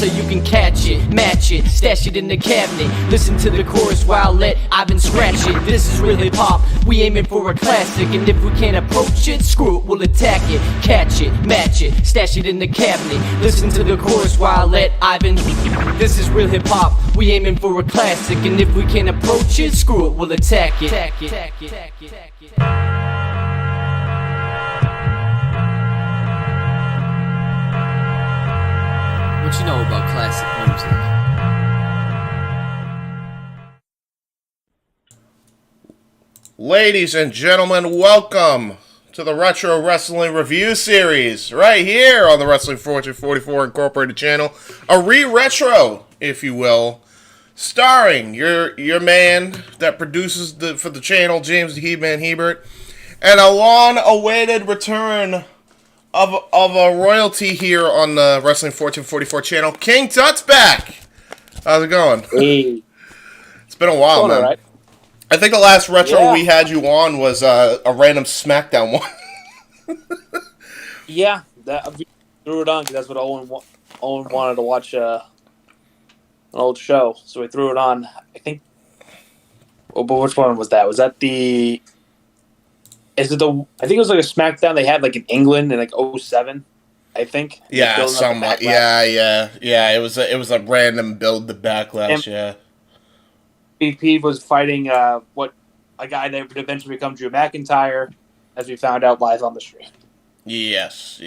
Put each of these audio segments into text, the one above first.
So you can catch it, match it, stash it in the cabinet. Listen to the chorus while let Ivan scratch it. This is real hip hop, we aiming for a classic. And if we can't approach it, screw it, we'll attack it. Catch it, match it, stash it in the cabinet. Listen to the chorus while let Ivan. This is real hip hop, we aiming for a classic. And if we can't approach it, screw it, we'll attack it. What you know about classic music? Ladies and gentlemen, welcome to the Retro Wrestling Review Series, right here on the Wrestling Fortune 44 Incorporated channel. A re-retro, if you will, starring your man that produces for the channel, James the He-Man Hebert, and a long-awaited return of a royalty here on the Wrestling Fortune 44 channel. King Tut's back! How's it going? Hey. It's been a while, man. Right. I think the last retro we had you on was a random SmackDown one. Yeah, we threw it on because that's what Owen wanted to watch an old show, so we threw it on. I think. Oh, but which one was that? Was that the? Is it the? I think it was like a SmackDown they had like in England in like 2007. I think. Yeah, somewhat. Yeah. It was a random build to Backlash. Yeah. BP was fighting a guy that would eventually become Drew McIntyre, as we found out live on the stream. Yes.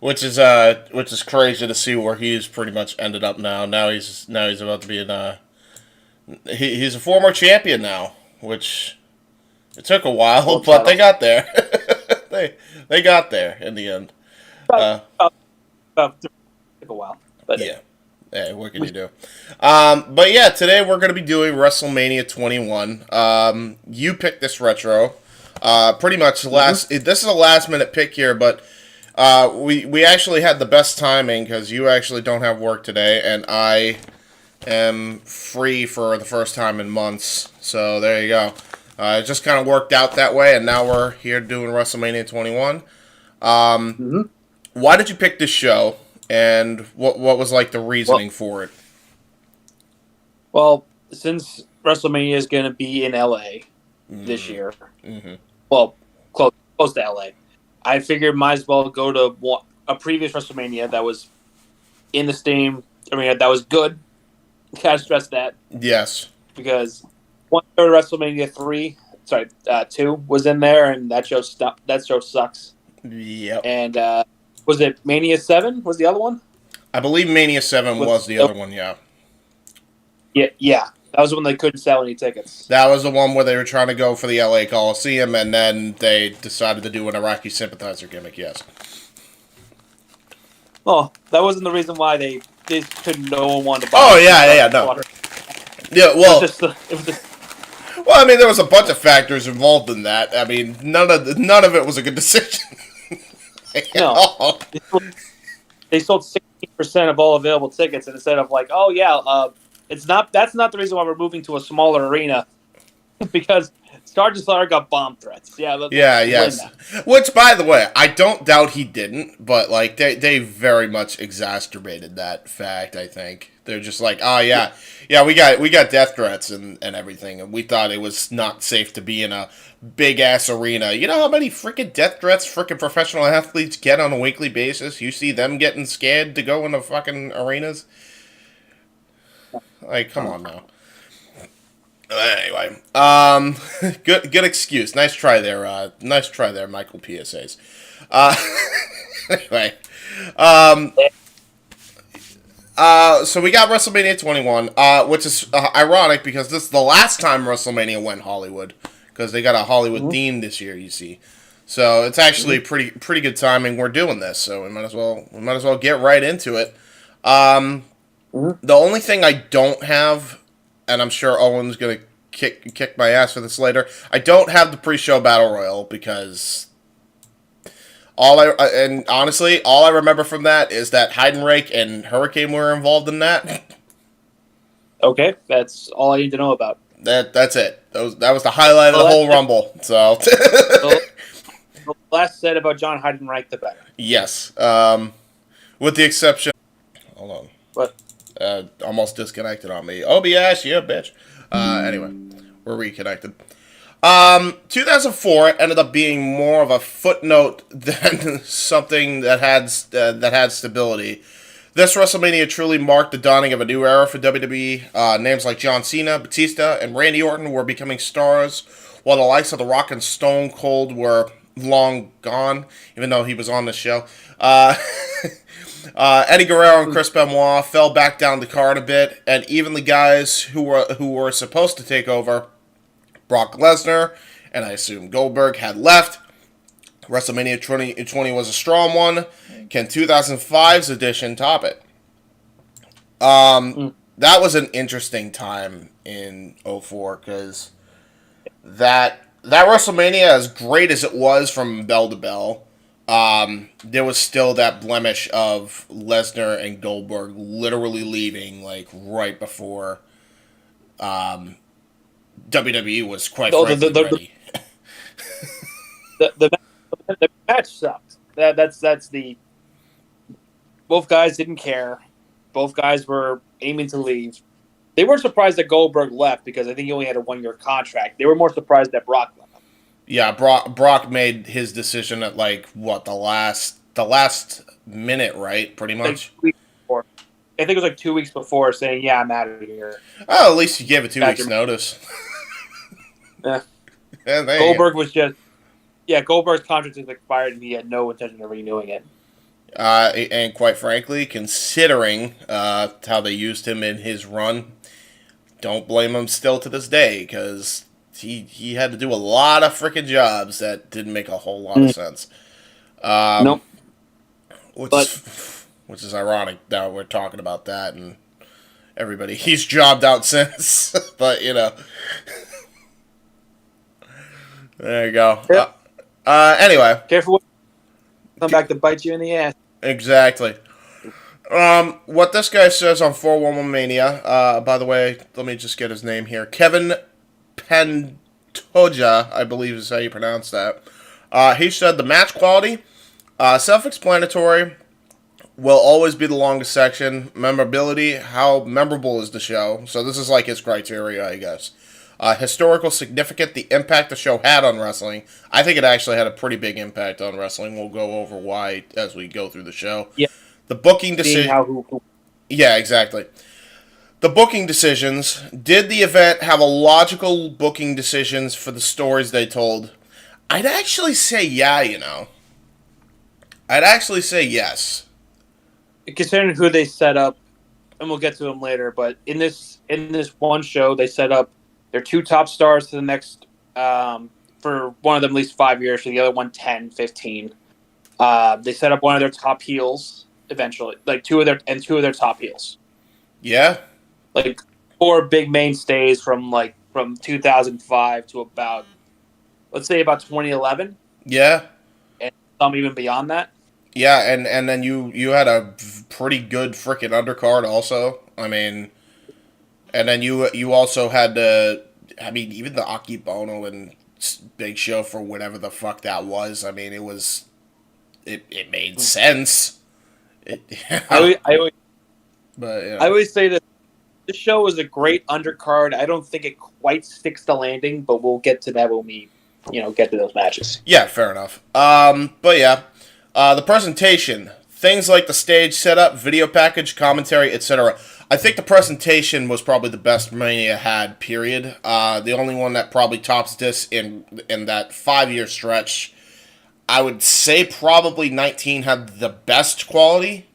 Which is crazy to see where he's pretty much ended up now. Now he's about to be he's a former champion now, which it took a while, but they got there. they got there in the end. Took a while, but yeah. Hey, what can you do? But yeah, today we're going to be doing WrestleMania 21. You picked this retro. Pretty much this is a last minute pick here, but we actually had the best timing because you actually don't have work today, and I am free for the first time in months. So there you go. It just kind of worked out that way, and now we're here doing WrestleMania 21. Why did you pick this show? And what was like the reasoning for it? Well, since WrestleMania is going to be in LA this year, well, close to LA, I figured might as well go to a previous WrestleMania that was in the same arena that was good. Gotta stress that. Yes. Because one third of WrestleMania 2 was in there, and that show sucks. Yep. And was it Mania 7 was the other one? I believe Mania 7 was the other one, yeah. Yeah. That was when they couldn't sell any tickets. That was the one where they were trying to go for the LA Coliseum, and then they decided to do an Iraqi sympathizer gimmick, yes. Well, that wasn't the reason why they couldn't, no one wanted to buy no. Water. Yeah, well... It was just well, I mean, there was a bunch of factors involved in that. I mean, none of it was a good decision. No. They sold 16% of all available tickets, and instead of like, that's not the reason why we're moving to a smaller arena, because Sergeant Slaughter got bomb threats. Yes. Which, by the way, I don't doubt he didn't, but like they very much exacerbated that fact. I think they're just like, we got death threats and everything, and we thought it was not safe to be in a big ass arena. You know how many freaking death threats freaking professional athletes get on a weekly basis? You see them getting scared to go into fucking arenas? Like, come on now. Anyway, good excuse. Nice try there, Michael PSAs. Anyway, so we got WrestleMania 21, which is ironic because this is the last time WrestleMania went Hollywood, because they got a Hollywood theme this year, you see. So it's actually pretty good timing we're doing this. So we might as well get right into it. The only thing I don't have, and I'm sure Owen's gonna kick my ass for this later, I don't have the pre-show battle royal because honestly, all I remember from that is that Heidenreich and Hurricane were involved in that. Okay, that's all I need to know about. That's it. That was the highlight of the whole Rumble. So the less said about John Heidenreich, the better. yes, with the exception. Hold on. What? Almost disconnected on me. OBS, yeah, bitch. Anyway, we're reconnected. 2004 ended up being more of a footnote than something that had stability. This WrestleMania truly marked the dawning of a new era for WWE. Names like John Cena, Batista, and Randy Orton were becoming stars, while the likes of The Rock and Stone Cold were long gone, even though he was on the show. Eddie Guerrero and Chris Benoit fell back down the card a bit, and even the guys who were supposed to take over, Brock Lesnar, and I assume Goldberg, had left. WrestleMania 2020 was a strong one. Can 2005's edition top it? That was an interesting time in 2004 because that WrestleMania, as great as it was from bell to bell, there was still that blemish of Lesnar and Goldberg literally leaving like right before WWE was quite frankly ready. The match sucked. That's the. Both guys didn't care. Both guys were aiming to leave. They weren't surprised that Goldberg left because I think he only had a 1-year contract. They were more surprised that Brock left. Yeah, Brock made his decision at like what the last minute, right? Pretty much. Like 2 weeks before. I think it was like 2 weeks before saying, "Yeah, I'm out of here." Oh, at least you gave it 2 weeks notice. Yeah. Goldberg was just. Yeah, Goldberg's contract is expired, and he had no intention of renewing it. And quite frankly, considering how they used him in his run, don't blame him still to this day, because he had to do a lot of freaking jobs that didn't make a whole lot of sense. Nope. Which is ironic now we're talking about that, and everybody, he's jobbed out since, but, you know. There you go. Yep. Anyway. Careful. Come back to bite you in the ass. Exactly. What this guy says on 411 Mania, by the way, let me just get his name here. Kevin Pantoja, I believe is how you pronounce that. He said the match quality, self-explanatory, will always be the longest section. Memorability, how memorable is the show? So this is like his criteria, I guess. Historical significant, the impact the show had on wrestling. I think it actually had a pretty big impact on wrestling. We'll go over why as we go through the show. Yeah. The booking decision. Yeah, exactly. The booking decisions. Did the event have a logical booking decisions for the stories they told? I'd actually say yeah, you know. I'd actually say yes. Considering who they set up, and we'll get to them later, but in this one show, they set up their 2 top stars to the next, for one of them at least 5 years, for the other one 10, 15. They set up one of their top heels eventually, like two of their top heels. Yeah. Like 4 big mainstays from 2005 to about, let's say about 2011. Yeah. And some even beyond that. Yeah, and then you had a pretty good freaking undercard also. I mean, and then you also had even the Aki Bono and Big Show for whatever the fuck that was. I mean, it made sense. I I always say that this show is a great undercard. I don't think it quite sticks the landing, but we'll get to that when we, get to those matches. Yeah, fair enough. But yeah, the presentation, things like the stage setup, video package, commentary, etc. I think the presentation was probably the best Mania had, period. The only one that probably tops this in that 5-year stretch, I would say probably 19 had the best quality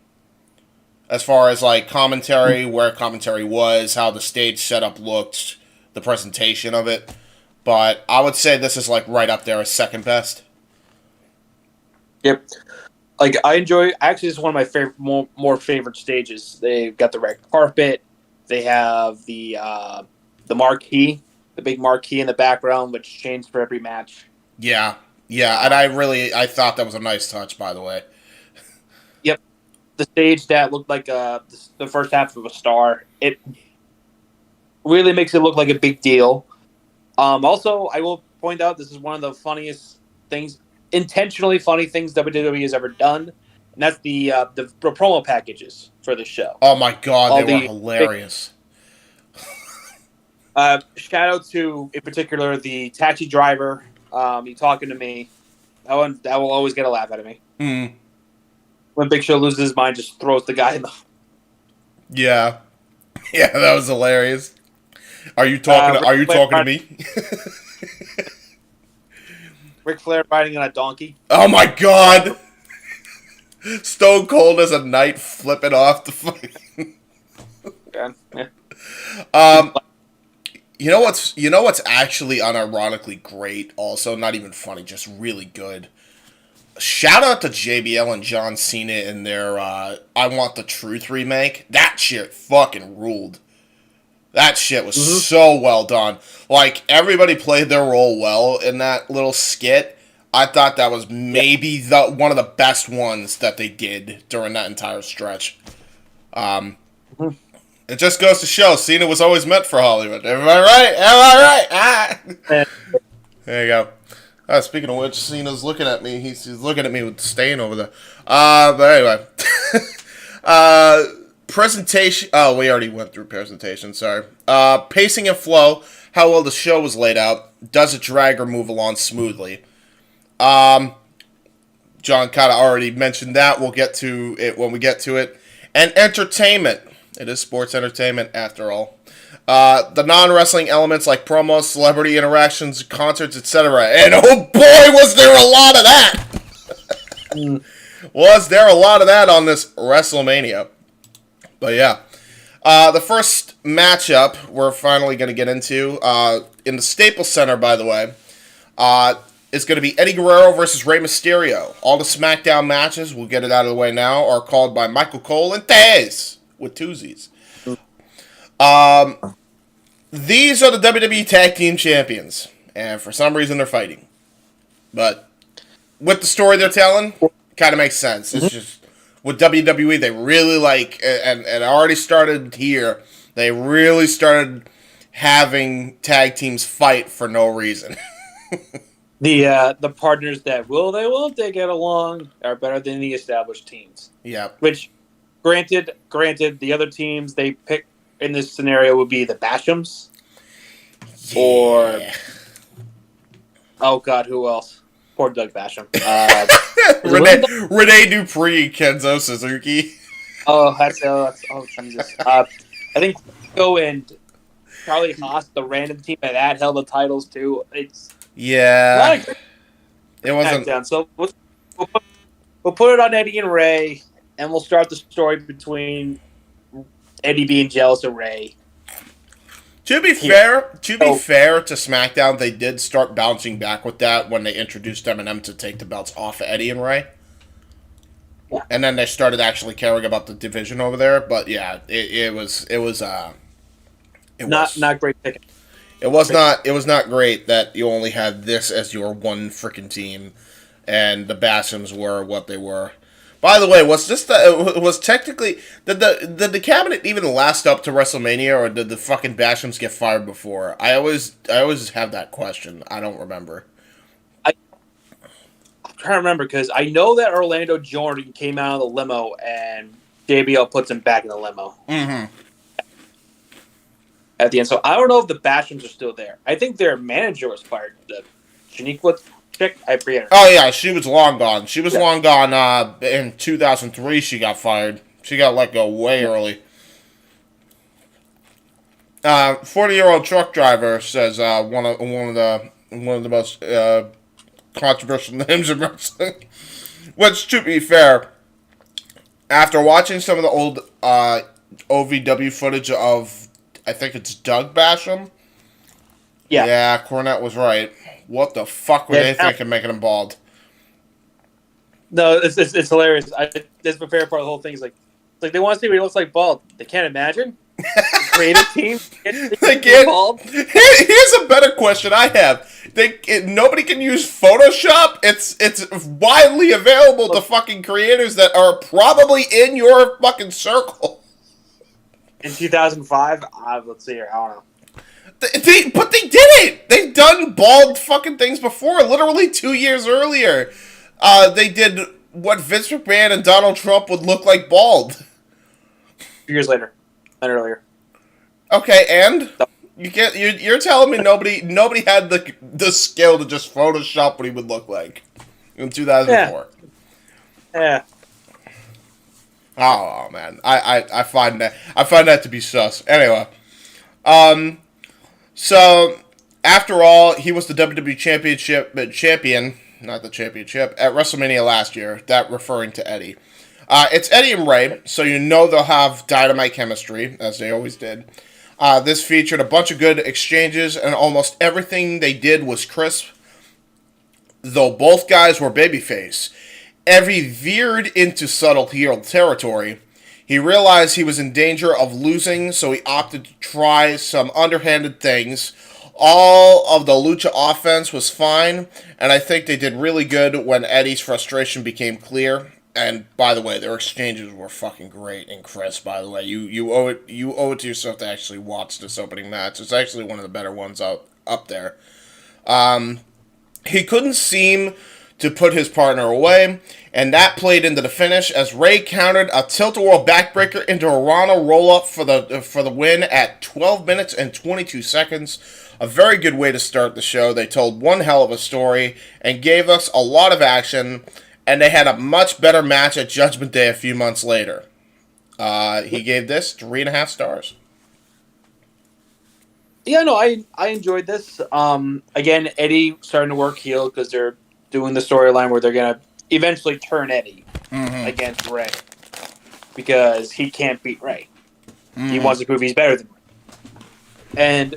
as far as like commentary, where commentary was, how the stage setup looked, the presentation of it. But I would say this is like right up there as second best. Yep. Like I enjoy. Actually, it's one of my favorite, more favorite stages. They've got the red carpet. They have the marquee, the big marquee in the background, which changes for every match. Yeah, and I thought that was a nice touch, by the way. Yep. The stage that looked like the first half of a star. It really makes it look like a big deal. Also, I will point out this is one of the funniest things, intentionally funny things WWE has ever done, and that's the promo packages for the show. Oh my god, All they were the hilarious. shout out to, in particular, the taxi driver. You talking to me? That will always get a laugh out of me. Mm. When Big Show loses his mind, just throws the guy in the. Yeah, that was hilarious. Are you talking? Are you talking to me? Ric Flair riding on a donkey. Oh my god! Stone Cold as a knight flipping off the fucking. Yeah. You know what's actually unironically great? Also, not even funny, just really good. Shout out to JBL and John Cena in their "I Want the Truth" remake. That shit fucking ruled. That shit was so well done. Like, everybody played their role well in that little skit. I thought that was maybe one of the best ones that they did during that entire stretch. It just goes to show Cena was always meant for Hollywood. Am I right? Am I right? Ah! There you go. Speaking of which, Cena's looking at me. He's looking at me with the stain over there. But anyway. Presentation. Oh, we already went through presentation. Sorry. Pacing and flow. How well the show was laid out. Does it drag or move along smoothly? John kind of already mentioned that. We'll get to it when we get to it. And entertainment. It is sports entertainment, after all. The non-wrestling elements like promos, celebrity interactions, concerts, etc. And oh boy, was there a lot of that! Was there a lot of that on this WrestleMania? But yeah. The first matchup we're finally going to get into, in the Staples Center, by the way, is going to be Eddie Guerrero versus Rey Mysterio. All the SmackDown matches, we'll get it out of the way now, are called by Michael Cole and Taz, with twosies. These are the WWE Tag Team Champions, and for some reason they're fighting. But with the story they're telling, kind of makes sense. It's just, with WWE, they really and it already started here, they really started having tag teams fight for no reason. The partners that won't they get along are better than the established teams. Yeah. Which, granted, the other teams they pick in this scenario would be the Bashams, or oh god, who else? Poor Doug Basham. Rene Dupree, Kenzo Suzuki. Oh Jesus. I think Go and Charlie Haas, the random team that held the titles too. It's it wasn't. Down. So we'll put it on Eddie and Ray, and we'll start the story between Eddie being jealous of Ray. To be fair to SmackDown, they did start bouncing back with that when they introduced Eminem to take the belts off of Eddie and Ray. Yeah. And then they started actually caring about the division over there. But yeah, it was not great picking. It was not great that you only had this as your one freaking team, and the Bashams were what they were. By the way, was technically did the cabinet even last up to WrestleMania, or did the fucking Bashams get fired before? I always have that question. I don't remember. I'm trying to remember because I know that Orlando Jordan came out of the limo and JBL puts him back in the limo. Mm-hmm. At the end, so I don't know if the Bashams are still there. I think their manager was fired. The Shaniqua chick, I forget her. Oh yeah, she was long gone. She was long gone. In 2003, she got fired. She got let go way early. 40-year-old truck driver says one of the most controversial names in wrestling. Which, to be fair, after watching some of the old OVW footage of, I think it's Doug Basham. Yeah, Cornette was right. What the fuck were they thinking making him bald? No, it's hilarious. That's my favorite part of the whole thing. Is like they want to see what he looks like bald. They can't imagine. The creative team They can't. bald. Here's a better question I have. Nobody can use Photoshop. It's widely available to fucking creators that are probably in your fucking circle. In 2005, let's see here. I don't know. But they did it. They've done bald fucking things before. Literally 2 years earlier, they did what Vince McMahon and Donald Trump would look like bald. 2 years later, and earlier. Okay, and you're telling me nobody had the skill to just Photoshop what he would look like in 2004. Yeah. Oh man, I find that to be sus. Anyway, so after all, he was the WWE champion, not the championship, at WrestleMania last year. That referring to Eddie. It's Eddie and Ray, so you know they'll have dynamite chemistry, as they always did. This featured a bunch of good exchanges, and almost everything they did was crisp, though both guys were babyface. Eddie veered into subtle heel territory. He realized he was in danger of losing, so he opted to try some underhanded things. All of the lucha offense was fine, and I think they did really good when Eddie's frustration became clear. And by the way, their exchanges were fucking great and crisp. By the way, you owe it to yourself to actually watch this opening match. It's actually one of the better ones up there. He couldn't seem to put his partner away, and that played into the finish as Ray countered a tilt-a-whirl backbreaker into a Rana roll-up for the win at 12 minutes and 22 seconds. A very good way to start the show. They told one hell of a story and gave us a lot of action, and they had a much better match at Judgment Day a few months later. He gave this 3.5 stars. Yeah, no, I enjoyed this. Again, Eddie starting to work heel because they're doing the storyline where they're going to eventually turn Eddie against Ray because he can't beat Ray. He wants to prove he's better than Ray. And,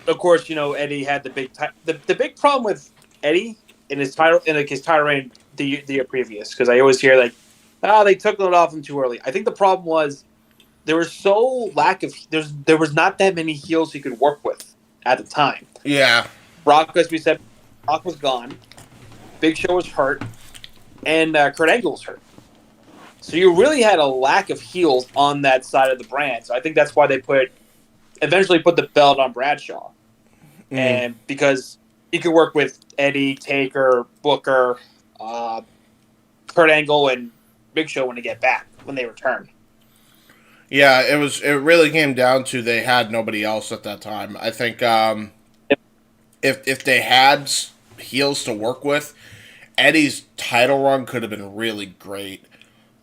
of course, you know, Eddie had the big problem with Eddie in his title reign the year previous, because I always hear, like, they took it off him too early. I think the problem was there was there was not that many heels he could work with at the time. Yeah. Brock, as we said, Brock was gone. Big Show was hurt. And Kurt Angle was hurt. So you really had a lack of heels on that side of the brand. So I think that's why they eventually put the belt on Bradshaw. And because he could work with Eddie, Taker, Booker, Kurt Angle, and Big Show when they return. Yeah, it really came down to they had nobody else at that time. I think if they had heels to work with, Eddie's title run could have been really great.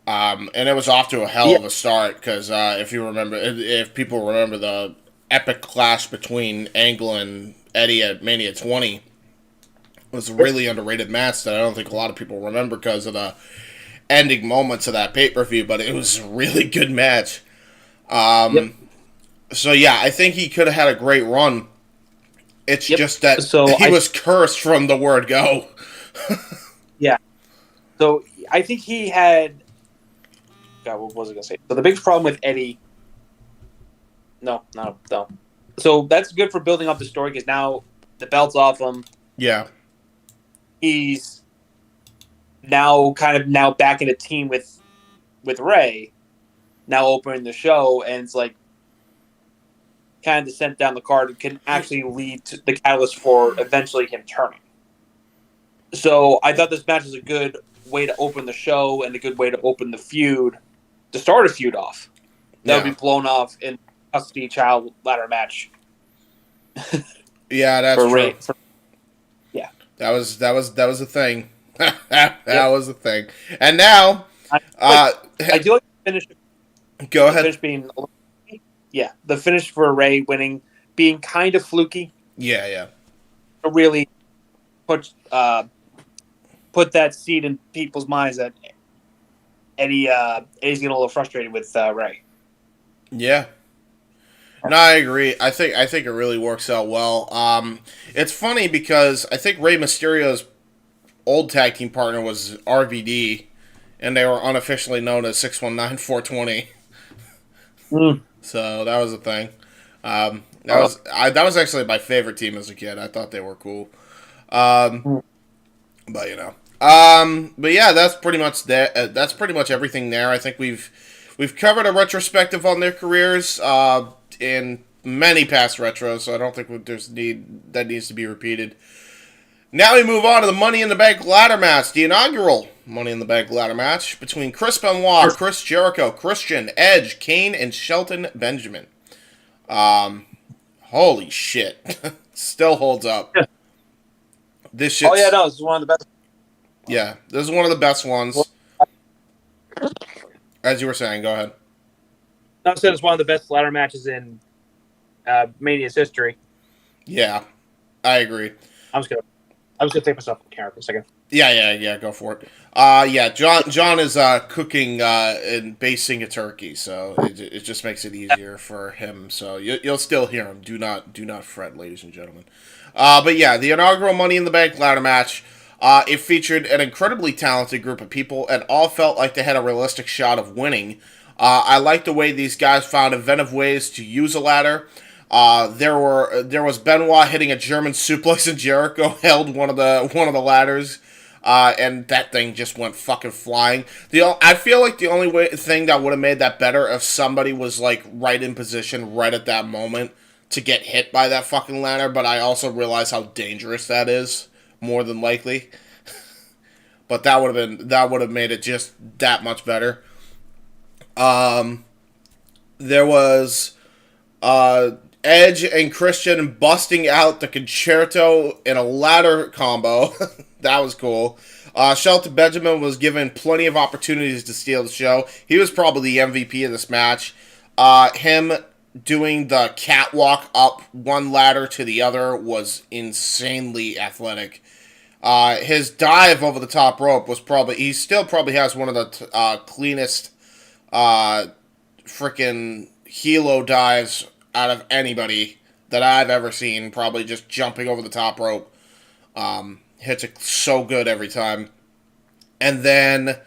And it was off to a hell of a start because if people remember the epic clash between Angle and Eddie at Mania 20, it was a really underrated match that I don't think a lot of people remember because of the ending moments of that pay-per-view, but it was a really good match. So yeah, I think he could have had a great run. It's just that he was cursed from the word go. Yeah. So I think he had... God, what was I going to say? So the big problem with Eddie... No. So that's good for building up the story because now the belt's off him. Yeah. He's now back in a team with Ray, now opening the show, and it's like kind of descent down the card can actually lead to the catalyst for eventually him turning. So I thought this match was a good way to open the show and a good way to open the feud, to start a feud off. That would be blown off in custody child ladder match. Yeah, that's true. Ray, yeah, that was a thing. that was a thing. And now, I do like the finish. Go ahead. The finish being, the finish for Ray winning being kind of fluky. Yeah. To really put that seed in people's minds that Eddie's getting a little frustrated with Ray. Yeah. No, I agree. I think it really works out well. It's funny because I think Rey Mysterio's old tag team partner was RVD, and they were unofficially known as 619-420. So that was a thing. That was actually my favorite team as a kid. I thought they were cool. But but yeah, that's pretty much that. That's pretty much everything there. I think we've covered a retrospective on their careers in many past retros, so I don't think that needs to be repeated. Now we move on to the Money in the Bank ladder match, the inaugural Money in the Bank ladder match between Chris Benoit, Chris Jericho, Christian, Edge, Kane, and Shelton Benjamin. Holy shit. Still holds up. This shit. Oh, yeah, no, this is one of the best. Yeah, this is one of the best ones. As you were saying, go ahead. I said it's one of the best ladder matches in Mania's history. Yeah, I agree. I'm just gonna take myself off camera for a second. Yeah, go for it. Yeah, John is cooking and basting a turkey, so it just makes it easier for him. So you'll still hear him. Do not fret, ladies and gentlemen. But yeah, the inaugural Money in the Bank ladder match. It featured an incredibly talented group of people, and all felt like they had a realistic shot of winning. I like the way these guys found inventive ways to use a ladder. There was Benoit hitting a German suplex, and Jericho held one of the ladders, and that thing just went fucking flying. I feel like the only thing that would have made that better if somebody was like right in position right at that moment to get hit by that fucking ladder. But I also realize how dangerous that is, more than likely. But that would have made it just that much better. There was Edge and Christian busting out the concerto in a ladder combo. That was cool. Shelton Benjamin was given plenty of opportunities to steal the show. He was probably the MVP of this match. Him doing the catwalk up one ladder to the other was insanely athletic. His dive over the top rope was he still probably has one of the cleanest freaking helo dives out of anybody that I've ever seen. Probably just jumping over the top rope. Hits it so good every time. And then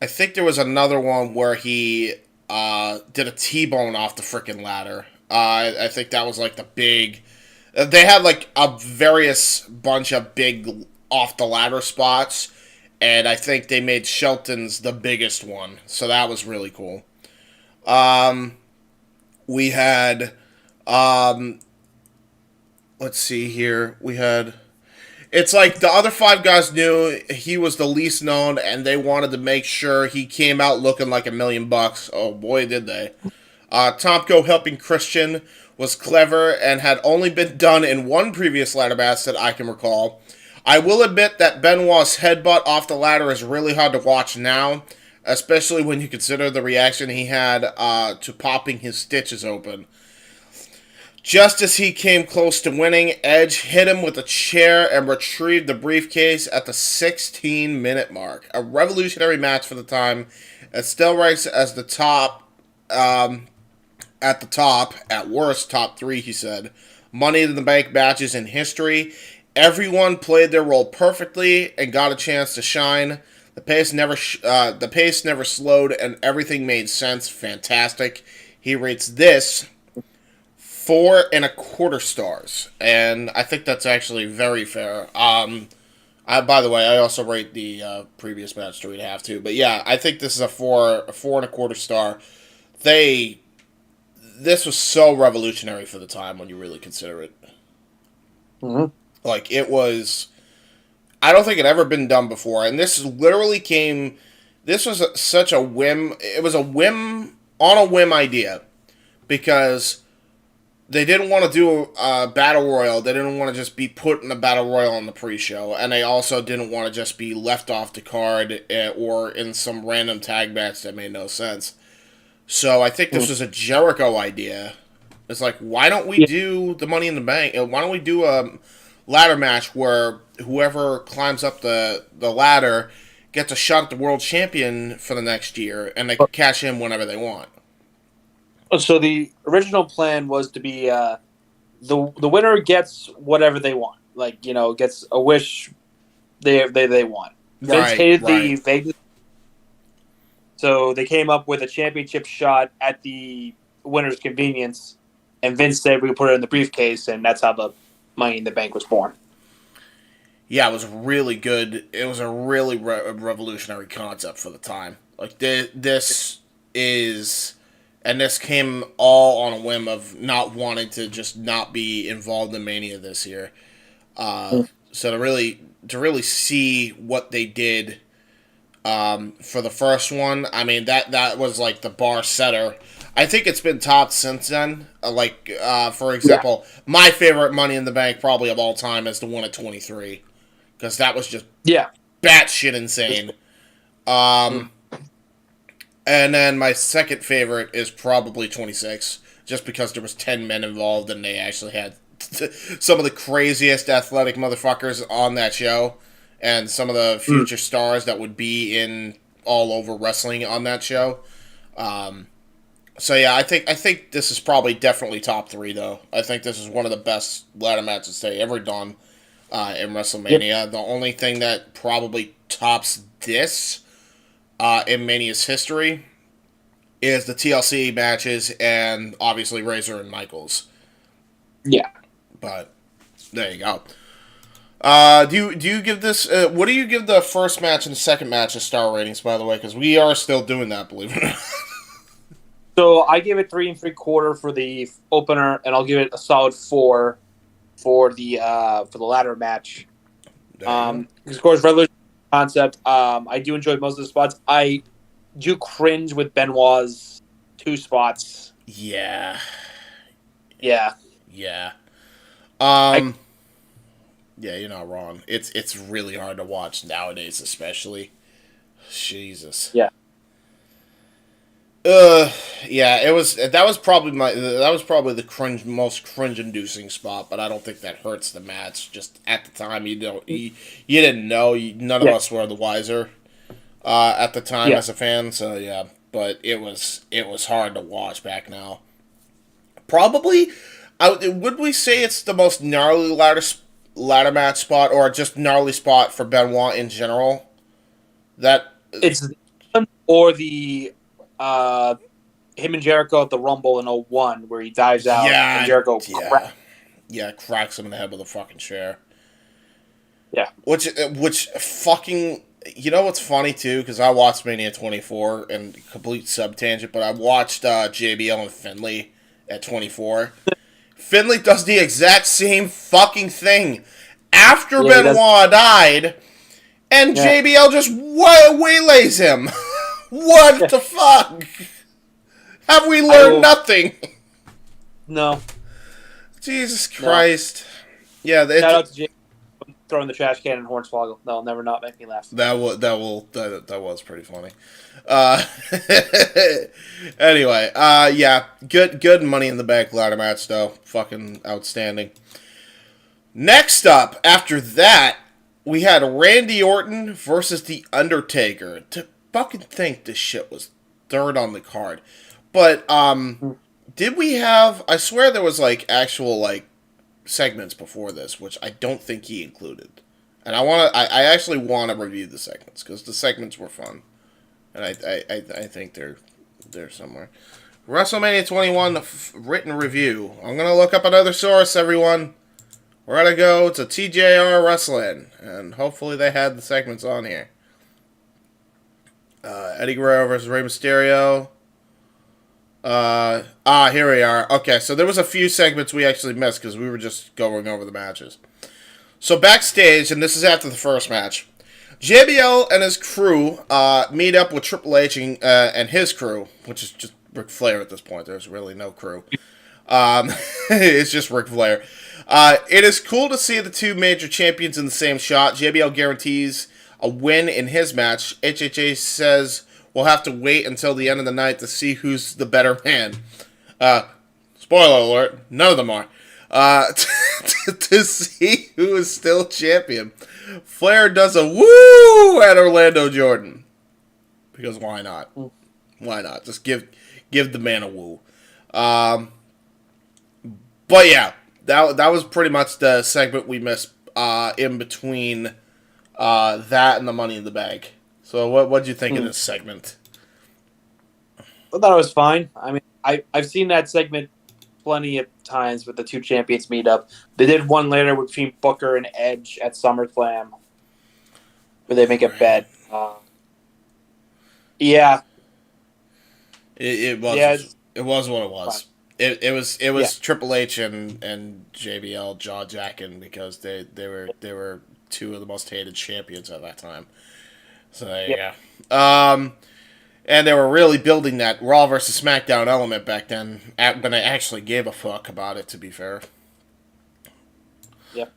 I think there was another one where he did a T-bone off the freaking ladder. I think that was like the big... They had like a various bunch of big off the ladder spots, and I think they made Shelton's the biggest one. So that was really cool. We had... let's see here. We had... It's like the other five guys knew he was the least known, and they wanted to make sure he came out looking like $1 million. Oh boy, did they. Tomko helping Christian was clever and had only been done in one previous ladder match that I can recall. I will admit that Benoit's headbutt off the ladder is really hard to watch now, especially when you consider the reaction he had to popping his stitches open. Just as he came close to winning, Edge hit him with a chair and retrieved the briefcase at the 16-minute mark. A revolutionary match for the time. It still ranks as the top, at worst, top 3, he said. Money in the Bank matches in history. Everyone played their role perfectly and got a chance to shine. The pace never slowed, and everything made sense. Fantastic. He rates this 4.25 stars, and I think that's actually very fair. By the way, I also rate the previous match 3.5 too. But yeah, I think this is a 4.25 star. This was so revolutionary for the time when you really consider it. Mm-hmm. Like, it was... I don't think it had ever been done before, and this literally came... This was such a whim... It was a whim... On a whim idea. Because they didn't want to do a Battle Royal. They didn't want to just be put in a Battle Royal on the pre-show. And they also didn't want to just be left off the card or in some random tag match that made no sense. So I think this was a Jericho idea. It's like, why don't we do the Money in the Bank? Why don't we do a ladder match where whoever climbs up the ladder gets a shot at the world champion for the next year, and they can cash in whenever they want. So the original plan was to be the winner gets whatever they want. Like, gets a wish they won. Vince Right, hated right. the Vegas, so they came up with a championship shot at the winner's convenience, and Vince said we put it in the briefcase, and that's how the Money in the Bank was born. Yeah, it was really good. It was a really revolutionary concept for the time. Like this is, and this came all on a whim of not wanting to just not be involved in Mania this year. So to really see what they did for the first one, I mean that was like the bar setter. I think it's been topped since then. For example, my favorite Money in the Bank probably of all time is the one at 23, because that was just Yeah. batshit insane. And then my second favorite is probably 26, just because there was 10 men involved and they actually had some of the craziest athletic motherfuckers on that show, and some of the future stars that would be in all over wrestling on that show. So yeah, I think this is probably definitely top 3 though. I think this is one of the best ladder matches they ever done in WrestleMania. Yep. The only thing that probably tops this in Mania's history is the TLC matches, and obviously Razor and Michaels. Yeah. But there you go. Do you give this? What do you give the first match and the second match as star ratings? By the way, because we are still doing that, believe it or not. So I give it 3 3/4 for the opener, and I'll give it a solid 4 for the ladder match. Because of course, Revolution concept. I do enjoy most of the spots. I do cringe with Benoit's 2 spots. Yeah. Yeah. Yeah. Yeah, you're not wrong. It's really hard to watch nowadays, especially. Jesus. Yeah. Yeah, it was. That was probably the most cringe-inducing spot, but I don't think that hurts the match. Just at the time, you didn't know. None of us were the wiser at the time as a fan. So yeah, but it was hard to watch back now. Probably, would we say it's the most gnarly ladder match spot, or just gnarly spot for Benoit in general? That it's or the him and Jericho at the Rumble in 01, where he dives out and Jericho cracks him in the head with a fucking chair. Yeah. Which fucking, you know what's funny too? Because I watched Mania 24 and complete sub-tangent, but I watched JBL and Finlay at 24. Finlay does the exact same fucking thing after Benoit died, and JBL just waylays him. What the fuck? Have we learned nothing? No. Jesus Christ. Yeah, shout out to Jay throwing the trash can in Hornswoggle. That'll never not make me laugh. That was pretty funny. Anyway, yeah, good Money in the Bank ladder match though. Fucking outstanding. Next up, after that, we had Randy Orton versus The Undertaker. To fucking think this shit was third on the card. But, did we have... I swear there was, actual, segments before this, which I don't think he included. And I actually want to review the segments, because the segments were fun. And I think they're somewhere. WrestleMania 21 written review. I'm going to look up another source, everyone. We're going to go to TJR Wrestling, and hopefully they had the segments on here. Eddie Guerrero versus Rey Mysterio. Here we are. Okay, so there was a few segments we actually missed because we were just going over the matches. So backstage, and this is after the first match, JBL and his crew meet up with Triple H and his crew, which is just Ric Flair at this point. There's really no crew. It's just Ric Flair. It is cool to see the two major champions in the same shot. JBL guarantees a win in his match. HHA says we'll have to wait until the end of the night to see who's the better man. Spoiler alert, none of them are. To see who is still champion. Flair does a woo at Orlando Jordan. Because why not? Why not? Just give the man a woo. But yeah, that was pretty much the segment we missed in between that and the Money in the Bank. So what did you think of this segment? I thought it was fine. I mean, I've seen that segment plenty of times with the two champions meet up. They did one later between Booker and Edge at SummerSlam where they make a bet. Yeah. It was Yeah, it was what it was. Fine. It was Triple H and JBL jaw jacking because they were two of the most hated champions at that time. So yeah. And they were really building that Raw versus SmackDown element back then, when I actually gave a fuck about it, to be fair. Yep.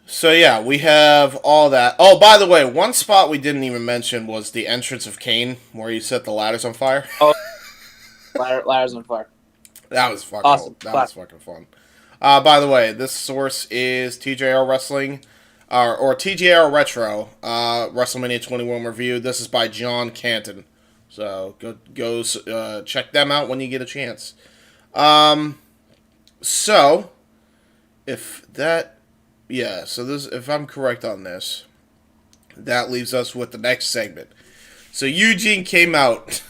So yeah, we have all that. Oh, by the way, one spot we didn't even mention was the entrance of Kane, where he set the ladders on fire. Oh, ladders on fire. That was fucking Awesome. That was fucking fun. By the way, this source is TJR Wrestling, or TJR Retro, WrestleMania 21 review. This is by John Canton. So go check them out when you get a chance. So if I'm correct on this, that leaves us with the next segment. So Eugene came out.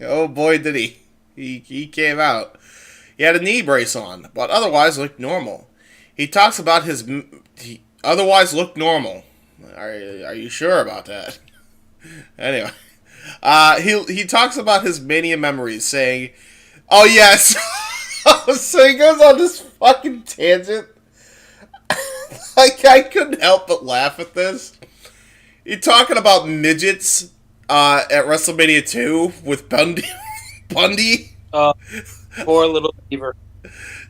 Oh boy, did he! He came out. He had a knee brace on, but otherwise looked normal. He talks about he otherwise looked normal. Are you sure about that? Anyway, he talks about his Mania memories, saying, "Oh yes." So he goes on this fucking tangent. Like, I couldn't help but laugh at this. He's talking about midgets at WrestleMania 2 with Bundy. Poor little beaver.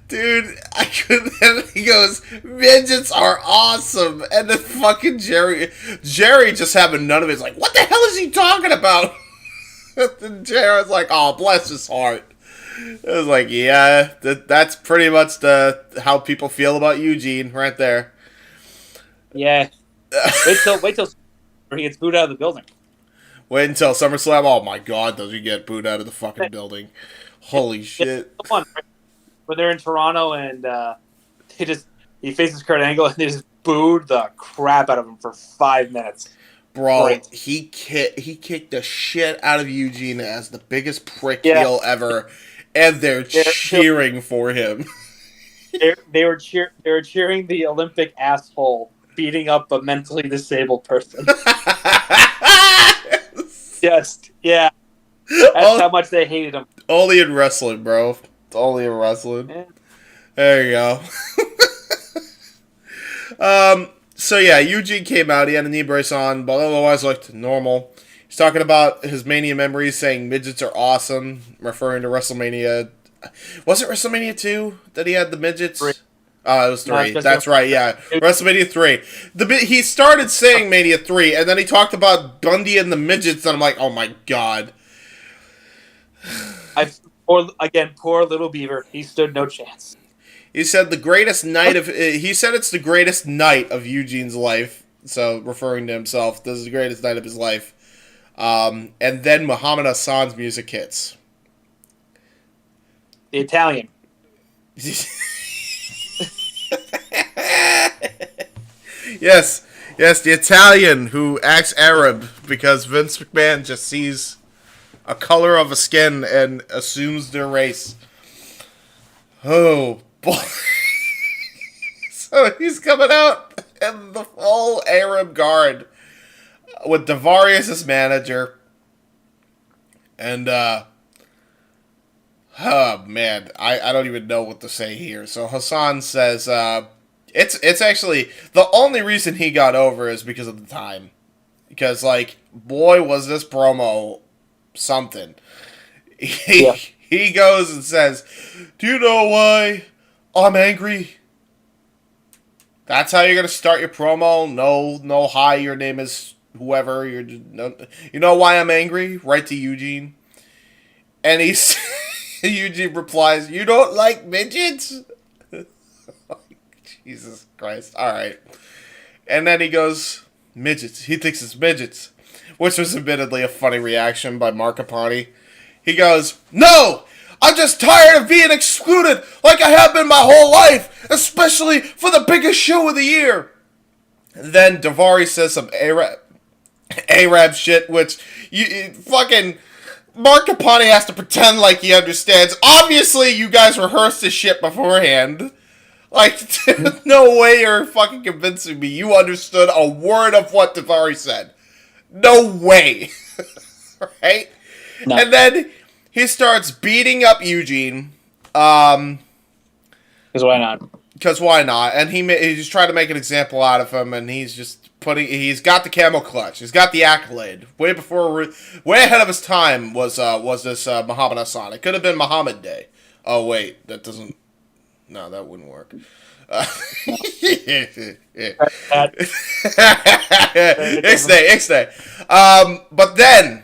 Dude, I couldn't. And he goes, midgets are awesome. And then fucking Jerry just having none of it. He's like, what the hell is he talking about? And Jerry was like, oh, bless his heart. It was like, yeah, that's pretty much how people feel about Eugene right there. Yeah. Wait till he gets booed out of the building. Wait until SummerSlam. Oh my God, does he get booed out of the fucking building? Holy shit! When they're in Toronto and he faces Kurt Angle and they just booed the crap out of him for 5 minutes. Bro, Great. he kicked the shit out of Eugene as the biggest prick heel ever, and they're cheering for him. They were cheering the Olympic asshole beating up a mentally disabled person. Just, yeah. That's how much they hated him. Only in wrestling, bro. It's only in wrestling. Yeah. There you go. So yeah, Eugene came out. He had a knee brace on, but otherwise looked normal. He's talking about his Mania memories, saying midgets are awesome, referring to WrestleMania. Was it WrestleMania 2 that he had the midgets? 3. It was 3. No, That's right, yeah. WrestleMania 3. He started saying Mania 3, and then he talked about Bundy and the midgets, and I'm like, oh my God. Poor little beaver. He stood no chance. He said the greatest night of... He said it's the greatest night of Eugene's life, so referring to himself, this is the greatest night of his life. And then Muhammad Hassan's music hits. The Italian. Yes, the Italian who acts Arab because Vince McMahon just sees a color of a skin and assumes their race. Oh, boy. So he's coming out in the full Arab guard with Devarius as manager. And, oh, man, I don't even know what to say here. So Hassan says, it's actually, the only reason he got over is because of the time. Because, like, boy, was this promo something. He goes and says, do you know why I'm angry? That's how you're going to start your promo? No, hi, your name is whoever. You know why I'm angry? Right to Eugene. And Eugene replies, you don't like midgets? Jesus Christ. All right. And then he goes, midgets. He thinks it's midgets, which was admittedly a funny reaction by Mark Capani. He goes, no! I'm just tired of being excluded like I have been my whole life, especially for the biggest show of the year. Then Daivari says some Arab shit, which fucking Mark Capani has to pretend like he understands. Obviously, you guys rehearsed this shit beforehand. Like, no way you're fucking convincing me you understood a word of what Daivari said. No way. Right? No. And then he starts beating up Eugene. Because why not? Because why not? And he's trying to make an example out of him, and he's got the camel clutch. He's got the accolade. Way ahead of his time was this Muhammad Hassan. It could have been Muhammad Day. Oh, wait. That wouldn't work. Ixnay. But then,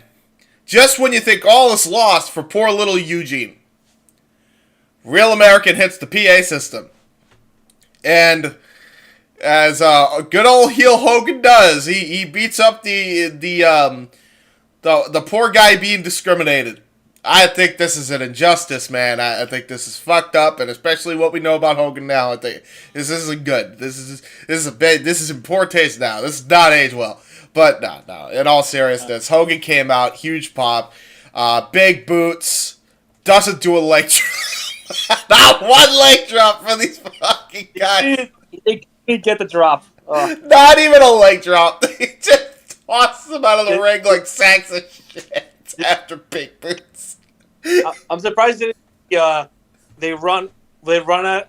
just when you think all is lost for poor little Eugene, Real American hits the PA system. And as good old heel Hogan does, he beats up the poor guy being discriminated. I think this is an injustice, man. I think this is fucked up, and especially what we know about Hogan now, I think this isn't good. This is in poor taste now. This is not age well. But no. In all seriousness, Hogan came out, huge pop, big boots, doesn't do a leg drop. Not one leg drop for these fucking guys. He didn't get the drop. Not even a leg drop. He just tosses them out of the ring like sacks of shit after big boots. I'm surprised they run out.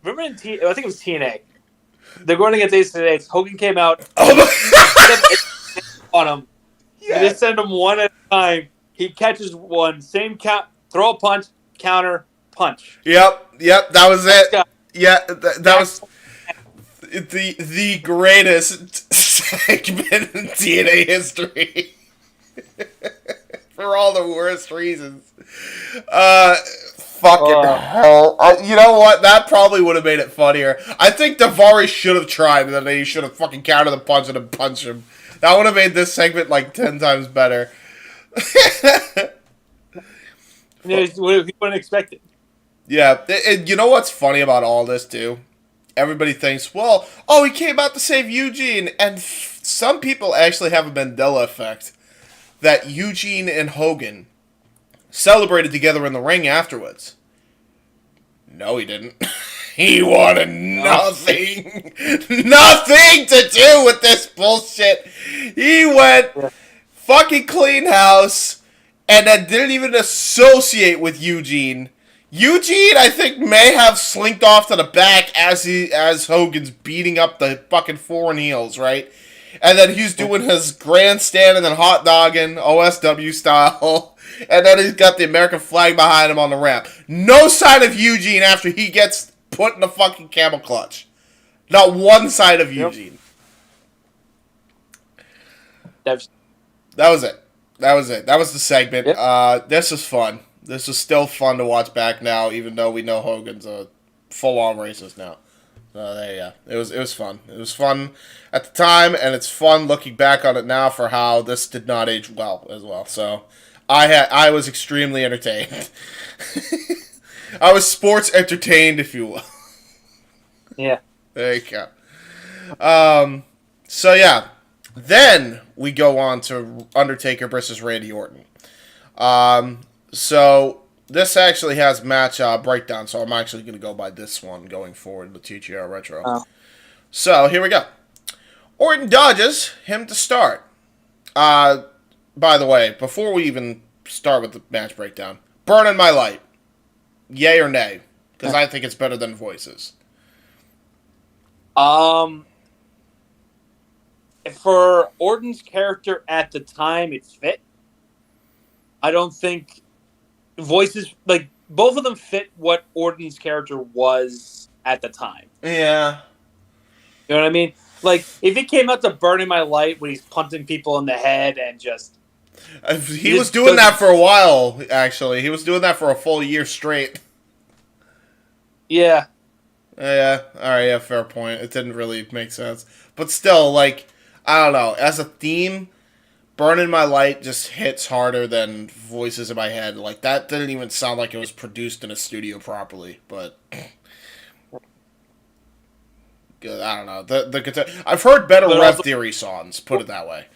Remember I think it was TNA. They're going against Ace of Base. Hogan came out on him. Yeah. They just send him one at a time. He catches one, same count, throw a punch, counter, punch. Yep, that was it. Yeah, that was the greatest segment in TNA history. For all the worst reasons. Fucking hell. You know what? That probably would have made it funnier. I think Daivari should have tried, and then he should have fucking countered the punch and then punched him. That would have made this segment like 10 times better. He wouldn't expect it. Yeah. And you know what's funny about all this, too? Everybody thinks, well, he came out to save Eugene. And some people actually have a Mandela effect that Eugene and Hogan celebrated together in the ring afterwards. No, he didn't. He wanted nothing to do with this bullshit. He went fucking clean house and then didn't even associate with Eugene. Eugene, I think, may have slinked off to the back as Hogan's beating up the fucking foreign heels, right? And then he's doing his grandstand and then hot dogging, OSW style. And then he's got the American flag behind him on the ramp. No sign of Eugene after he gets put in the fucking camel clutch. Not one sign of Eugene. That was it. That was the segment. Yep. This was fun. This is still fun to watch back now, even though we know Hogan's a full-on racist now. There you go. It was fun. It was fun at the time, and it's fun looking back on it now for how this did not age well as well. So I was extremely entertained. I was sports entertained, if you will. Yeah. There you go. So yeah, then we go on to Undertaker versus Randy Orton. So this actually has match breakdown, so I'm actually going to go by this one going forward, the TGR Retro. Oh. So here we go. Orton dodges him to start. By the way, before we even start with the match breakdown, Burning My Light. Yay or nay? Because I think it's better than Voices. For Orton's character at the time, it fit. I don't think Voices, like, both of them fit what Orton's character was at the time. Yeah. You know what I mean? Like, if he came out to Burning My Light when he's punting people in the head and just... He was doing that for a while, actually. He was doing that for a full year straight. Yeah. Yeah, alright, yeah, fair point. It didn't really make sense. But still, like, I don't know. As a theme, Burning My Light just hits harder than Voices in My Head. Like, that didn't even sound like it was produced in a studio properly, but... I don't know. The guitar. I've heard better But Rev also- Theory songs. Put it that way.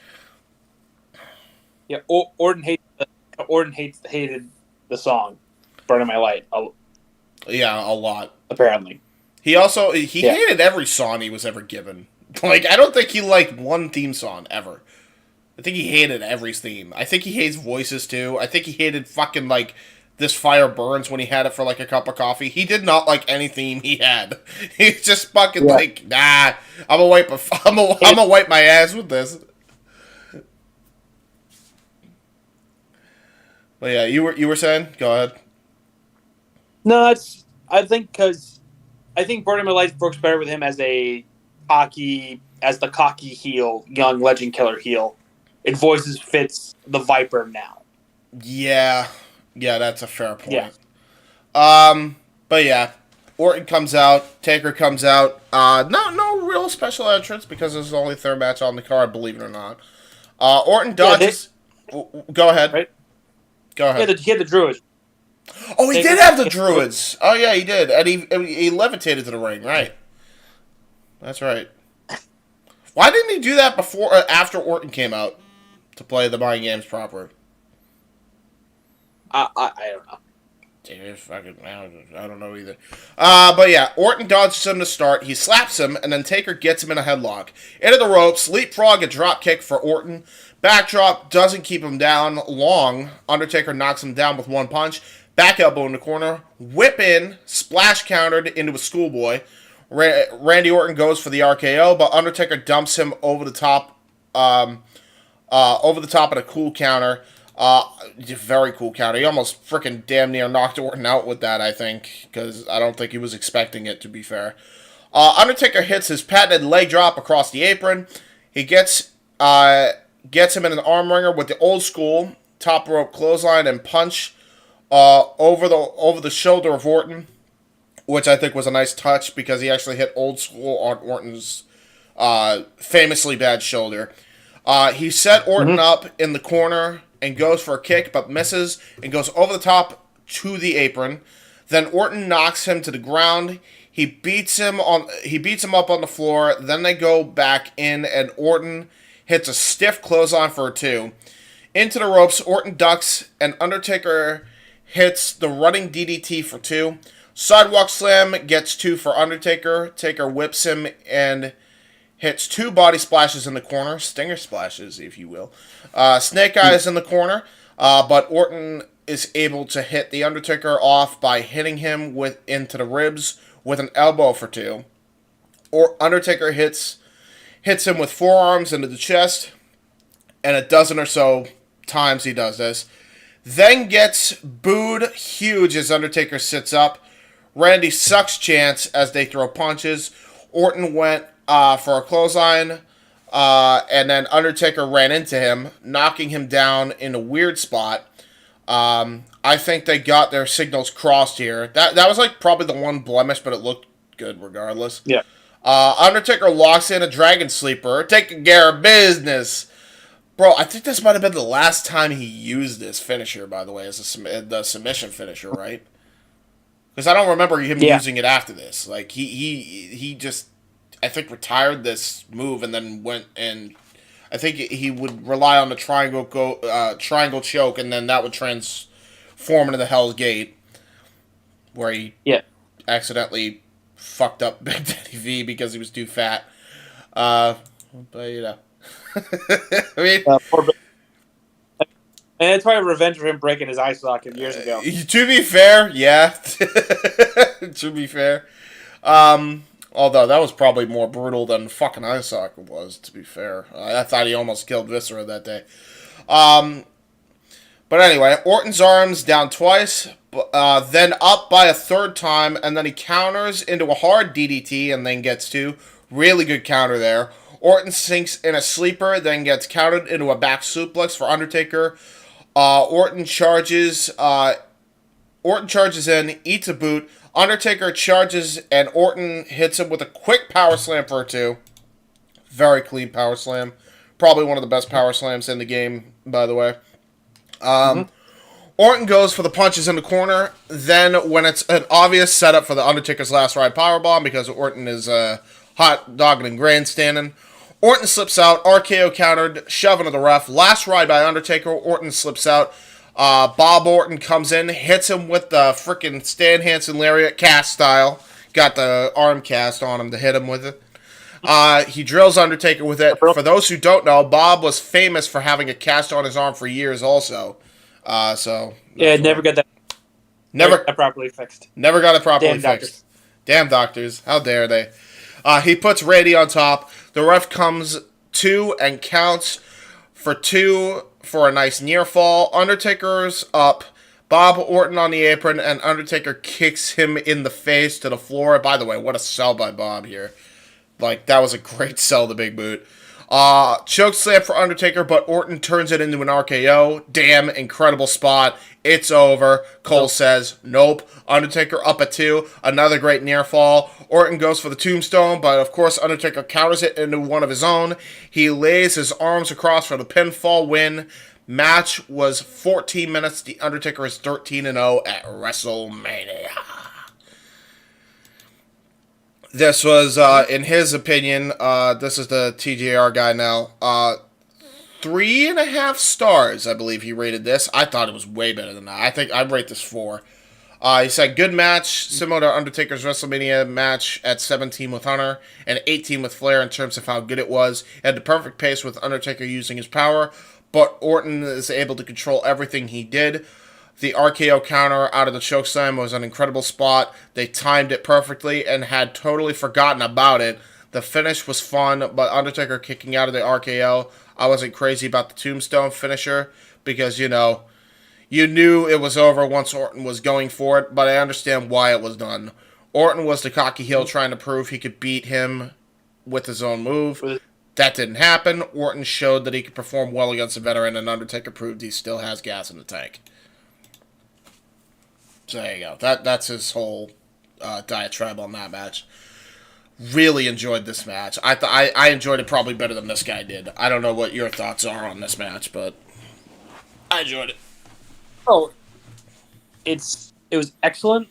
Yeah, Orton hated the song "Burning My Light." Yeah, a lot. Apparently, He hated every song he was ever given. Like, I don't think he liked one theme song ever. I think he hated every theme. I think he hates voices too. I think he hated fucking like This Fire Burns when he had it for like a cup of coffee. He did not like any theme he had. He's just fucking like, nah, I'm gonna wipe my ass with this. But yeah, you were saying? Go ahead. no, I think "Burning My Light" works better with him as the cocky heel, young legend killer heel. It voices fits the Viper now. Yeah, that's a fair point. Yeah. But yeah, Orton comes out, Taker comes out. No real special entrance because this is the only third match on the card, believe it or not. Orton dodges. Go ahead. Right? Go ahead. He had the Druids. Oh, he did have the Druids. Oh yeah, he did, and he levitated to the ring. Right. That's right. Why didn't he do that before after Orton came out to play the mind games proper? I don't know. I don't know either. But yeah, Orton dodges him to start. He slaps him, and then Taker gets him in a headlock. Into the ropes, leapfrog, a drop kick for Orton. Backdrop doesn't keep him down long. Undertaker knocks him down with one punch. Back elbow in the corner. Whip in, splash countered into a schoolboy. Randy Orton goes for the RKO, but Undertaker dumps him over the top of a cool counter. Very cool counter. He almost freaking damn near knocked Orton out with that, I think, because I don't think he was expecting it, to be fair. Undertaker hits his patented leg drop across the apron. He gets him in an arm wringer with the old school top rope clothesline and punch over the shoulder of Orton, which I think was a nice touch because he actually hit old school on Orton's famously bad shoulder. He set Orton up in the corner and goes for a kick, but misses and goes over the top to the apron. Then Orton knocks him to the ground. He beats him up on the floor. Then they go back in, and Orton hits a stiff clothesline for a 2. Into the ropes, Orton ducks, and Undertaker hits the running DDT for 2. Sidewalk slam gets 2 for Undertaker. Taker whips him and hits 2 body splashes in the corner. Stinger splashes, if you will. Snake Eyes in the corner. But Orton is able to hit the Undertaker off by hitting him into the ribs with an elbow for 2. Undertaker hits him with forearms into the chest. And a dozen or so times he does this. Then gets booed huge as Undertaker sits up. Randy sucks chance as they throw punches. Orton went for a clothesline, and then Undertaker ran into him, knocking him down in a weird spot. I think they got their signals crossed here. That was like probably the one blemish, but it looked good regardless. Yeah. Undertaker locks in a Dragon Sleeper, taking care of business. Bro, I think this might have been the last time he used this finisher, by the way, as the submission finisher, right? Because I don't remember him using it after this. Like, he just, I think, retired this move and then went and I think he would rely on the triangle choke, and then that would transform into the Hell's Gate, where he accidentally fucked up Big Daddy V because he was too fat. But, you know. I mean... and it's probably revenge for him breaking his eye socket years ago. To be fair, yeah. To be fair. Although that was probably more brutal than fucking eye socket was, to be fair. I thought he almost killed Viscera that day. But anyway, Orton's arms down twice, then up by a third time, and then he counters into a hard DDT and then gets 2. Really good counter there. Orton sinks in a sleeper, then gets countered into a back suplex for Undertaker. Orton charges in, eats a boot. Undertaker charges, and Orton hits him with a quick power slam for a 2. Very clean power slam. Probably one of the best power slams in the game, by the way. Orton goes for the punches in the corner. Then, when it's an obvious setup for the Undertaker's last ride powerbomb, because Orton is hot dogging and grandstanding. Orton slips out, RKO countered, shoving to the ref. Last ride by Undertaker, Orton slips out. Bob Orton comes in, hits him with the freaking Stan Hansen lariat, cast style. Got the arm cast on him to hit him with it. He drills Undertaker with it. For those who don't know, Bob was famous for having a cast on his arm for years also. Never got that. Never got properly fixed. Never got it properly Damn fixed. doctors. Damn doctors. How dare they? He puts Randy on top. The ref comes to and counts for 2 for a nice near fall. Undertaker's up. Bob Orton on the apron, and Undertaker kicks him in the face to the floor. By the way, what a sell by Bob here. Like, that was a great sell, the big boot. Choke slam for Undertaker, but Orton turns it into an RKO. Damn, incredible spot. It's over. Cole says, nope. Undertaker up at 2. Another great near fall. Orton goes for the tombstone, but of course Undertaker counters it into one of his own. He lays his arms across for the pinfall win. Match was 14 minutes. The Undertaker is 13-0 at WrestleMania. This was, in his opinion, this is the TJR guy now, 3.5 stars, I believe he rated this. I thought it was way better than that. I think I'd rate this 4. He said, good match, similar to Undertaker's WrestleMania match at 17 with Hunter and 18 with Flair in terms of how good it was. It had the perfect pace with Undertaker using his power, but Orton is able to control everything he did. The RKO counter out of the chokeslam was an incredible spot. They timed it perfectly and had totally forgotten about it. The finish was fun, but Undertaker kicking out of the RKO, I wasn't crazy about the tombstone finisher because, you knew it was over once Orton was going for it, but I understand why it was done. Orton was the cocky heel trying to prove he could beat him with his own move. That didn't happen. Orton showed that he could perform well against a veteran, and Undertaker proved he still has gas in the tank. So there you go. That's his whole diatribe on that match. Really enjoyed this match. I enjoyed it probably better than this guy did. I don't know what your thoughts are on this match, but I enjoyed it. Oh, it was excellent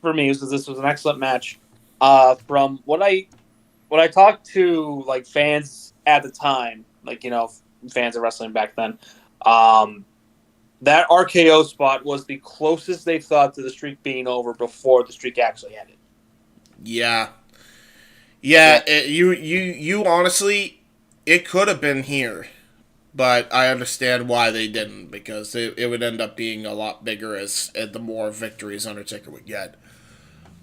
for me because this was an excellent match. From what I talked to like fans at the time, like fans of wrestling back then, that RKO spot was the closest they thought to the streak being over before the streak actually ended. Yeah. You honestly, it could have been here, but I understand why they didn't because it would end up being a lot bigger as the more victories Undertaker would get.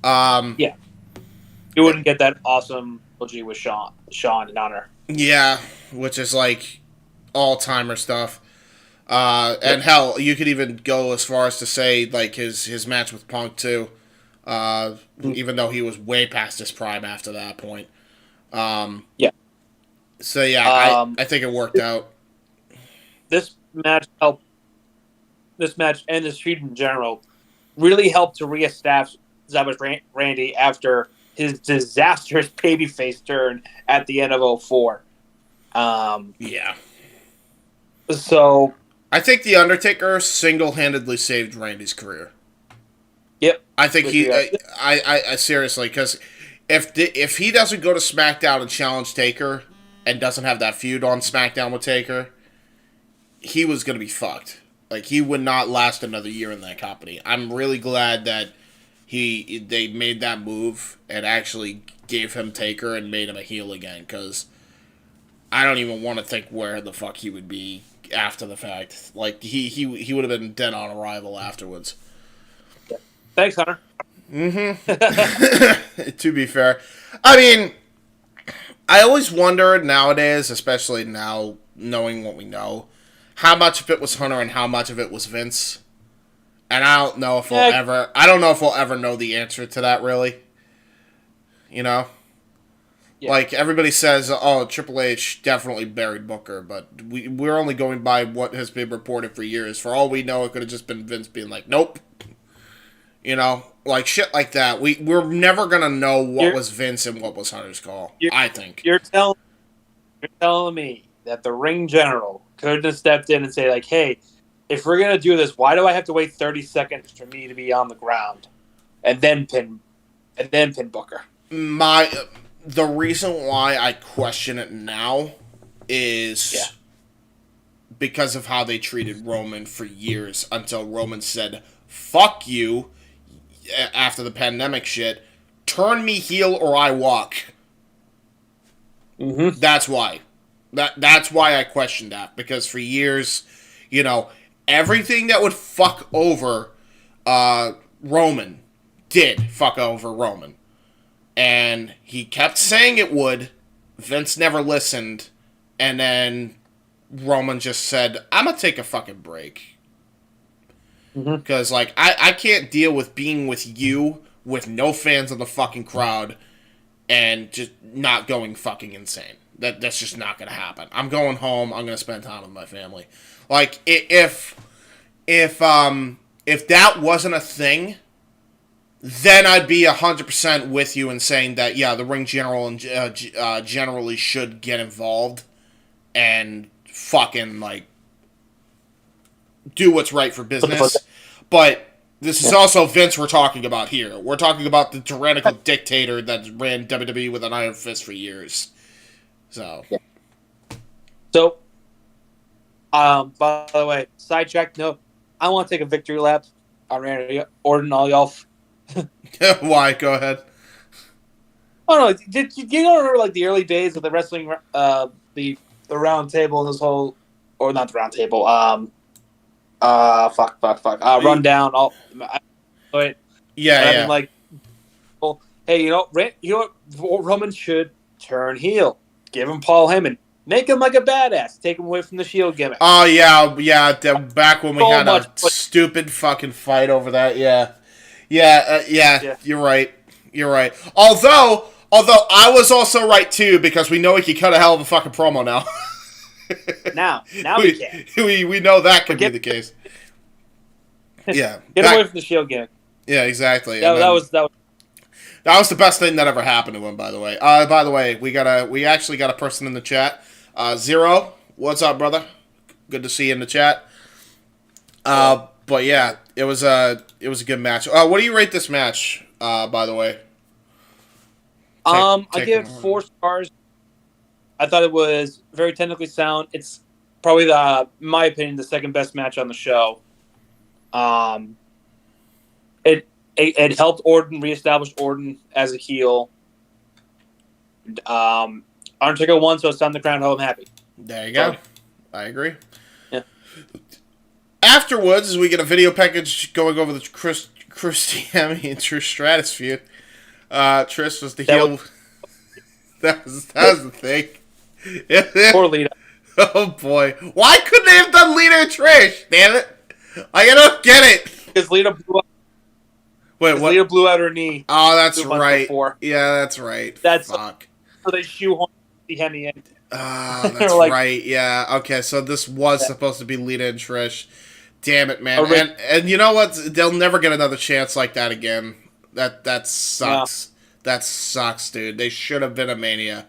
You wouldn't get that awesome trilogy with Shawn and Honor. Yeah, which is like all-timer stuff. And hell, you could even go as far as to say like his match with Punk too. Even though he was way past his prime after that point. So yeah, I think it worked out. This match helped. This match and this feud in general really helped to reestablish Randy after his disastrous babyface turn at the end of 2004. So I think the Undertaker single-handedly saved Randy's career. Yep. I think I seriously, because if he doesn't go to SmackDown and challenge Taker and doesn't have that feud on SmackDown with Taker, he was going to be fucked. Like, he would not last another year in that company. I'm really glad that they made that move and actually gave him Taker and made him a heel again, because I don't even want to think where the fuck he would be after the fact. Like, he would have been dead on arrival afterwards. Thanks, Hunter. Mm-hmm. To be fair. I mean, I always wonder nowadays, especially now knowing what we know, how much of it was Hunter and how much of it was Vince. And I don't know if we'll ever know the answer to that, really. Yeah. Like, everybody says, oh, Triple H definitely buried Booker, but we're only going by what has been reported for years. For all we know, it could have just been Vince being like, nope. Like shit like that. We're never gonna know what was Vince and what was Hunter's call. I think you're telling me that the ring general couldn't have stepped in and say like, "Hey, if we're gonna do this, why do I have to wait 30 seconds for me to be on the ground and then pin Booker?" the reason why I question it now is because of how they treated Roman for years until Roman said, fuck you, after the pandemic shit, turn me heel or I walk. Mm-hmm. That's why. That's why I questioned that, because for years, you know, everything that would fuck over Roman did fuck over Roman. And he kept saying it would. Vince never listened. And then Roman just said, I'm going to take a fucking break. Because, like, I can't deal with being with you with no fans in the fucking crowd and just not going fucking insane. That's just not going to happen. I'm going home. I'm going to spend time with my family. Like, if that wasn't a thing, then I'd be 100% with you in saying that, yeah, the ring general and generally should get involved and fucking, like, do what's right for business. But this is also Vince we're talking about here. We're talking about the tyrannical dictator that ran WWE with an iron fist for years. So. So, by the way, sidetrack note, I want to take a victory lap on Randy Orton, all y'all. Why? Go ahead. Oh no! Did you remember like the early days of the wrestling, the round table and this whole, or not the round table? Rundown. Yeah. I mean, like, well, hey, you know what? Roman should turn heel. Give him Paul Heyman. Make him like a badass. Take him away from the Shield gimmick. Oh yeah. Back when we had a stupid fucking fight over that. Yeah. You're right. Although I was also right too, because we know he can cut a hell of a fucking promo now. now we can. We know that could be the case. Yeah. Get away from the Shield gimmick. Yeah, exactly. That was that was the best thing that ever happened to him, by the way. By the way, we actually got a person in the chat. Zero, what's up, brother? Good to see you in the chat. But yeah, it was a good match. What do you rate this match? By the way, I give it 4 stars. I thought it was very technically sound. It's probably in my opinion, the second best match on the show. It helped Orton reestablish Orton as a heel. Undertaker won, so it's time to crown home happy. There you go. I agree. Yeah. Afterwards, we get a video package going over the Christy Hemme and Trish Stratus feud. Trish was the heel. That was the thing. Poor Lita. Oh boy. Why couldn't they have done Lita and Trish? Damn it. I don't get it. Because Lita blew up. Wait, what? Lita blew out her knee. Oh, that's right. Yeah, that's right. Fuck. So they shoehorned the Hemme in. Ah, that's right. Yeah. Okay, so this was supposed to be Lita and Trish. Damn it, man. And you know what? They'll never get another chance like that again. That sucks. No. That sucks, dude. They should have been a Mania.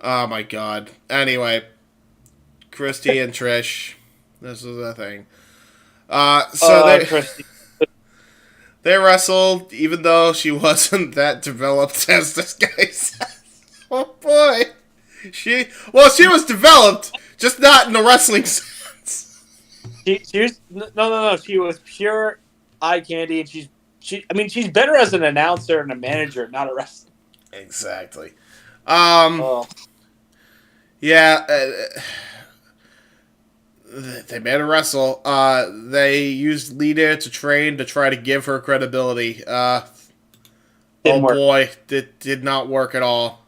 Oh my god. Anyway, Christy and Trish. This is a thing. They wrestled, even though she wasn't that developed as this guy says. Oh boy. She was developed, just not in the wrestling sense. She was no. She was pure eye candy, and she's better as an announcer and a manager, not a wrestler. Exactly. Yeah. They made her wrestle. They used Lita to train to try to give her credibility. Boy, it did not work at all.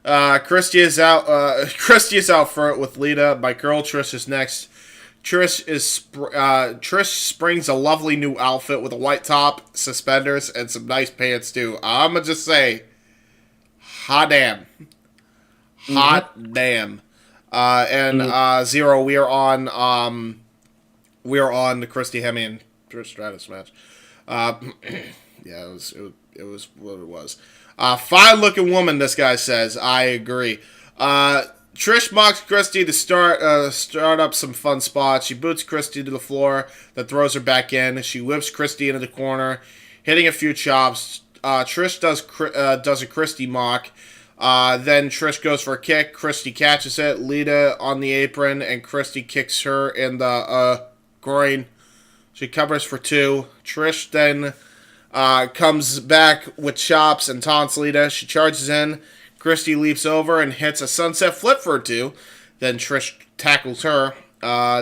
Christy is out. Christy is out front with Lita. My girl Trish is next. Trish springs a lovely new outfit with a white top, suspenders, and some nice pants too. I'm gonna just say, hot damn, damn. Zero, we are on the Christy Hemme and Trish Stratus match. Yeah, it was what it was. Fine looking woman, this guy says. I agree. Trish mocks Christy to start up some fun spots. She boots Christy to the floor, then throws her back in. She whips Christy into the corner, hitting a few chops. Trish does a Christy mock. Then Trish goes for a kick. Christy catches it. Lita on the apron, and Christy kicks her in the groin. She covers for 2. Trish then comes back with chops and taunts Lita. She charges in. Christy leaps over and hits a sunset flip for a 2. Then Trish tackles her.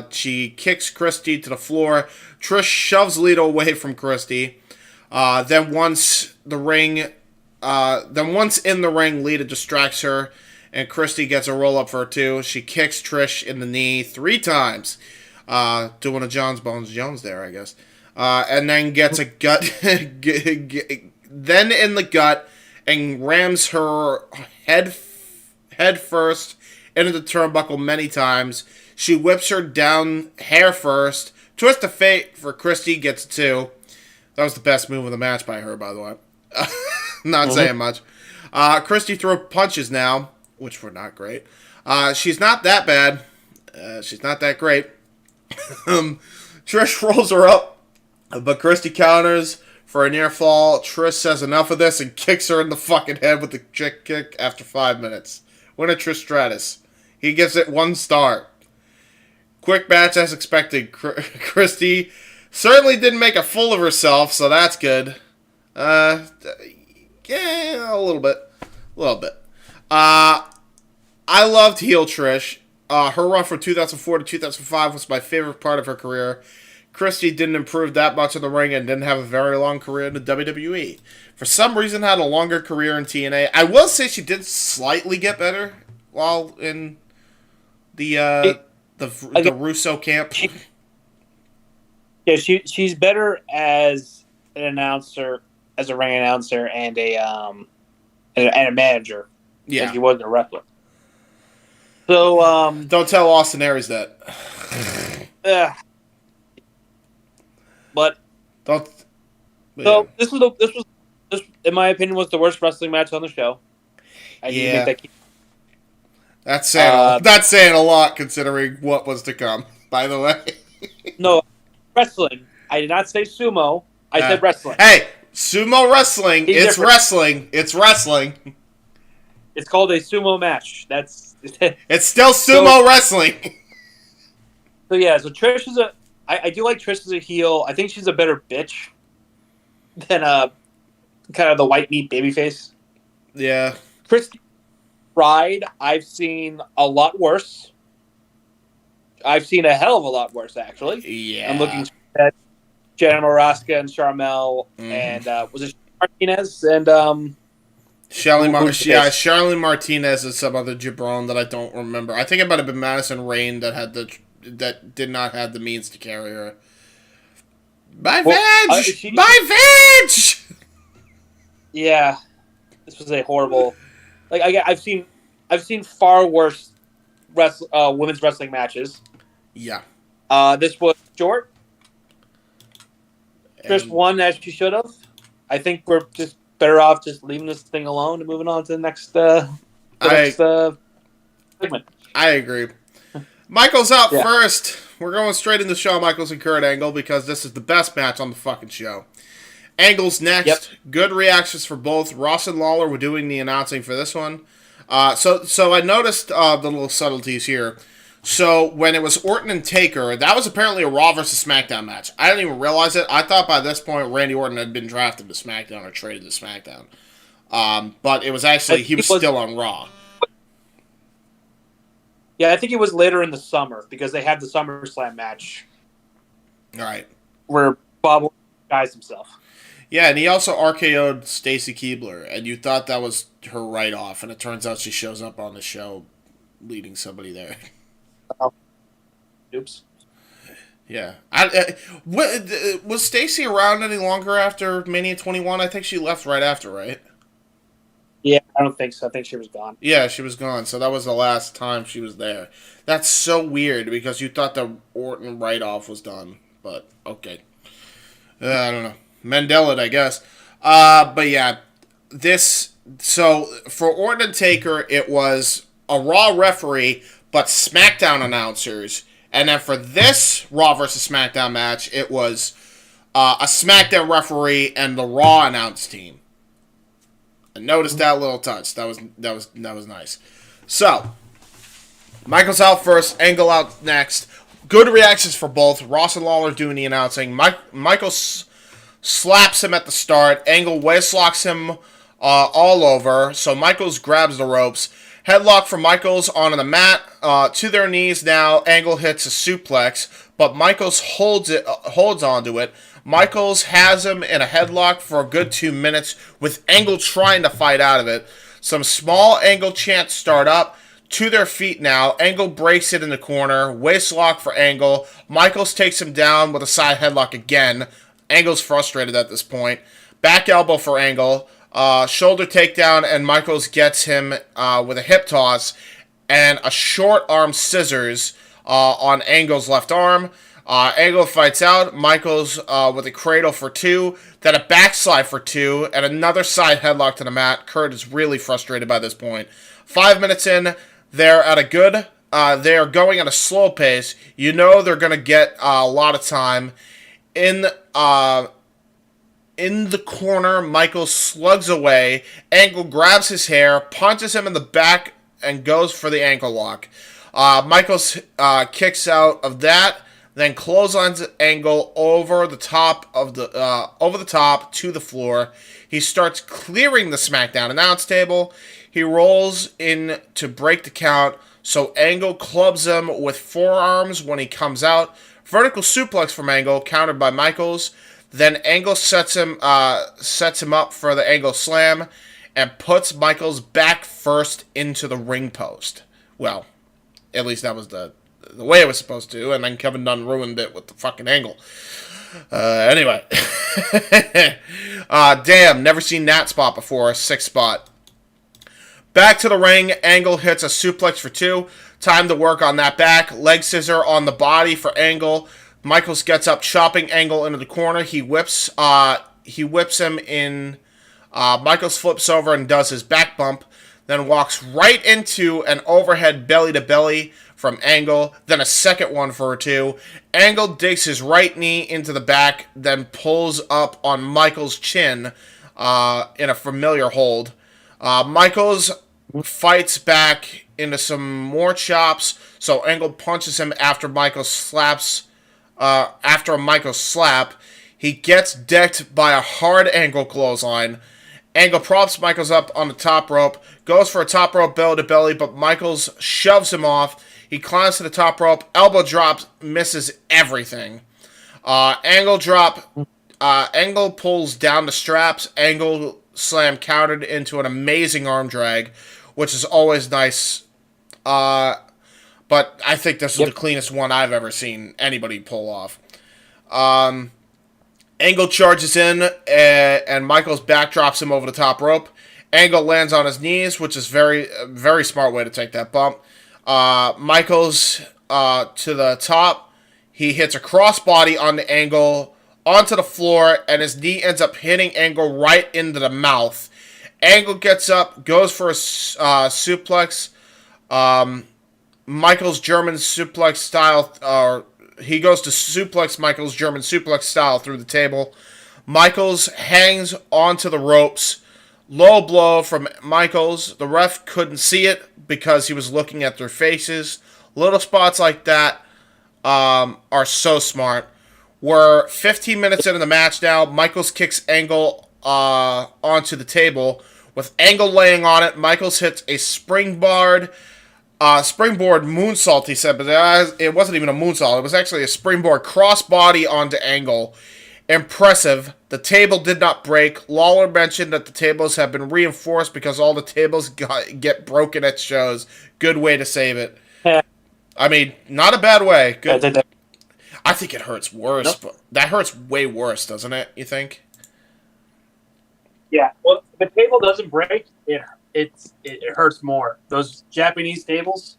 She kicks Christy to the floor. Trish shoves Lita away from Christy. Then once in the ring, Lita distracts her, and Christy gets a roll up for her 2. She kicks Trish in the knee 3 times, doing a Jones Bones Jones there, I guess. And then gets a gut, then in the gut, and rams her head first into the turnbuckle many times. She whips her down hair first. Twist of Fate for Christy gets 2. That was the best move of the match by her, by the way. Not saying much. Christy threw punches now, which were not great. She's not that bad. She's not that great. Trish rolls her up, but Christy counters for a near fall. Trish says enough of this and kicks her in the fucking head with the chick kick after 5 minutes. Winner Trish Stratus. He gives it 1 star. Quick match as expected. Christy certainly didn't make a fool of herself, so that's good. Yeah, a little bit. I loved heel Trish. Her run from 2004 to 2005 was my favorite part of her career. Christy didn't improve that much in the ring and didn't have a very long career in the WWE. For some reason, had a longer career in TNA. I will say she did slightly get better while in the Russo camp. Yeah, she's better as an announcer, as a ring announcer, and a manager. Yeah, than she was a wrestler. So don't tell Austin Aries that. But don't. So this in my opinion was the worst wrestling match on the show. That's saying a lot considering what was to come. By the way. No, wrestling. I did not say sumo. I said wrestling. Hey, sumo wrestling. It's wrestling. It's wrestling. It's called a sumo match. It's still sumo wrestling. So yeah, so Trish is I do like Trish as a heel. I think she's a better bitch than kind of the white meat babyface. Yeah. Christy Pride, I've seen a lot worse. I've seen a hell of a lot worse, actually. Yeah. I'm looking at Jenna Maraska and Charmel and was it Martinez and Charlene Martinez and some other jabron that I don't remember. I think it might have been Madison Rayne that did not have the means to carry her. My veg! Yeah, this was a horrible. Like I've seen far worse women's wrestling matches. Yeah. This was short. Trish won as she should have. I think we're just better off just leaving this thing alone and moving on to the next segment. I agree. Michael's out first. We're going straight into Shawn Michaels and Kurt Angle because this is the best match on the fucking show. Angle's next. Yep. Good reactions for both. Ross and Lawler were doing the announcing for this one. So I noticed the little subtleties here. So when it was Orton and Taker, that was apparently a Raw versus SmackDown match. I didn't even realize it. I thought by this point Randy Orton had been drafted to SmackDown or traded to SmackDown. But it was actually, he was still on Raw. Yeah, I think it was later in the summer because they had the SummerSlam match. All right. Where Bob guys himself. Yeah, and he also RKO'd Stacy Keibler, and you thought that was her write-off, and it turns out she shows up on the show leading somebody there. Oh. Oops. Yeah. Was Stacy around any longer after Mania 21? I think she left right after, right? Yeah, I don't think so. I think she was gone. Yeah, she was gone, so that was the last time she was there. That's so weird, because you thought the Orton write-off was done, but okay. I don't know. Mandela, I guess. But yeah, so for Orton and Taker, it was a Raw referee, but SmackDown announcers. And then for this Raw versus SmackDown match, it was a SmackDown referee and the Raw announce team. I noticed that little touch. That was nice. So, Michael's out first, Angle out next. Good reactions for both. Ross and Lawler doing the announcing. Michael slaps him at the start. Angle waistlocks him all over. So Michaels grabs the ropes. Headlock for Michaels onto the mat. To their knees now. Angle hits a suplex, but Michaels holds onto it. Michaels has him in a headlock for a good 2 minutes, with Angle trying to fight out of it. Some small Angle chants start up. To their feet now. Angle breaks it in the corner. Waistlock for Angle. Michaels takes him down with a side headlock again. Angle's frustrated at this point. Back elbow for Angle. Shoulder takedown, and Michaels gets him with a hip toss and a short arm scissors on Angle's left arm. Angle fights out. Michaels with a cradle for 2, then a backslide for 2, and another side headlock to the mat. Kurt is really frustrated by this point. 5 minutes in, they're at a good. They are going at a slow pace. You know they're going to get a lot of time. In the corner, Michael slugs away. Angle grabs his hair, punches him in the back, and goes for the ankle lock. Michaels kicks out of that, then clotheslines Angle over the top to the floor. He starts clearing the SmackDown announce table. He rolls in to break the count, so Angle clubs him with forearms when he comes out. Vertical suplex from Angle, countered by Michaels. Then Angle sets him up for the Angle slam and puts Michaels back first into the ring post. Well, at least that was the way it was supposed to, and then Kevin Dunn ruined it with the fucking Angle. Anyway. Damn, never seen that spot before. 6th spot. Back to the ring, Angle hits a suplex for 2. Time to work on that back. Leg scissor on the body for Angle. Michaels gets up, chopping Angle into the corner. He whips him in. Michaels flips over and does his back bump. Then walks right into an overhead belly-to-belly from Angle. Then a second one for a 2. Angle digs his right knee into the back, then pulls up on Michaels' chin in a familiar hold. Michaels fights back into some more chops, so Angle punches him after Michaels slaps. After a Michaels slap, he gets decked by a hard Angle clothesline. Angle props Michaels up on the top rope, goes for a top rope belly to belly, but Michaels shoves him off. He climbs to the top rope, elbow drops, misses everything. Angle pulls down the straps. Angle slam countered into an amazing arm drag, which is always nice. But I think this is the cleanest one I've ever seen anybody pull off. Angle charges in, and Michaels backdrops him over the top rope. Angle lands on his knees, which is very, very smart way to take that bump. Michaels to the top. He hits a crossbody on the Angle onto the floor, and his knee ends up hitting Angle right into the mouth. Angle gets up, goes for a suplex. Michael's German suplex style, he goes to suplex Michael's German suplex style through the table. Michaels hangs onto the ropes. Low blow from Michaels. The ref couldn't see it because he was looking at their faces. Little spots like that are so smart. We're 15 minutes into the match now. Michaels kicks Angle onto the table. With Angle laying on it, Michaels hits a springboard moonsault, he said, but it wasn't even a moonsault. It was actually a springboard crossbody onto Angle. Impressive. The table did not break. Lawler mentioned that the tables have been reinforced because all the tables get broken at shows. Good way to save it. Yeah. I mean, not a bad way. Good. Yeah, I think it hurts worse. Nope. But that hurts way worse, doesn't it? You think? Yeah. Well, if the table doesn't break, it hurts more. Those Japanese tables,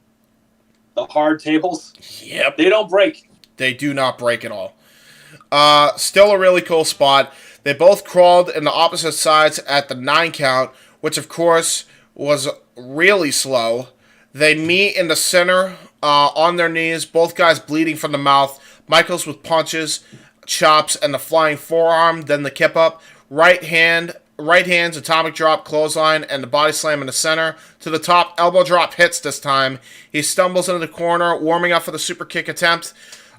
the hard tables, Yep. they don't break. They do not break at all. Still a really cool spot. They both crawled in the opposite sides at the 9 count, which of course was really slow. They meet in the center on their knees, both guys bleeding from the mouth. Michaels with punches, chops, and the flying forearm, then the kip up. Right hand right hands, atomic drop, clothesline, and the body slam in the center. To the top, elbow drop hits this time. He stumbles into the corner, warming up for the super kick attempt,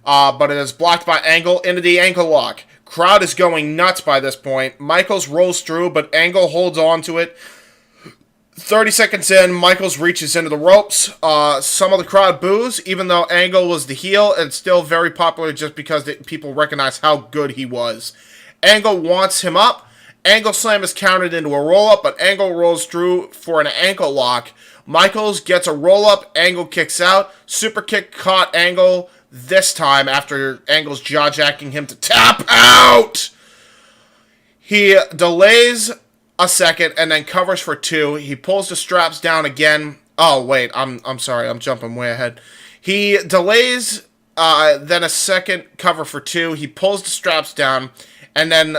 but it is blocked by Angle into the ankle lock. Crowd is going nuts by this point. Michaels rolls through, but Angle holds on to it. 30 seconds in, Michaels reaches into the ropes. Some of the crowd boos, even though Angle was the heel, and still very popular just because people recognize how good he was. Angle wants him up. Angle slam is counted into a roll-up, but Angle rolls through for an ankle lock. Michaels gets a roll-up. Angle kicks out. Super kick caught Angle this time after Angle's jaw-jacking him to tap out. He delays a second and then covers for 2. He pulls the straps down again. Oh, wait. I'm sorry. I'm jumping way ahead. He delays then a second cover for 2. He pulls the straps down and then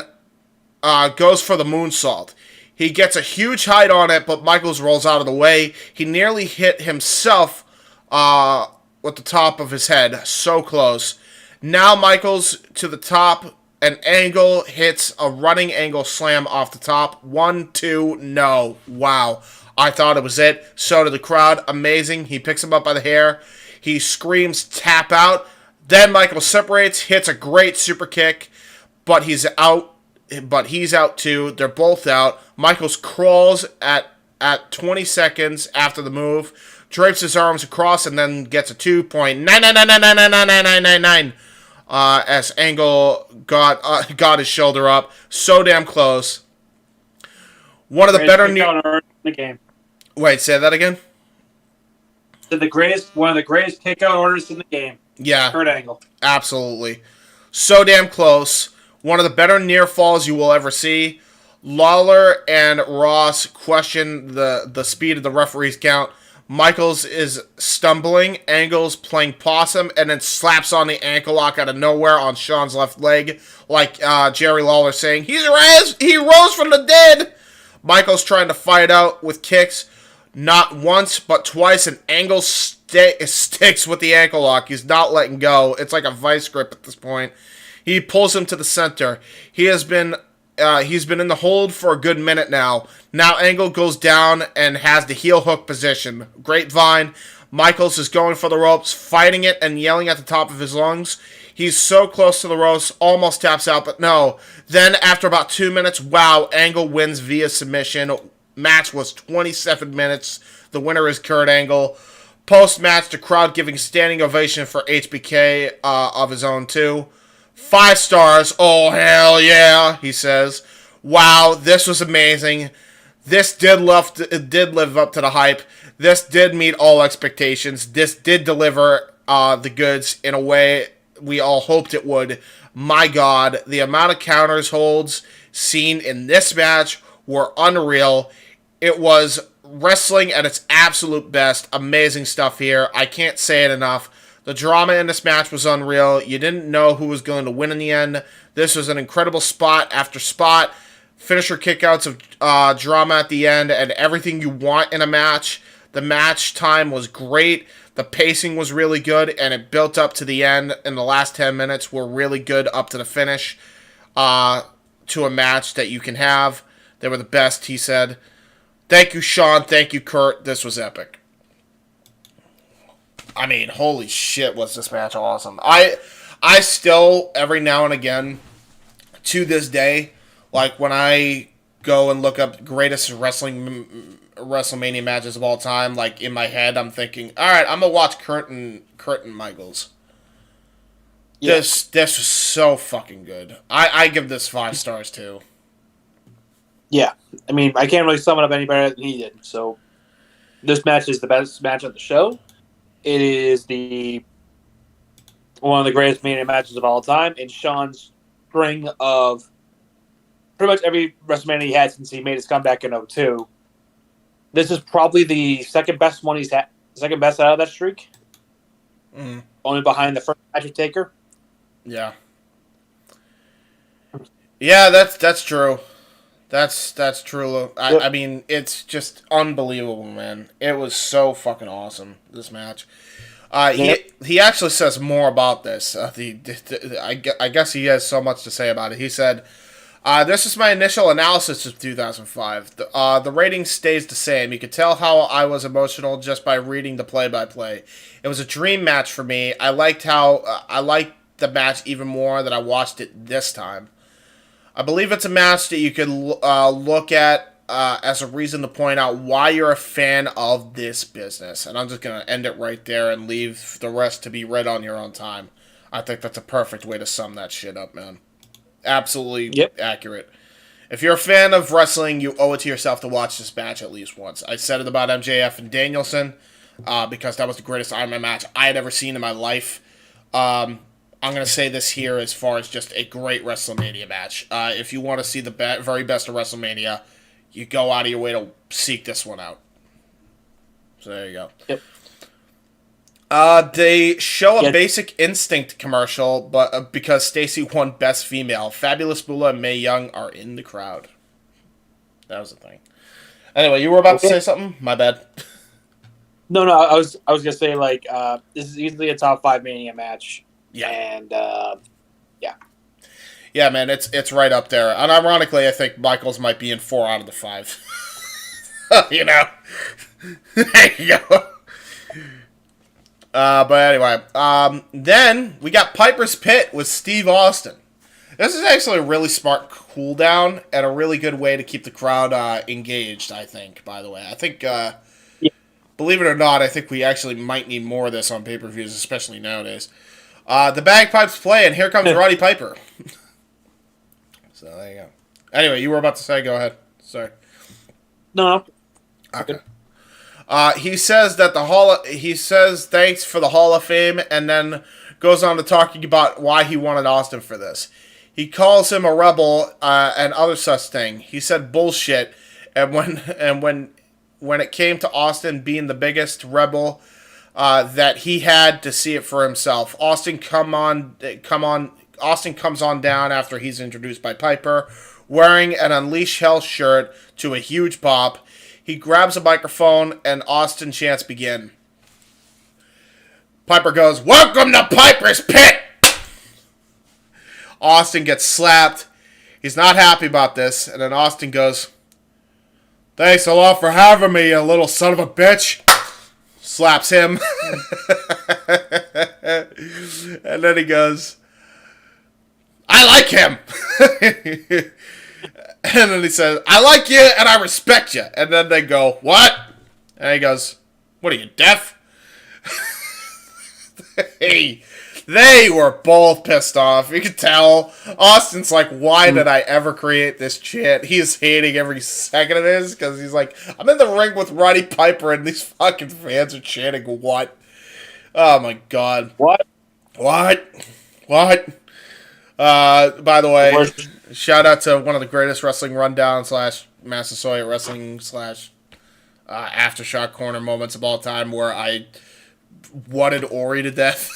goes for the moonsault. He gets a huge height on it, but Michaels rolls out of the way. He nearly hit himself with the top of his head. So close. Now Michaels to the top. An Angle hits a running Angle slam off the top. 1, 2, no. Wow. I thought it was it. So did the crowd. Amazing. He picks him up by the hair. He screams, tap out. Then Michaels separates, hits a great super kick, but he's out. But he's out too. They're both out. Michaels crawls at 20 seconds after the move, drapes his arms across, and then gets a 2.999999999 as Angle got his shoulder up. So damn close. One of the better in the game. Wait, say that again. One of the greatest kickout orders in the game. Yeah, Kurt Angle. Absolutely. So damn close. One of the better near falls you will ever see. Lawler and Ross question the speed of the referee's count. Michaels is stumbling. Angle's playing possum and then slaps on the ankle lock out of nowhere on Sean's left leg. Like Jerry Lawler saying, he rose from the dead. Michaels trying to fight out with kicks. Not once, but twice. And Angle sticks with the ankle lock. He's not letting go. It's like a vice grip at this point. He pulls him to the center. He's been in the hold for a good minute now. Now Angle goes down and has the heel hook position. Grapevine. Michaels is going for the ropes, fighting it and yelling at the top of his lungs. He's so close to the ropes, almost taps out, but no. Then after about 2 minutes, wow, Angle wins via submission. Match was 27 minutes. The winner is Kurt Angle. Post-match, the crowd giving standing ovation for HBK of his own too. 5 stars. Oh, hell yeah, he says. Wow, this was amazing. This did live up to the hype. This did meet all expectations. This did deliver the goods in a way we all hoped it would. My God, the amount of counters holds seen in this match were unreal. It was wrestling at its absolute best. Amazing stuff here. I can't say it enough. The drama in this match was unreal. You didn't know who was going to win in the end. This was an incredible spot after spot. Finisher kickouts of drama at the end and everything you want in a match. The match time was great. The pacing was really good, and it built up to the end. In the last 10 minutes were really good up to the finish to a match that you can have. They were the best, he said. Thank you, Sean. Thank you, Kurt. This was epic. I mean, holy shit, was this match awesome. I still, every now and again, to this day, like when I go and look up greatest WrestleMania matches of all time, like in my head, I'm thinking, all right, I'm going to watch Kurt and Michaels. Yeah. This was so fucking good. I give this 5 stars, too. Yeah. I mean, I can't really sum it up any better than he did. So, this match is the best match of the show. It is one of the greatest Mania matches of all time. And Sean's string of pretty much every WrestleMania he had since he made his comeback in 2002. This is probably the second best one he's had. Second best out of that streak. Mm-hmm. Only behind the first match with Taker. Yeah. Yeah, that's true. That's true. I mean, it's just unbelievable, man. It was so fucking awesome, this match. He actually says more about this. I guess he has so much to say about it. He said, This is my initial analysis of 2005. The rating stays the same. You could tell how I was emotional just by reading the play-by-play. It was a dream match for me. I liked the match even more that I watched it this time. I believe it's a match that you could look at as a reason to point out why you're a fan of this business. And I'm just going to end it right there and leave the rest to be read on your own time. I think that's a perfect way to sum that shit up, man. Absolutely accurate. If you're a fan of wrestling, you owe it to yourself to watch this match at least once. I said it about MJF and Danielson because that was the greatest Iron Man match I had ever seen in my life. I'm going to say this here as far as just a great WrestleMania match. If you want to see the very best of WrestleMania, you go out of your way to seek this one out. So there you go. Yep. They show a Basic Instinct commercial, but because Stacy won Best Female, Fabulous Moolah and Mae Young are in the crowd. That was the thing. Anyway, you were about to say something? My bad. No, I was gonna say this is easily a top 5 Mania match. Yeah, and yeah, man, it's right up there. And ironically, I think Michaels might be in 4 out of the 5. You know, there you go. But anyway, then we got Piper's Pit with Steve Austin. This is actually a really smart cool down and a really good way to keep the crowd engaged, I think, by the way. I think, believe it or not, I think we actually might need more of this on pay-per-views, especially nowadays. The bagpipes play, and here comes Roddy Piper. So there you go. Anyway, you were about to say, go ahead. Sorry. No. Okay. He says that he says thanks for the Hall of Fame, and then goes on to talking about why he wanted Austin for this. He calls him a rebel and other such thing. He said bullshit, and when it came to Austin being the biggest rebel, that he had to see it for himself. Austin comes on down after he's introduced by Piper, wearing an Unleash Hell shirt to a huge pop. He grabs a microphone, and Austin chants begin. Piper goes, "Welcome to Piper's Pit!" Austin gets slapped. He's not happy about this, and then Austin goes, "Thanks a lot for having me, you little son of a bitch." Slaps him. And then he goes, "I like him." And then he says, "I like you and I respect you." And then they go, "What?" And he goes, "What are you, deaf?" They were both pissed off. You could tell. Austin's like, why did I ever create this chant? He's hating every second of this because he's like, I'm in the ring with Roddy Piper and these fucking fans are chanting what? Oh my god. What? By the way, shout out to one of the greatest wrestling rundown / Massasoit wrestling / Aftershock Corner moments of all time where I wanted Ori to death.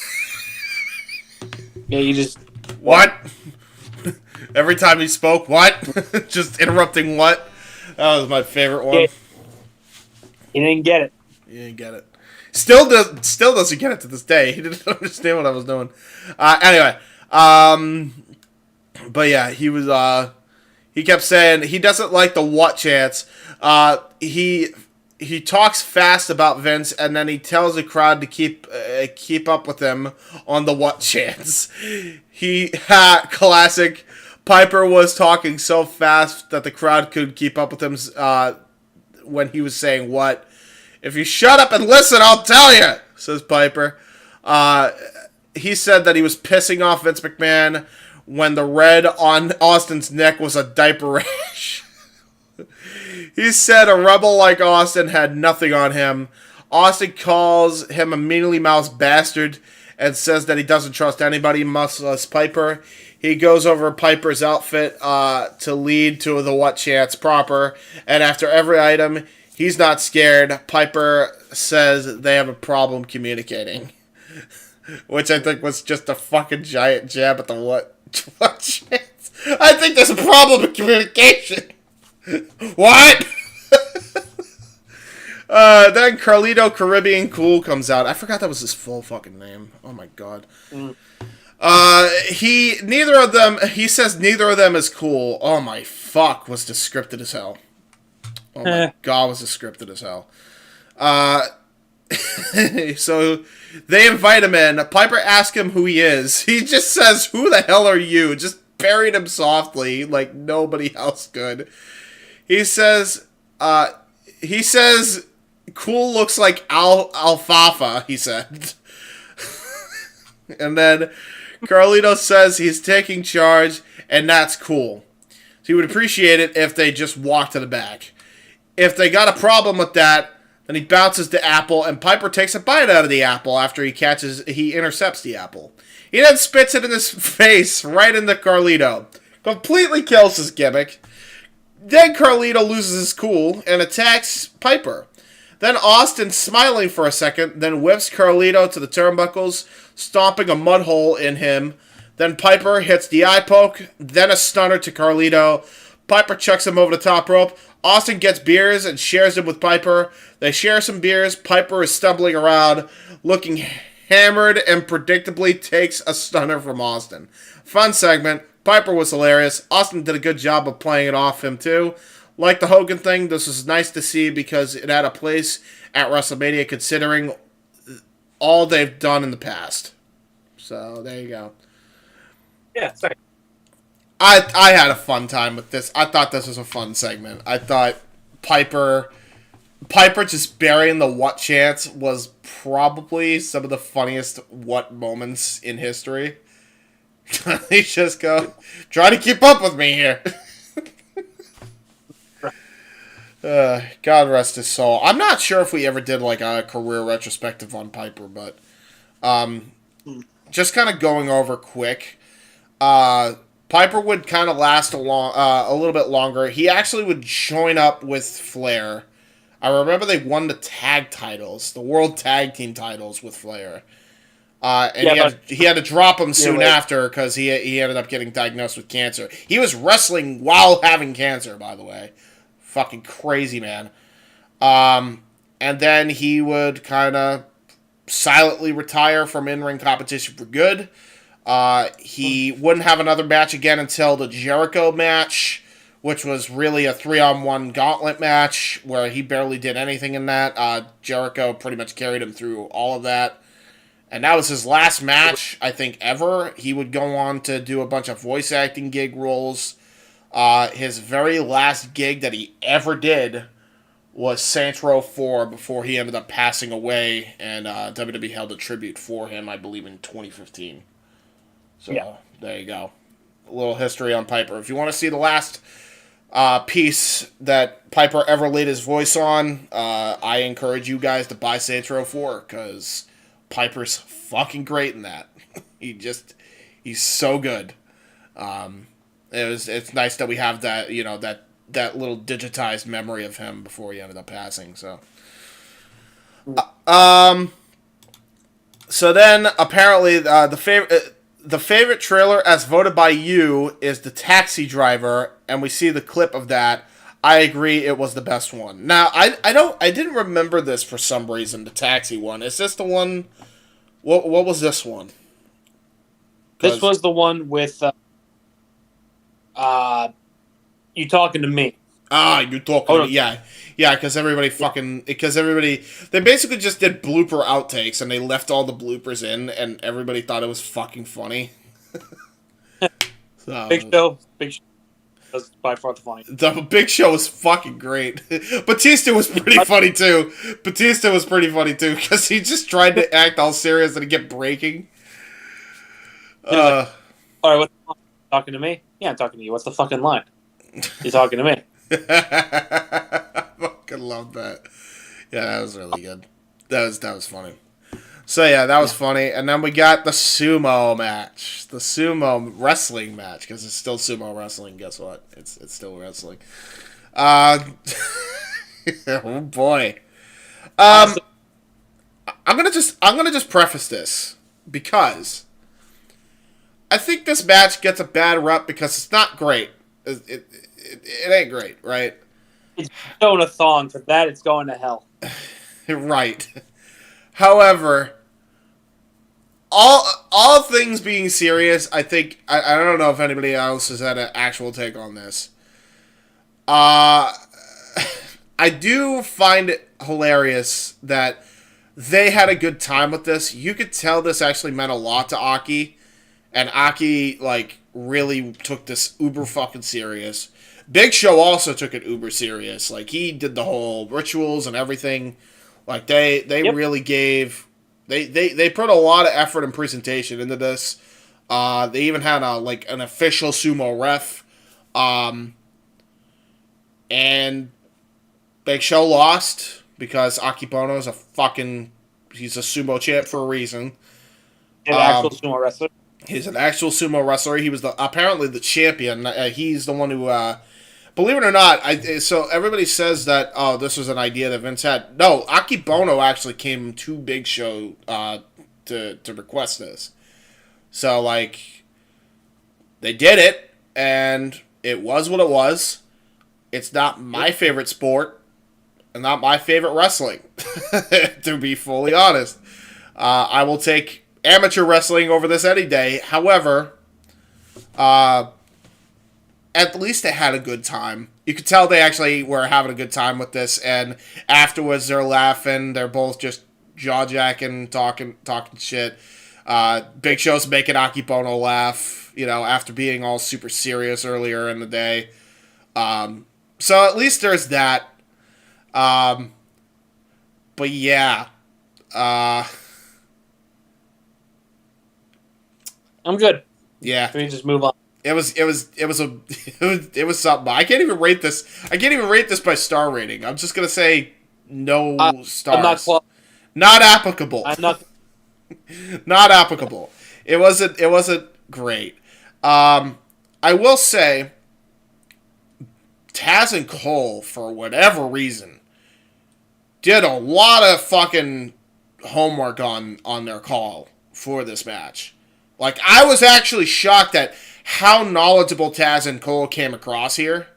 Yeah, you just... What? Every time he spoke, what? Just interrupting what? That was my favorite one. He didn't get it. He didn't get it. Still doesn't get it to this day. He didn't understand what I was doing. Anyway, but yeah, he kept saying he doesn't like the what chants. He talks fast about Vince, and then he tells the crowd to keep up with him on the what chants. Classic. Piper was talking so fast that the crowd could keep up with him when he was saying what. "If you shut up and listen, I'll tell you," says Piper. He said that he was pissing off Vince McMahon when the red on Austin's neck was a diaper rash. He said a rebel like Austin had nothing on him. Austin calls him a mealy-mouthed bastard and says that he doesn't trust anybody, much less Piper. He goes over Piper's outfit to lead to the what chants proper, and after every item, he's not scared. Piper says they have a problem communicating, which I think was just a fucking giant jab at the what chants. I think there's a problem in communication. What? Then Carlito Caribbean Cool comes out. I forgot that was his full fucking name. Oh my god. He says neither of them is cool. Oh my fuck, was this scripted as hell. Oh my god, was this scripted as hell. So they invite him in. Piper asks him who he is. He just says, "Who the hell are you?" Just buried him softly, like nobody else could. He says, "Cool looks like alfalfa," he said. And then Carlito says he's taking charge, and that's cool. So he would appreciate it if they just walked to the back. If they got a problem with that, then he bounces the apple, and Piper takes a bite out of the apple after he intercepts the apple. He then spits it in his face, right into Carlito. Completely kills his gimmick. Then Carlito loses his cool and attacks Piper. Then Austin, smiling for a second, then whips Carlito to the turnbuckles, stomping a mud hole in him. Then Piper hits the eye poke, then a stunner to Carlito. Piper chucks him over the top rope. Austin gets beers and shares them with Piper. They share some beers. Piper is stumbling around, looking hammered, and predictably takes a stunner from Austin. Fun segment. Piper was hilarious. Austin did a good job of playing it off him, too. Like the Hogan thing, this was nice to see because it had a place at WrestleMania considering all they've done in the past. So, there you go. Yeah, sorry. I had a fun time with this. I thought this was a fun segment. I thought Piper just burying the what chance was probably some of the funniest what moments in history. He just go, try to keep up with me here. God rest his soul. I'm not sure if we ever did like a career retrospective on Piper, but just kind of going over quick. Piper would kind of last a little bit longer. He actually would join up with Flair. I remember they won the tag titles, the World Tag Team titles with Flair. And he had to drop him soon after because he ended up getting diagnosed with cancer. He was wrestling while having cancer, by the way. Fucking crazy, man. And then he would kind of silently retire from in-ring competition for good. He wouldn't have another match again until the Jericho match, which was really a 3-on-1 gauntlet match where he barely did anything in that. Jericho pretty much carried him through all of that. And that was his last match, I think, ever. He would go on to do a bunch of voice acting gig roles. His very last gig that he ever did was Saints Row 4 before he ended up passing away, and WWE held a tribute for him, I believe, in 2015. So, There you go. A little history on Piper. If you want to see the last piece that Piper ever laid his voice on, I encourage you guys to buy Saints Row 4, because Piper's fucking great in that. He's so good. It's nice that we have that, that little digitized memory of him before he ended up passing. So, so then apparently the favorite trailer as voted by you is the Taxi Driver, and we see the clip of that. I agree, it was the best one. Now I didn't remember this for some reason. The Taxi one, is this the one? What was this one? This was the one with you talking to me. You talking to me? Yeah, because they basically just did blooper outtakes and they left all the bloopers in, and everybody thought it was fucking funny. So, Big Show. That's by far the funniest. The Big Show was fucking great. Batista was pretty funny too. Because he just tried to act all serious and get breaking. All right, what's the line? Talking to me? Yeah, I'm talking to you. What's the fucking line? You're talking to me. I fucking love that. Yeah, that was really good. That was funny. So yeah, that was funny. And then we got the sumo match. The sumo wrestling match. Because it's still sumo wrestling. Guess what? It's still wrestling. Oh boy. I'm gonna just preface this. Because I think this match gets a bad rep because it's not great. It ain't great, right? It's showing a thong. For that, it's going to hell. Right. However, all things being serious, I think I don't know if anybody else has had an actual take on this. I do find it hilarious that they had a good time with this. You could tell this actually meant a lot to Aki, and Aki like really took this uber fucking serious. Big Show also took it uber serious. Like he did the whole rituals and everything. Like they really gave they put a lot of effort and presentation into this. They even had an official sumo ref. And Big Show lost because Akibono is he's a sumo champ for a reason. An actual sumo wrestler. He's an actual sumo wrestler. He was apparently the champion. He's the one who, believe it or not, so everybody says that, oh, this was an idea that Vince had. No, Akibono actually came to Big Show to request this. So, like, they did it, and it was what it was. It's not my favorite sport, and not my favorite wrestling, to be fully honest. I will take amateur wrestling over this any day. However, at least they had a good time. You could tell they actually were having a good time with this, and afterwards they're laughing. They're both just jaw-jacking, talking shit. Big Show's making Akibono laugh, after being all super serious earlier in the day. So at least there's that. But yeah. I'm good. Yeah. Can we just move on? It was something. I can't even rate this by star rating. I'm just gonna say no stars. Not applicable. I'm not. Not applicable. It wasn't great. I will say, Taz and Cole, for whatever reason, did a lot of fucking homework on their call for this match. Like, I was actually shocked at how knowledgeable Taz and Cole came across here.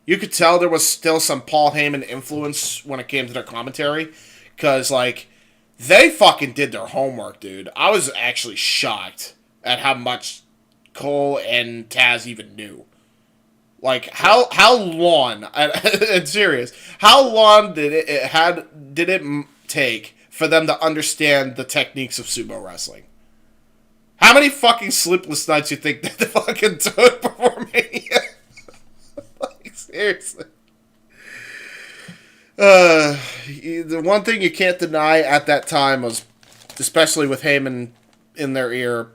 You could tell there was still some Paul Heyman influence when it came to their commentary. Because, like, they fucking did their homework, dude. I was actually shocked at how much Cole and Taz even knew. Like, how long, and serious, how long did it take for them to understand the techniques of sumo wrestling? How many fucking sleepless nights you think that they fucking took before Mania? Like, seriously. The one thing you can't deny at that time was, especially with Heyman in their ear,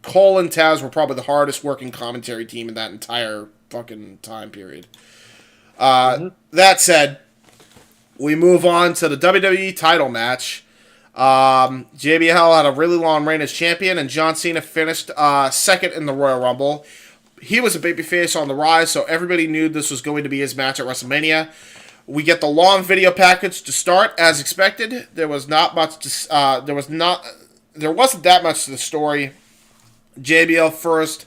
Cole and Taz were probably the hardest working commentary team in that entire fucking time period. That said, we move on to the WWE title match. JBL had a really long reign as champion, and John Cena finished second in the Royal Rumble. He was a babyface on the rise, so everybody knew this was going to be his match at WrestleMania. We get the long video package to start, as expected. There was not much. There wasn't that much to the story. JBL first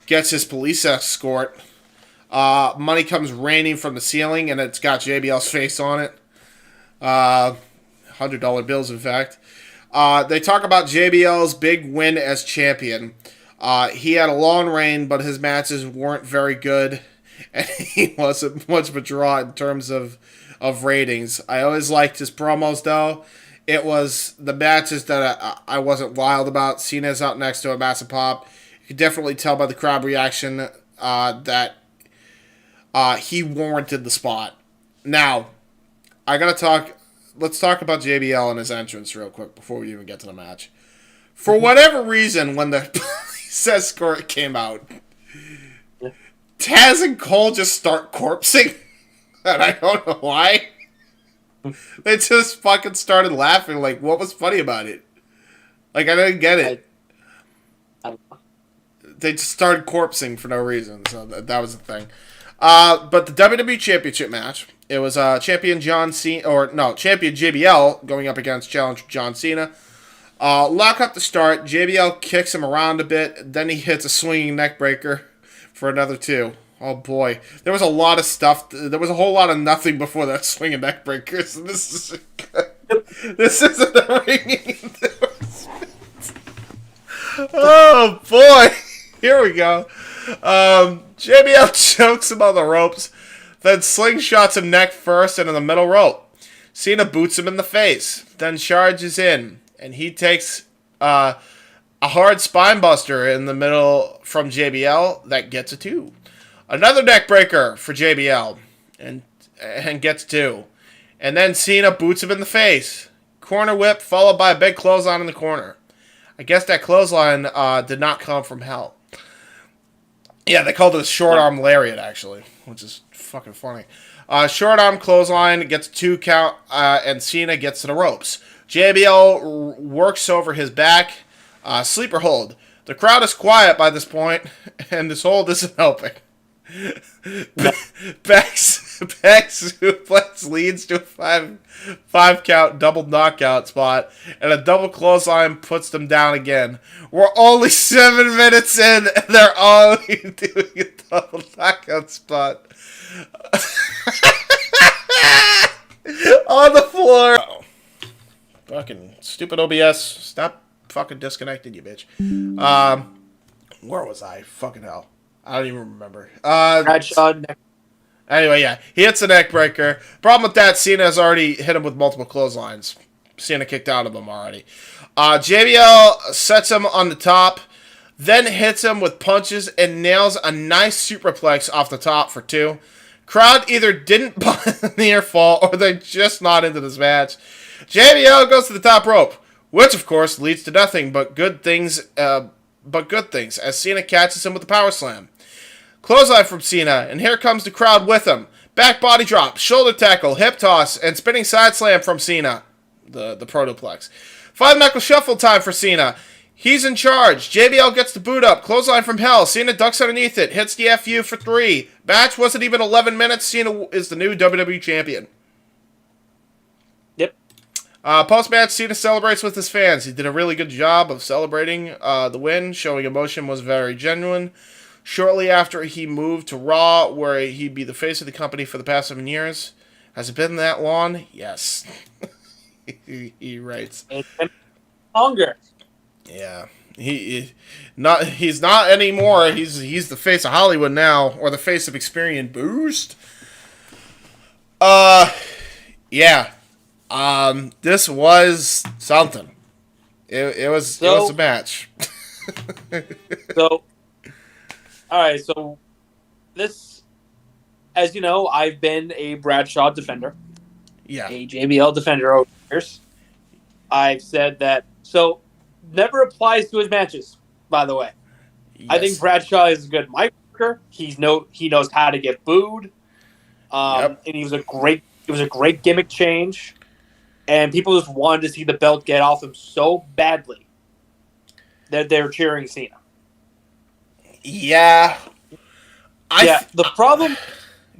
gets his police escort. Money comes raining from the ceiling, and it's got JBL's face on it. $100 bills, in fact. They talk about JBL's big win as champion. He had a long reign, but his matches weren't very good, and he wasn't much of a draw in terms of ratings. I always liked his promos, though. It was the matches that I wasn't wild about. Cena's up next to a massive pop. You could definitely tell by the crowd reaction that he warranted the spot. Now, let's talk about JBL and his entrance real quick before we even get to the match. For whatever reason, when the police escort came out, Taz and Cole just start corpsing. And I don't know why. They just fucking started laughing. Like, what was funny about it? Like, I didn't get it. They just started corpsing for no reason. So that was the thing. But the WWE Championship match, it was champion champion JBL going up against challenger John Cena. Lock up the start. JBL kicks him around a bit. Then he hits a swinging neck breaker for another 2. Oh boy, there was a lot of stuff. There was a whole lot of nothing before that swinging neck breaker. So this isn't a ringing endorsement. here we go. JBL chokes him on the ropes, then slingshots him neck first and in the middle rope. Cena boots him in the face, then charges in, and he takes a hard spine buster in the middle from JBL that gets a 2. Another neck breaker for JBL, and gets 2. And then Cena boots him in the face. Corner whip followed by a big clothesline in the corner. I guess that clothesline did not come from hell. Yeah, they called it a short arm lariat, actually, which is fucking funny. Short arm clothesline gets 2 count, and Cena gets to the ropes. JBL works over his back. Sleeper hold. The crowd is quiet by this point, and this hold isn't helping. Back suplex leads to a 5 count double knockout spot, and a double clothesline puts them down again. We're only 7 minutes in, and they're already doing a double knockout spot. On the floor. Uh-oh. Fucking stupid OBS. Stop fucking disconnecting, you bitch. Where was I? Fucking hell. I don't even remember. Anyway, yeah. He hits a neck breaker. Problem with that, Cena has already hit him with multiple clotheslines. Cena kicked out of him already. JBL sets him on the top, then hits him with punches and nails a nice superplex off the top for 2. Crowd either didn't buy the near fall or they're just not into this match. JBL goes to the top rope, which of course leads to nothing but good things as Cena catches him with a power slam. Clothesline from Cena, and here comes the crowd with him. Back body drop, shoulder tackle, hip toss, and spinning side slam from Cena. The protoplex. 5-knuckle shuffle time for Cena. He's in charge. JBL gets the boot up. Clothesline from hell. Cena ducks underneath it. Hits the FU for 3. Match wasn't even 11 minutes. Cena is the new WWE champion. Yep. Post-match, Cena celebrates with his fans. He did a really good job of celebrating the win. Showing emotion was very genuine. Shortly after he moved to Raw, where he'd be the face of the company for the past 7 years. Has it been that long? Yes. he writes. It's been longer. Yeah, he's not anymore. He's the face of Hollywood now, or the face of Experian Boost. Yeah. This was something. It was a match. So, all right. So, this, as you know, I've been a Bradshaw defender. Yeah. A JBL defender over the years. I've said that. So. Never applies to his matches, by the way. Yes. I think Bradshaw is a good mic worker. He knows how to get booed. And he was a great gimmick change. And people just wanted to see the belt get off him so badly that they were cheering Cena. Yeah. The problem.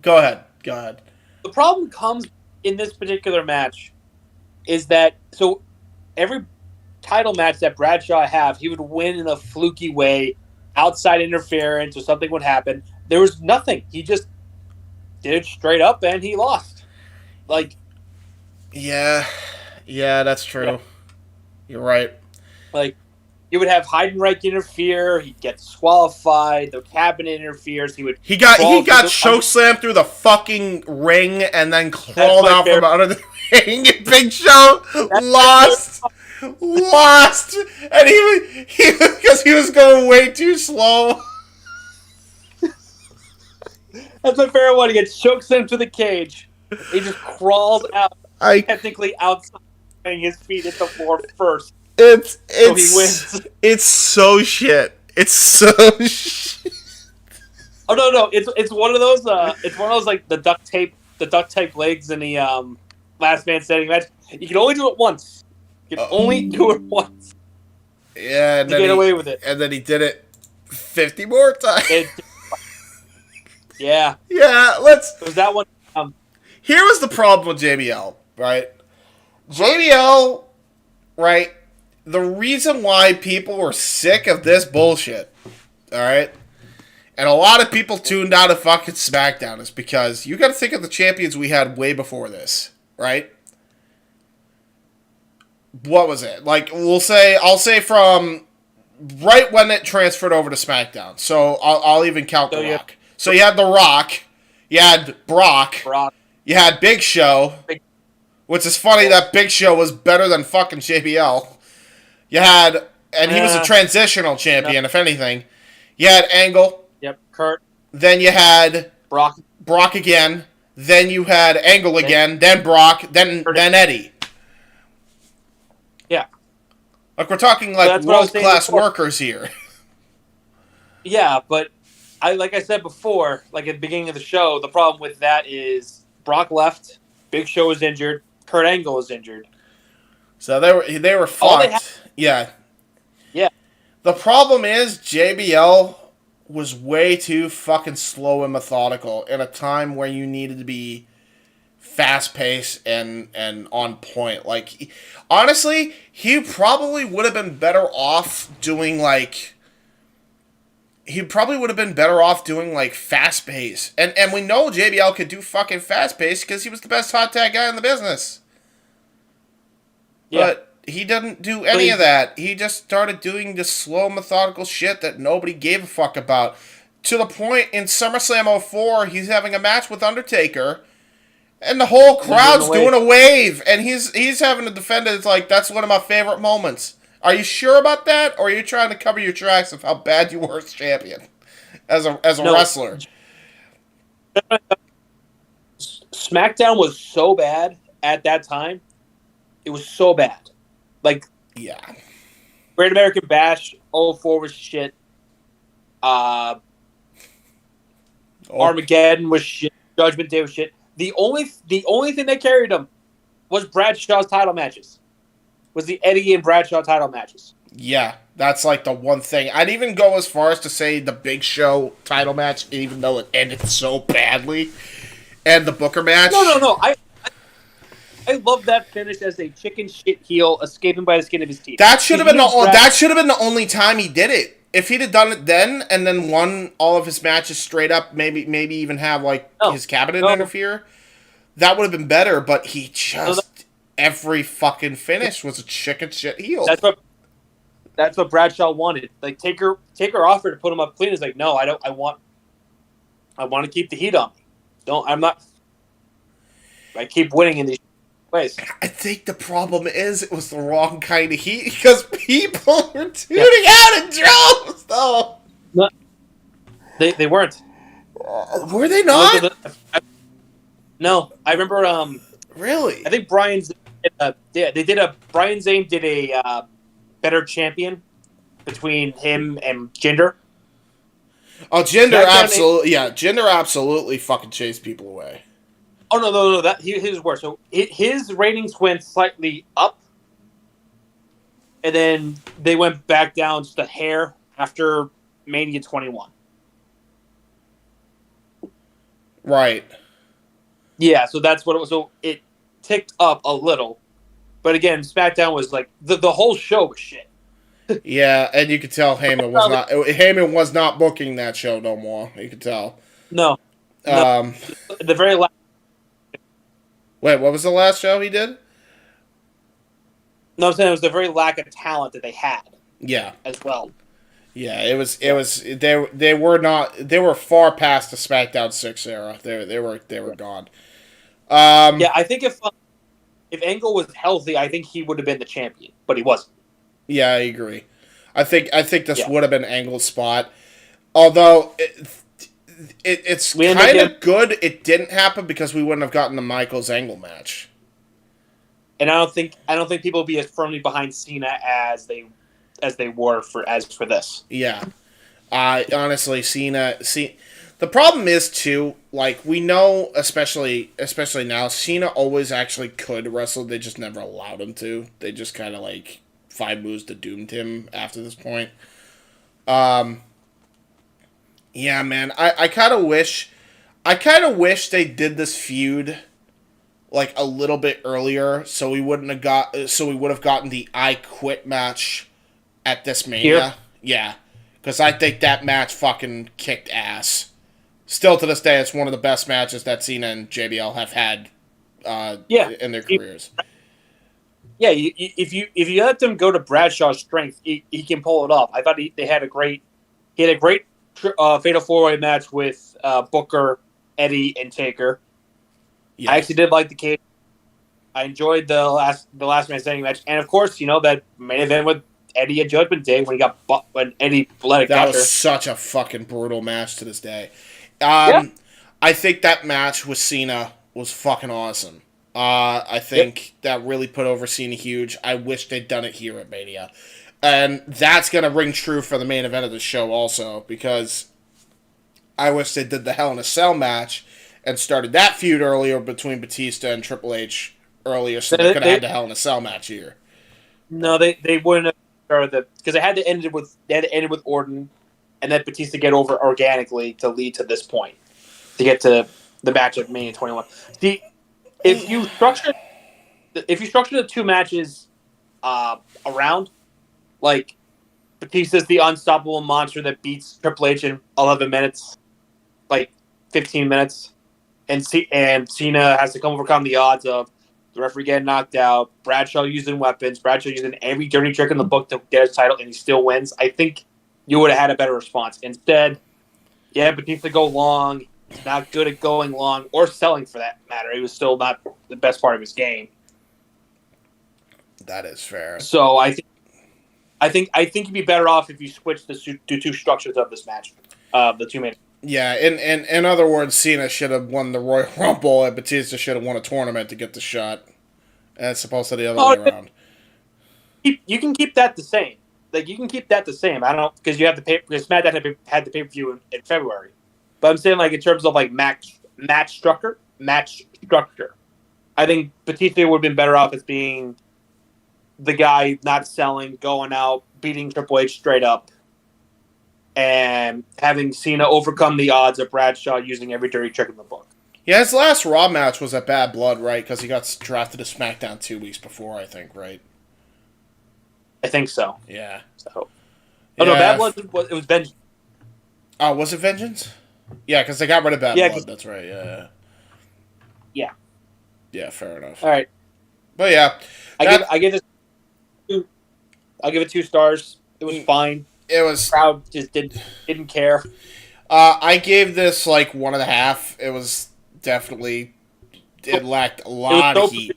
Go ahead. The problem comes in this particular match is that every title match that Bradshaw he would win in a fluky way, outside interference or something would happen. There was nothing. He just did it straight up and he lost. Yeah, that's true. Yeah. You're right. You would have Heidenreich interfere. He'd get disqualified. The cabinet interferes. He got chokeslammed through the fucking ring and then crawled out from under the ring. Big Show lost. And he because he was going way too slow. That's my favorite one. He gets chokeslammed to the cage. He just crawls out, technically outside, putting his feet hit the floor first. So he wins. It's so shit. It's so shit. Oh no! It's one of those. It's one of those like the duct tape legs in the last man standing match. You can only do it once. You can only do it once. Yeah, and to get away with it. And then he did it 50 more times. Yeah. Yeah, Was that one? Here was the problem with JBL, right? JBL, right? The reason why people were sick of this bullshit, all right? And a lot of people tuned out of fucking SmackDown is because you got to think of the champions we had way before this, right? What was it? I'll say from right when it transferred over to SmackDown. So I'll even count The Rock. So you had The Rock, you had Brock, you had Big Show, which is funny that Big Show was better than fucking JBL. You had, and he was a transitional champion, if anything. You had Angle. Yep, Kurt. Then you had Brock again. Then you had Angle again. Then Brock. Then Eddie. Yeah. Like, we're talking like world-class workers here. Yeah, but like I said before, like at the beginning of the show, the problem with that is Brock left, Big Show was injured, Kurt Angle was injured. So they were fucked. Yeah. The problem is JBL was way too fucking slow and methodical in a time where you needed to be fast-paced and on point. Like, honestly, he probably would have been better off doing like fast-paced. And we know JBL could do fucking fast-paced because he was the best hot tag guy in the business. Yeah. But he didn't do any of that. He just started doing this slow, methodical shit that nobody gave a fuck about. To the point in SummerSlam 04, he's having a match with Undertaker, and the whole crowd's doing a wave, and he's having to defend it. It's like, that's one of my favorite moments. Are you sure about that, or are you trying to cover your tracks of how bad you were as champion, as a wrestler? SmackDown was so bad at that time. It was so bad. Like, yeah. Great American Bash 04 was shit. Armageddon was shit. Judgment Day was shit. The only thing that carried them was Bradshaw's title matches. Was the Eddie and Bradshaw title matches. Yeah, that's like the one thing. I'd even go as far as to say the Big Show title match, even though it ended so badly, and the Booker match. No. I love that finish as a chicken shit heel escaping by the skin of his teeth. That should have been the only time he did it. If he'd have done it then and then won all of his matches straight up, maybe even have his cabinet interfere, that would have been better. But he just every fucking finish was a chicken shit heel. That's what Bradshaw wanted. Like Taker offered to put him up clean. He's like, no, I don't. I want to keep the heat on me. I keep winning in these ways. I think the problem is it was the wrong kind of heat because people were tuning out in droves, though. No, they weren't. Were they not? No, I remember. Really? I think Brian Zane did a better champion between him and Jinder. Oh, Jinder absolutely, Jinder absolutely fucking chased people away. Oh no! That his worse. So his ratings went slightly up, and then they went back down just a hair after Mania 21. Right. Yeah, so that's what it was. So it ticked up a little, but again, SmackDown was like the whole show was shit. Yeah, and you could tell Heyman was not booking that show no more. You could tell. No. The very last. Wait, what was the last show he did? No, I'm saying it was the very lack of talent that they had. Yeah. As well. Yeah, it was they were far past the SmackDown 6 era. They were gone. Yeah, I think if Angle was healthy, I think he would have been the champion, but he wasn't. Yeah, I agree. I think this would have been Angle's spot. Although it's kind of good it didn't happen because we wouldn't have gotten the Michaels Angle match. And I don't think people would be as firmly behind Cena as they were for this. Yeah. Honestly, Cena. The problem is too, like we know, especially now, Cena always actually could wrestle. They just never allowed him to. They just kind of 5 moves to doomed him after this point. Yeah, man. I kind of wish they did this feud a little bit earlier, so we would have gotten the I Quit match at this Mania. Here? Yeah, because I think that match fucking kicked ass. Still to this day, it's one of the best matches that Cena and JBL have had in their careers. if you let them go to Bradshaw's strength, he can pull it off. I thought he had a great Fatal 4-Way match with Booker, Eddie, and Taker. Yes. I actually did like the cage. I enjoyed the last man standing match, and of course, that main event with Eddie at Judgment Day when Eddie let it That catch her. was such a fucking brutal match to this day. Yeah. I think that match with Cena was fucking awesome. I think that really put over Cena huge. I wish they'd done it here at Mania. And that's going to ring true for the main event of the show also, because I wish they did the Hell in a Cell match and started that feud earlier between Batista and Triple H earlier, so they could have had the Hell in a Cell match here. No, they wouldn't have started because they had to end it with Orton, and then Batista get over organically to lead to this point, to get to the match of Mania 21. If you structure the two matches around, like Batista's the unstoppable monster that beats Triple H in 11 minutes, like 15 minutes, and Cena has to overcome the odds of the referee getting knocked out, Bradshaw using weapons, Bradshaw using every dirty trick in the book to get his title, and he still wins. I think you would have had a better response. Instead, Batista go long. He's not good at going long or selling, for that matter. He was still not the best part of his game. That is fair. So I think you'd be better off if you switch the two structures of this match, the two main. Yeah, in other words, Cena should have won the Royal Rumble, and Batista should have won a tournament to get the shot. And it's supposed to be the other way around. You can keep that the same. Like, you can keep that the same. I don't, because you have because SmackDown had the pay-per-view in February. But I'm saying, like, in terms of like match structure. I think Batista would have been better off as being the guy not selling, going out, beating Triple H straight up, and having Cena overcome the odds of Bradshaw using every dirty trick in the book. Yeah, his last Raw match was at Bad Blood, right? Because he got drafted to SmackDown 2 weeks before, I think, right? I think so. Yeah. So. Oh, no, Bad Blood, it was Vengeance. Oh, was it Vengeance? Yeah, because they got rid of Bad Blood. That's right, yeah. Yeah, fair enough. All right. But yeah. I give it 2 stars. It was fine. It was... The crowd just didn't care. I gave this like 1.5. It was definitely... It lacked a lot of heat.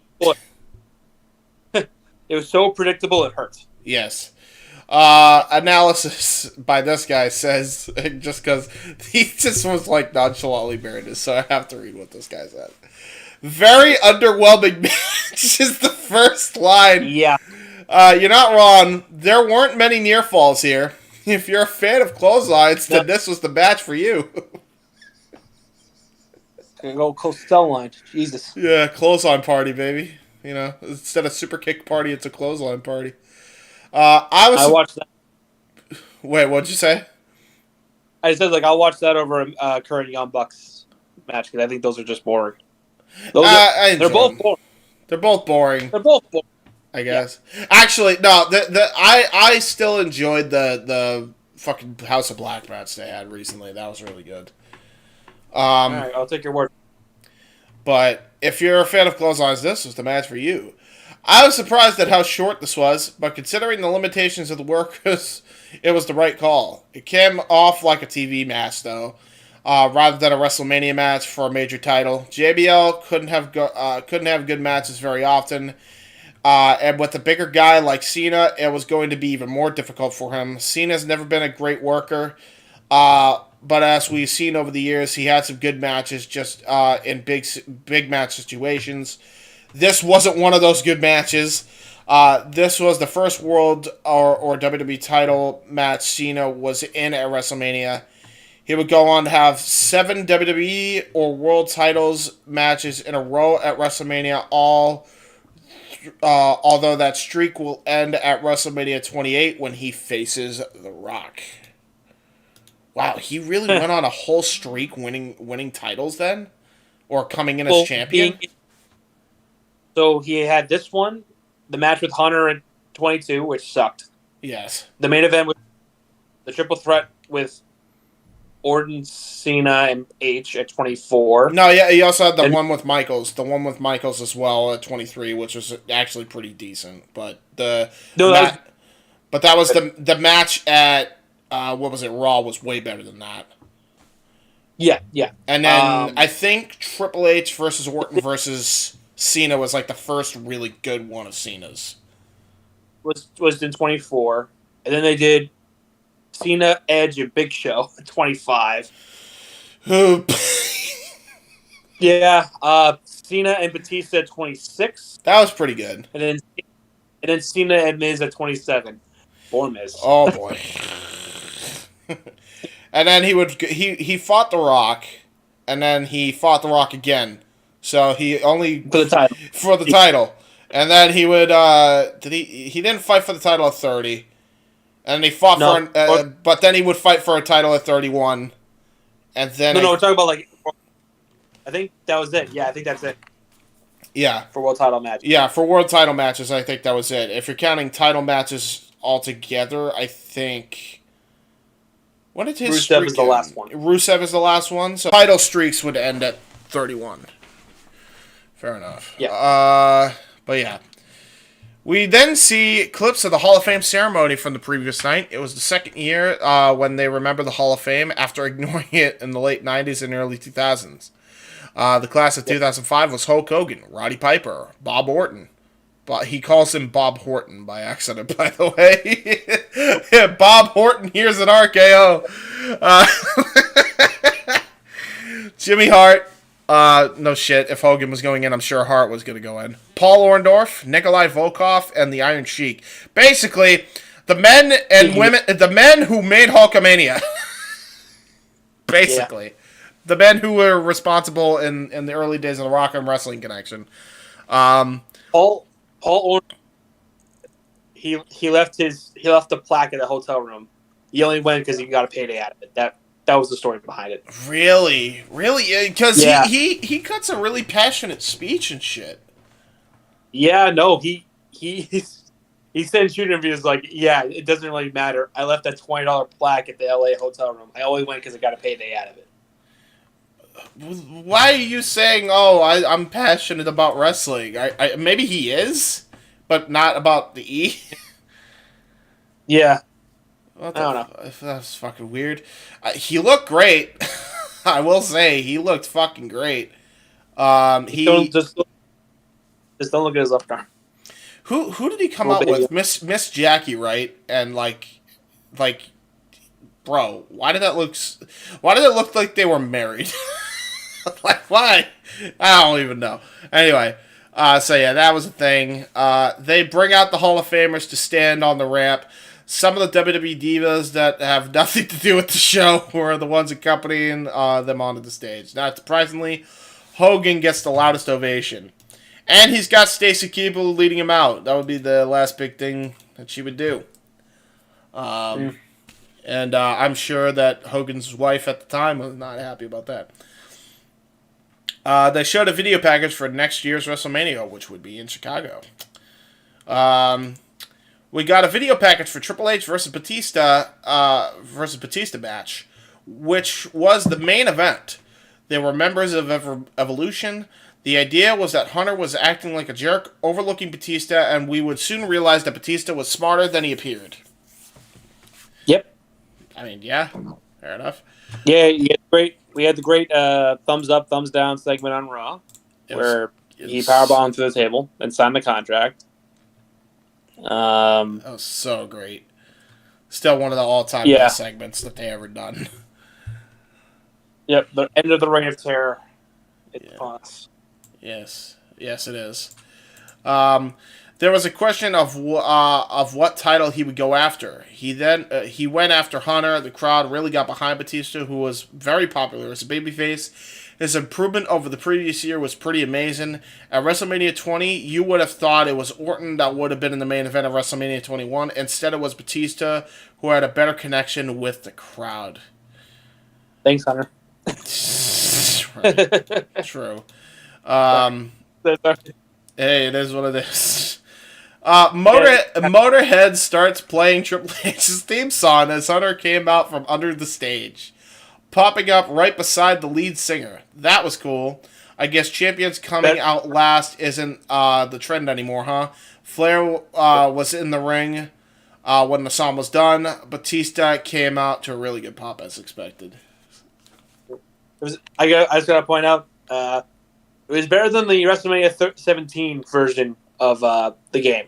It was so predictable it hurt. Yes. Analysis by this guy says, just because he just was like nonchalantly bearing this, so I have to read what this guy said. Very underwhelming match is the first line. Yeah. You're not wrong. There weren't many near falls here. If you're a fan of clotheslines, then this was the match for you. Gonna go cell line. Jesus. Yeah, clothesline party, baby. You know, instead of super kick party, it's a clothesline party. I watched that. Wait, what'd you say? I said, like, I'll watch that over current Young Bucks match, because I think those are just boring. They're both boring. They're both boring. They're both boring. I guess. Yeah. Actually, no. I still enjoyed the fucking House of Black match they had recently. That was really good. All right, I'll take your word. But if you're a fan of clotheslines, this was the match for you. I was surprised at how short this was, but considering the limitations of the workers, it was the right call. It came off like a TV match, though, rather than a WrestleMania match for a major title. JBL couldn't have good matches very often, and with a bigger guy like Cena, it was going to be even more difficult for him. Cena's never been a great worker, but as we've seen over the years, he had some good matches just in big match situations. This wasn't one of those good matches. This was the first World or WWE title match Cena was in at WrestleMania. He would go on to have 7 WWE or World titles matches in a row at WrestleMania, although that streak will end at WrestleMania 28 when he faces The Rock. Wow, he really went on a whole streak winning titles then? Or coming in as champion? So he had this one, the match with Hunter in 22, which sucked. Yes. The main event was the triple threat with Orton, Cena, and H at 24. No, yeah, he also had the one with Michaels as well at 23, which was actually pretty decent. But that was the match at what was it, Raw, was way better than that. Yeah, yeah. And then I think Triple H versus Orton versus Cena was like the first really good one of Cena's. Was in 24, and then they did Cena, Edge, and Big Show at 25. Yeah, Cena and Batista at 26. That was pretty good. And then Cena and Miz at 27. Poor Miz. Oh boy. And then he fought The Rock, and then he fought The Rock again. So he only for the title. And then he would he didn't fight for the title at 30. And he fought but then he would fight for a title at 31. And then we're talking about I think that was it. Yeah, I think that's it. Yeah. For world title matches. Yeah, for world title matches, I think that was it. If you're counting title matches altogether, I think... What did his Rusev is the last one. Rusev is the last one, so title streaks would end at 31. Fair enough. Yeah. But yeah. We then see clips of the Hall of Fame ceremony from the previous night. It was the second year when they remember the Hall of Fame after ignoring it in the late 90s and early 2000s. The class of 2005 was Hulk Hogan, Roddy Piper, Bob Orton. But he calls him Bob Horton by accident, by the way. Yeah, Bob Horton, here's an RKO. Jimmy Hart. No shit. If Hogan was going in, I'm sure Hart was going to go in. Paul Orndorff, Nikolai Volkov, and the Iron Sheik. Basically, the men and women, the men who made Hulkamania. Basically. Yeah. The men who were responsible in the early days of the Rock and Wrestling Connection. Paul Orndorff, he left the plaque at the hotel room. He only went because he got a payday out of it. That was the story behind it. Really? Because he cuts a really passionate speech and shit. Yeah, no, he said in shoot interviews like, yeah, it doesn't really matter. I left that $20 plaque at the LA hotel room. I only went because I got a payday out of it. Why are you saying, I'm passionate about wrestling? I maybe he is, but not about the E? Yeah. I don't know. That's fucking weird. He looked great. I will say, he looked fucking great. Just don't look at his left arm. Who did he come out with? Miss Jackie, right? And like, bro, why did it look like they were married? Like, why? I don't even know. Anyway, so yeah, that was a thing. They bring out the Hall of Famers to stand on the ramp. Some of the WWE divas that have nothing to do with the show were the ones accompanying them onto the stage. Not surprisingly, Hogan gets the loudest ovation. And he's got Stacy Keibel leading him out. That would be the last big thing that she would do. And I'm sure that Hogan's wife at the time was not happy about that. They showed a video package for next year's WrestleMania, which would be in Chicago. We got a video package for Triple H versus Batista match, which was the main event. They were members of Evolution. The idea was that Hunter was acting like a jerk, overlooking Batista, and we would soon realize that Batista was smarter than he appeared. Yep. I mean, yeah, fair enough. Yeah, we had the great thumbs up, thumbs down segment on Raw, where he powerbombed through the table and signed the contract. That was so great. Still one of the all-time best segments that they ever done. Yep, the end of the Reign of Terror. It's us. Yes, it is. There was a question of what title he would go after. He went after Hunter. The crowd really got behind Batista, who was very popular as a babyface. His improvement over the previous year was pretty amazing. At WrestleMania 20, you would have thought it was Orton that would have been in the main event of WrestleMania 21. Instead, it was Batista, who had a better connection with the crowd. Thanks, Hunter. Right. True. Hey, it is what it is. Motorhead starts playing Triple H's theme song as Hunter came out from under the stage. popping up right beside the lead singer. That was cool. I guess champions coming out last isn't the trend anymore, huh? Flair was in the ring when the song was done. Batista came out to a really good pop as expected. I just got to point out, it was better than the WrestleMania 17 version of the game.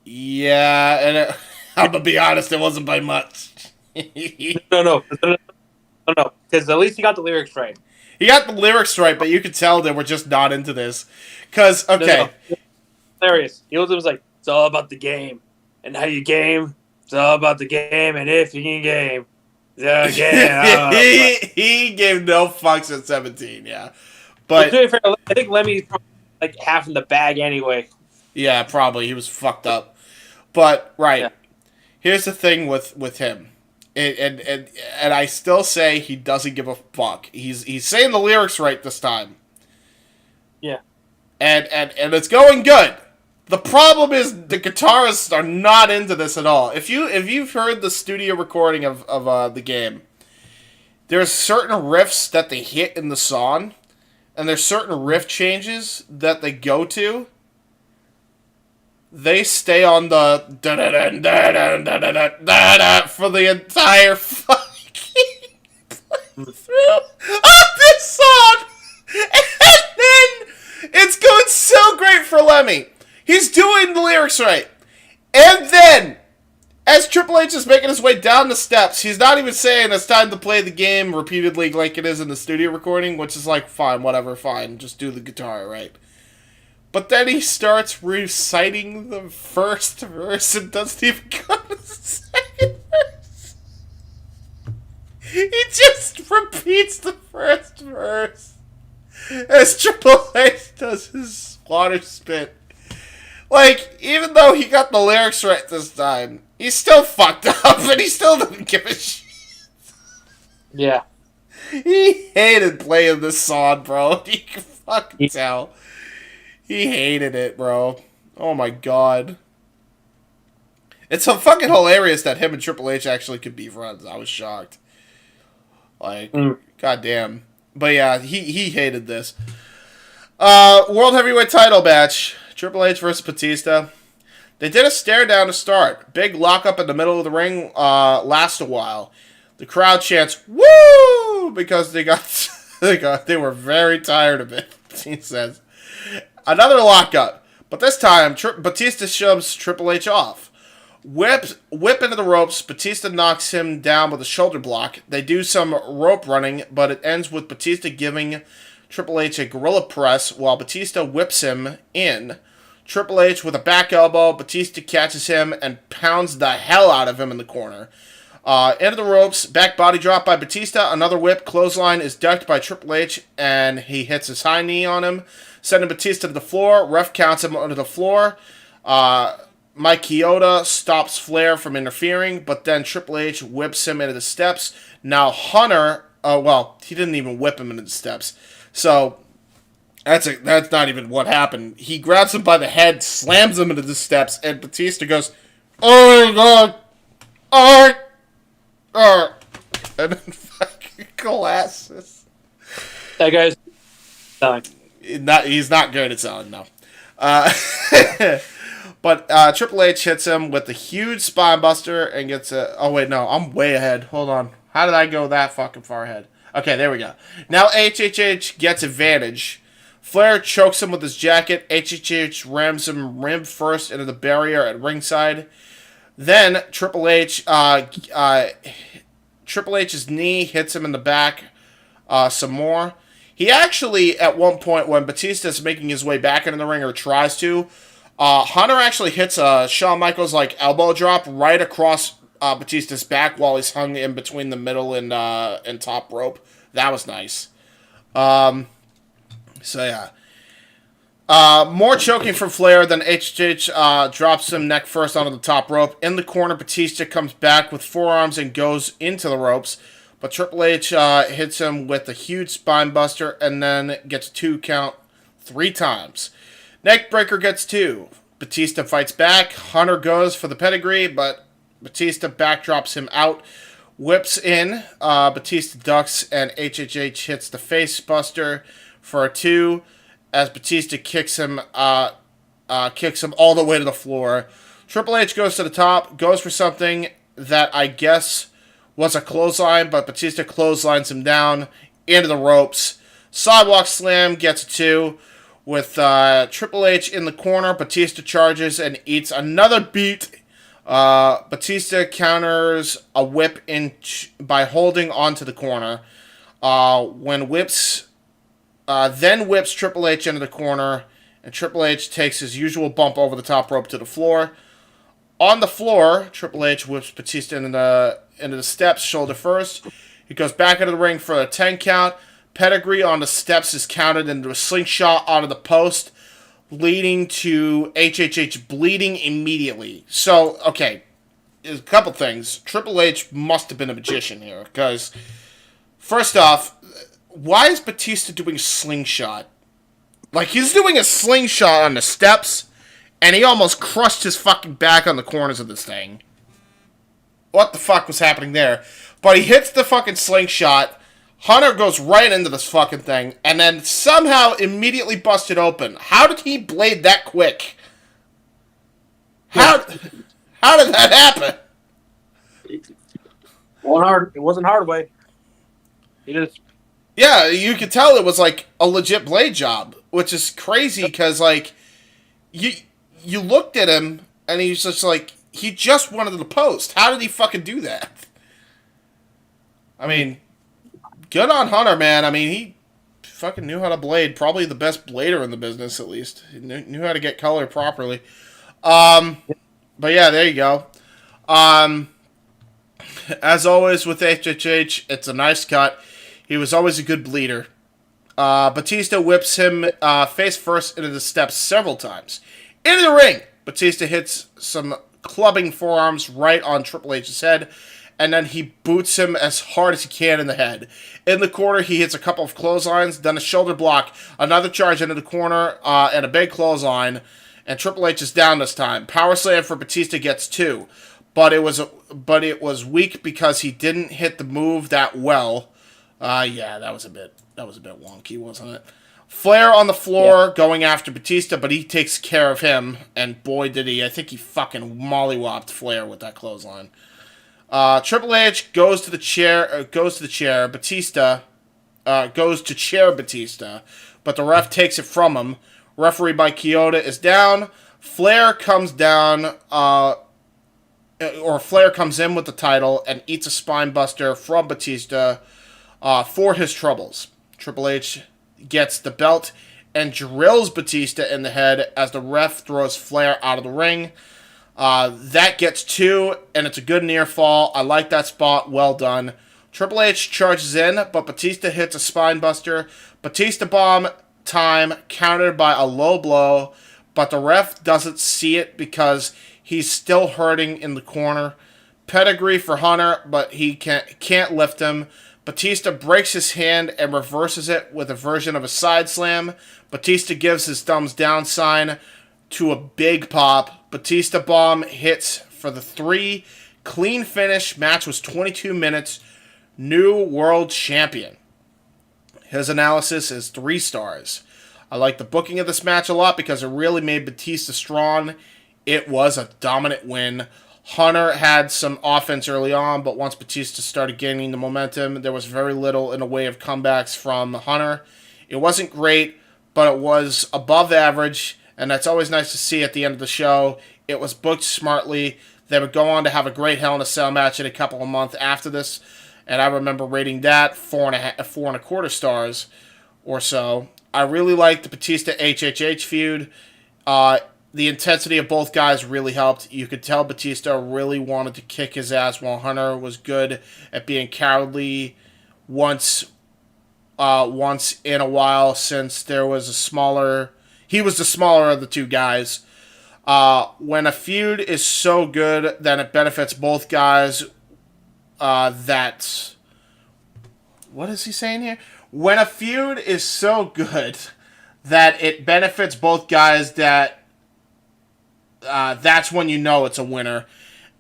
Yeah, and I'm going to be honest, it wasn't by much. No, because at least he got the lyrics right. He got the lyrics right, but you could tell they were just not into this. Because, okay. No. Hilarious. He was like, it's all about the game. And how you game, it's all about the game. And if you can game, the game. he gave no fucks at 17, yeah. But I think Lemmy's like half in the bag anyway. Yeah, probably. He was fucked up. But, right. Yeah. Here's the thing with him. And I still say he doesn't give a fuck. He's saying the lyrics right this time. Yeah. And it's going good. The problem is the guitarists are not into this at all. If you've heard the studio recording of the game, there's certain riffs that they hit in the song, and there's certain riff changes that they go to. They stay on the for the entire fucking playthrough of this song. And then it's going so great for Lemmy. He's doing the lyrics right. And then, as Triple H is making his way down the steps, he's not even saying it's time to play the game repeatedly like it is in the studio recording, which is like, fine, whatever, fine. Just do the guitar, right? But then he starts reciting the first verse and doesn't even go to the second verse. He just repeats the first verse as Triple H does his water spit. Like, even though he got the lyrics right this time, he's still fucked up and he still doesn't give a shit. Yeah. He hated playing this song, bro. You can fucking tell. He hated it, bro. Oh my god. It's so fucking hilarious that him and Triple H actually could be friends. I was shocked. Like, goddamn. But yeah, he hated this. World Heavyweight title match. Triple H versus Batista. They did a stare down to start. Big lockup in the middle of the ring last a while. The crowd chants, "Woo!" because they were very tired of it, he says. Another lockup, but this time Batista shoves Triple H off. Whip into the ropes. Batista knocks him down with a shoulder block. They do some rope running, but it ends with Batista giving Triple H a gorilla press while Batista whips him in. Triple H with a back elbow. Batista catches him and pounds the hell out of him in the corner. Into the ropes, back body drop by Batista. Another whip, clothesline is ducked by Triple H, and he hits his high knee on him, sending Batista to the floor. Ref counts him under the floor. Mike Chioda stops Flair from interfering, but then Triple H whips him into the steps. Now Hunter, he didn't even whip him into the steps, so that's not even what happened. He grabs him by the head, slams him into the steps, and Batista goes, "Oh my god, and then fucking collapses. That guy's selling. He's not good at selling, no. But Triple H hits him with a huge spine buster and gets a... Oh, wait, no. I'm way ahead. Hold on. How did I go that fucking far ahead? Okay, there we go. Now HHH gets advantage. Flair chokes him with his jacket. HHH rams him rim first into the barrier at ringside. Then Triple H's knee hits him in the back some more. He actually, at one point, when Batista's making his way back into the ring, or tries to, Hunter actually hits a Shawn Michaels elbow drop right across Batista's back while he's hung in between the middle and top rope. That was nice. So yeah. More choking from Flair, then HH drops him neck first onto the top rope. In the corner, Batista comes back with forearms and goes into the ropes. But Triple H hits him with a huge spine buster and then gets a 2 count 3 times. Neckbreaker gets 2. Batista fights back. Hunter goes for the pedigree, but Batista backdrops him out whips in. Batista ducks, and HHH hits the face buster for a 2 as Batista kicks him all the way to the floor. Triple H goes to the top, goes for something that I guess was a clothesline, but Batista clotheslines him down into the ropes. Sidewalk slam gets a 2 with Triple H in the corner. Batista charges and eats another beat. Batista counters a whip by holding onto the corner. Then whips Triple H into the corner, and Triple H takes his usual bump over the top rope to the floor. On the floor, Triple H whips Batista into the steps, shoulder first. He goes back into the ring for a 10 count. Pedigree on the steps is counted into a slingshot onto the post, leading to HHH bleeding immediately. So, okay, a couple things. Triple H must have been a magician here, because, first off, why is Batista doing a slingshot? Like, he's doing a slingshot on the steps, and he almost crushed his fucking back on the corners of this thing. What the fuck was happening there? But he hits the fucking slingshot. Hunter goes right into this fucking thing, and then somehow immediately busted open. How did he blade that quick? How did that happen? It wasn't hard way. He just... Yeah, you could tell it was like a legit blade job, which is crazy because like you looked at him and he's just like, he just went to the post. How did he fucking do that? I mean, good on Hunter, man. I mean, he fucking knew how to blade. Probably the best blader in the business, at least. He knew how to get color properly. But yeah, there you go. As always with HHH, it's a nice cut. He was always a good bleeder. Batista whips him face first into the steps several times. Into the ring, Batista hits some clubbing forearms right on Triple H's head, and then he boots him as hard as he can in the head. In the corner, he hits a couple of clotheslines, then a shoulder block, another charge into the corner, and a big clothesline, and Triple H is down this time. Power slam for Batista gets 2, but it was weak because he didn't hit the move that well. Yeah, that was a bit wonky, wasn't it? Flair on the floor going after Batista, but he takes care of him, and boy did he. I think he fucking mollywopped Flair with that clothesline. Triple H goes to the chair. Batista goes to chair Batista, but the ref takes it from him. Referee by Kyoto is down. Flair comes down, or Flair comes in with the title and eats a spine buster from Batista for his troubles. Triple H gets the belt and drills Batista in the head as the ref throws Flair out of the ring. That gets 2, and it's a good near fall. I like that spot. Well done. Triple H charges in, but Batista hits a spine buster. Batista bomb time countered by a low blow, but the ref doesn't see it because he's still hurting in the corner. Pedigree for Hunter, but he can't lift him. Batista breaks his hand and reverses it with a version of a side slam. Batista gives his thumbs down sign to a big pop. Batista bomb hits for the 3. Clean finish. Match was 22 minutes. New world champion. His analysis is 3 stars. I like the booking of this match a lot because it really made Batista strong. It was a dominant win. Hunter had some offense early on, but once Batista started gaining the momentum, there was very little in the way of comebacks from Hunter. It wasn't great, but it was above average, and that's always nice to see at the end of the show. It was booked smartly. They would go on to have a great Hell in a Cell match in a couple of months after this, and I remember rating that 4.25 stars or so. I really liked the Batista-HHH feud. The intensity of both guys really helped. You could tell Batista really wanted to kick his ass, while Hunter was good at being cowardly once in a while, since there was he was the smaller of the 2 guys. When a feud is so good, then it benefits both guys. What is he saying here? When a feud is so good that it benefits both guys, that's when you know it's a winner.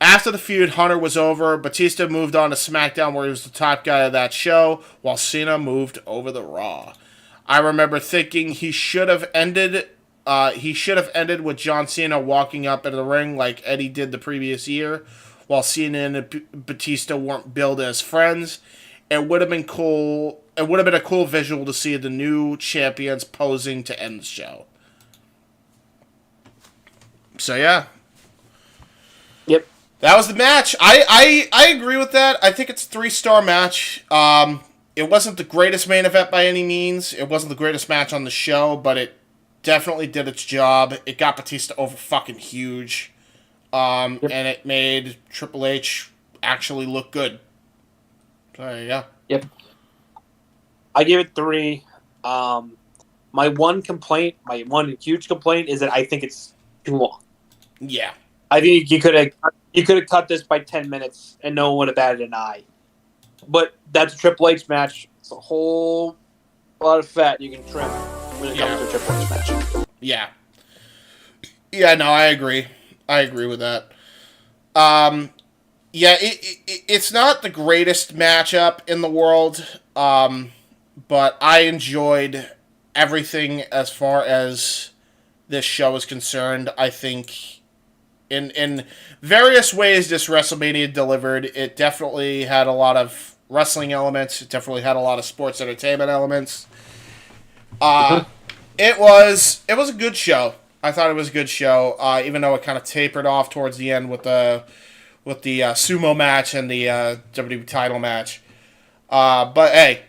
After the feud, Hunter was over. Batista moved on to SmackDown, where he was the top guy of that show, while Cena moved over to Raw. I remember thinking he should have ended. He should have ended with John Cena walking up into the ring like Eddie did the previous year, while Cena and Batista weren't billed as friends. It would have been cool. It would have been a cool visual to see the new champions posing to end the show. So yeah. Yep. That was the match. I agree with that. I think it's a 3-star match. It wasn't the greatest main event by any means. It wasn't the greatest match on the show, but it definitely did its job. It got Batista over fucking huge. And it made Triple H actually look good. So there you go. Yep. I give it 3. My one huge complaint is that I think it's too long. Yeah. I think you could have cut this by 10 minutes and no one would have batted an eye. But that's a Triple H match. It's a whole lot of fat you can trim when it comes to a Triple H match. Yeah. Yeah, no, I agree. I agree with that. Yeah, it's not the greatest matchup in the world, but I enjoyed everything as far as this show is concerned. I think in various ways this WrestleMania delivered. It definitely had a lot of wrestling elements. It definitely had a lot of sports entertainment elements. It was a good show. I thought it was a good show, even though it kind of tapered off towards the end with the sumo match and the WWE title match. But hey,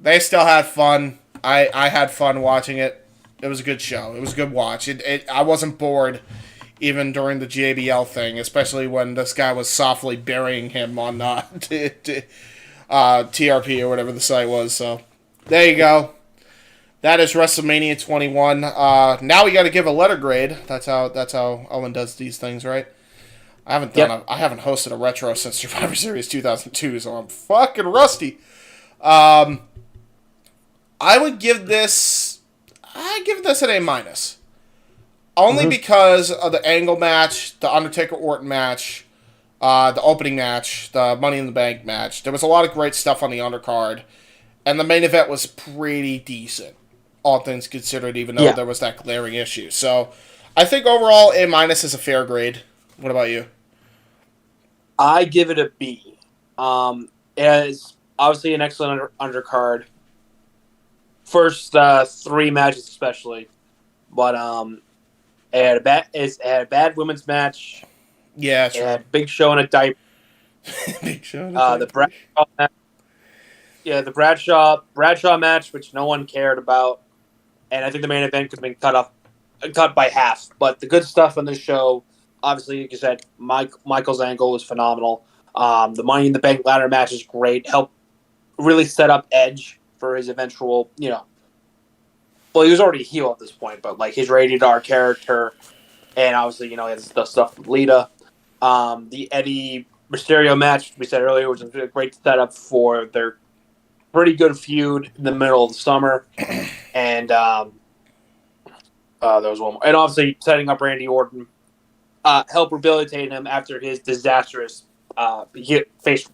they still had fun. I had fun watching it. It was a good show. It was a good watch. I wasn't bored even during the JBL thing, especially when this guy was softly burying him on TRP or whatever the site was. So there you go. That is WrestleMania 21. Now we got to give a letter grade. That's how Owen does these things, right? I haven't hosted a retro since Survivor Series 2002, so I'm fucking rusty. I would give this an A-. Only because of the Angle match, the Undertaker-Orton match, the opening match, the Money in the Bank match. There was a lot of great stuff on the undercard, and the main event was pretty decent, all things considered, even though there was that glaring issue. So I think overall A- is a fair grade. What about you? I give it a B. It is obviously an excellent undercard. First 3 matches especially. But it had a bad women's match. Yeah, sure. It had Big Show in a diaper. Big Show in a diaper. The Bradshaw match. Yeah, the Bradshaw match, which no one cared about. And I think the main event could have been cut by half. But the good stuff on this show, obviously, like you said, Michael's angle was phenomenal. The Money in the Bank ladder match is great. Helped really set up Edge for his eventual, well, he was already a heel at this point, but like his rated R character, and obviously, he has the stuff with Lita. The Eddie Mysterio match we said earlier was a great setup for their pretty good feud in the middle of the summer, and there was one more, and obviously setting up Randy Orton, help rehabilitate him after his disastrous face.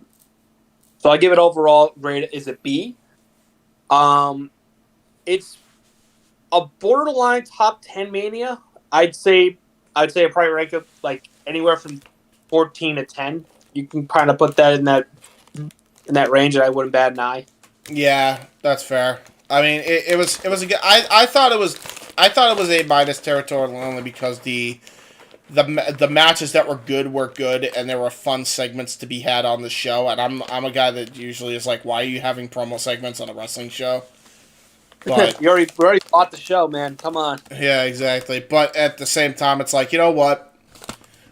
So I give it overall grade is a B. It's a borderline top 10 Mania. I'd say I probably rank it like anywhere from 14 to 10. You can kind of put that in that range, and I wouldn't bat an eye. Yeah, that's fair. I mean, it was a good. I thought it was A- territory only because the matches that were good, and there were fun segments to be had on the show. And I'm a guy that usually is like, why are you having promo segments on a wrestling show? But we already bought the show, man. Come on. Yeah, exactly. But at the same time, it's like, you know what?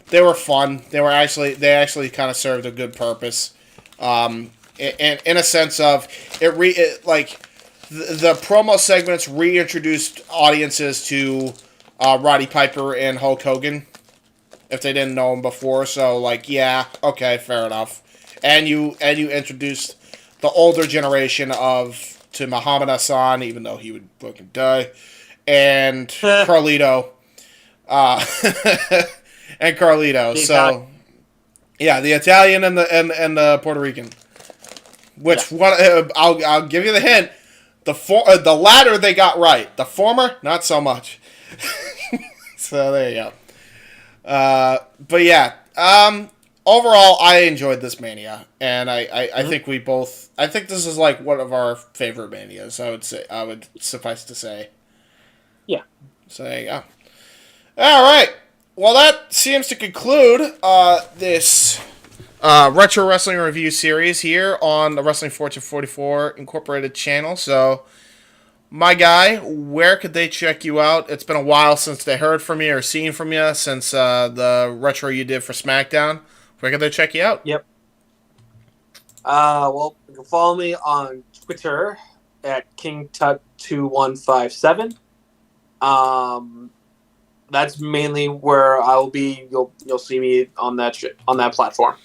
They were fun. They actually kind of served a good purpose. In a sense of the promo segments reintroduced audiences to Roddy Piper and Hulk Hogan if they didn't know him before. So like, yeah, okay, fair enough. And you introduced the older generation to Muhammad Hassan, even though he would fucking die, and Carlito, and Carlito. So, Yeah, the Italian and the Puerto Rican. Which one? I'll give you the hint. The latter they got right. The former, not so much. So there you go. But yeah, overall, I enjoyed this Mania, and I think we both. I think this is like one of our favorite Manias. I would suffice to say. Yeah. So there you go. All right. Well, that seems to conclude this retro wrestling review series here on the Wrestling Fortune 44 Incorporated channel. So, my guy, where could they check you out? It's been a while since they heard from you or seen from you since the retro you did for SmackDown. Where could they check you out? Yep. Well, you can follow me on Twitter at KingTut2157. That's mainly where I will be. You'll see me on that platform.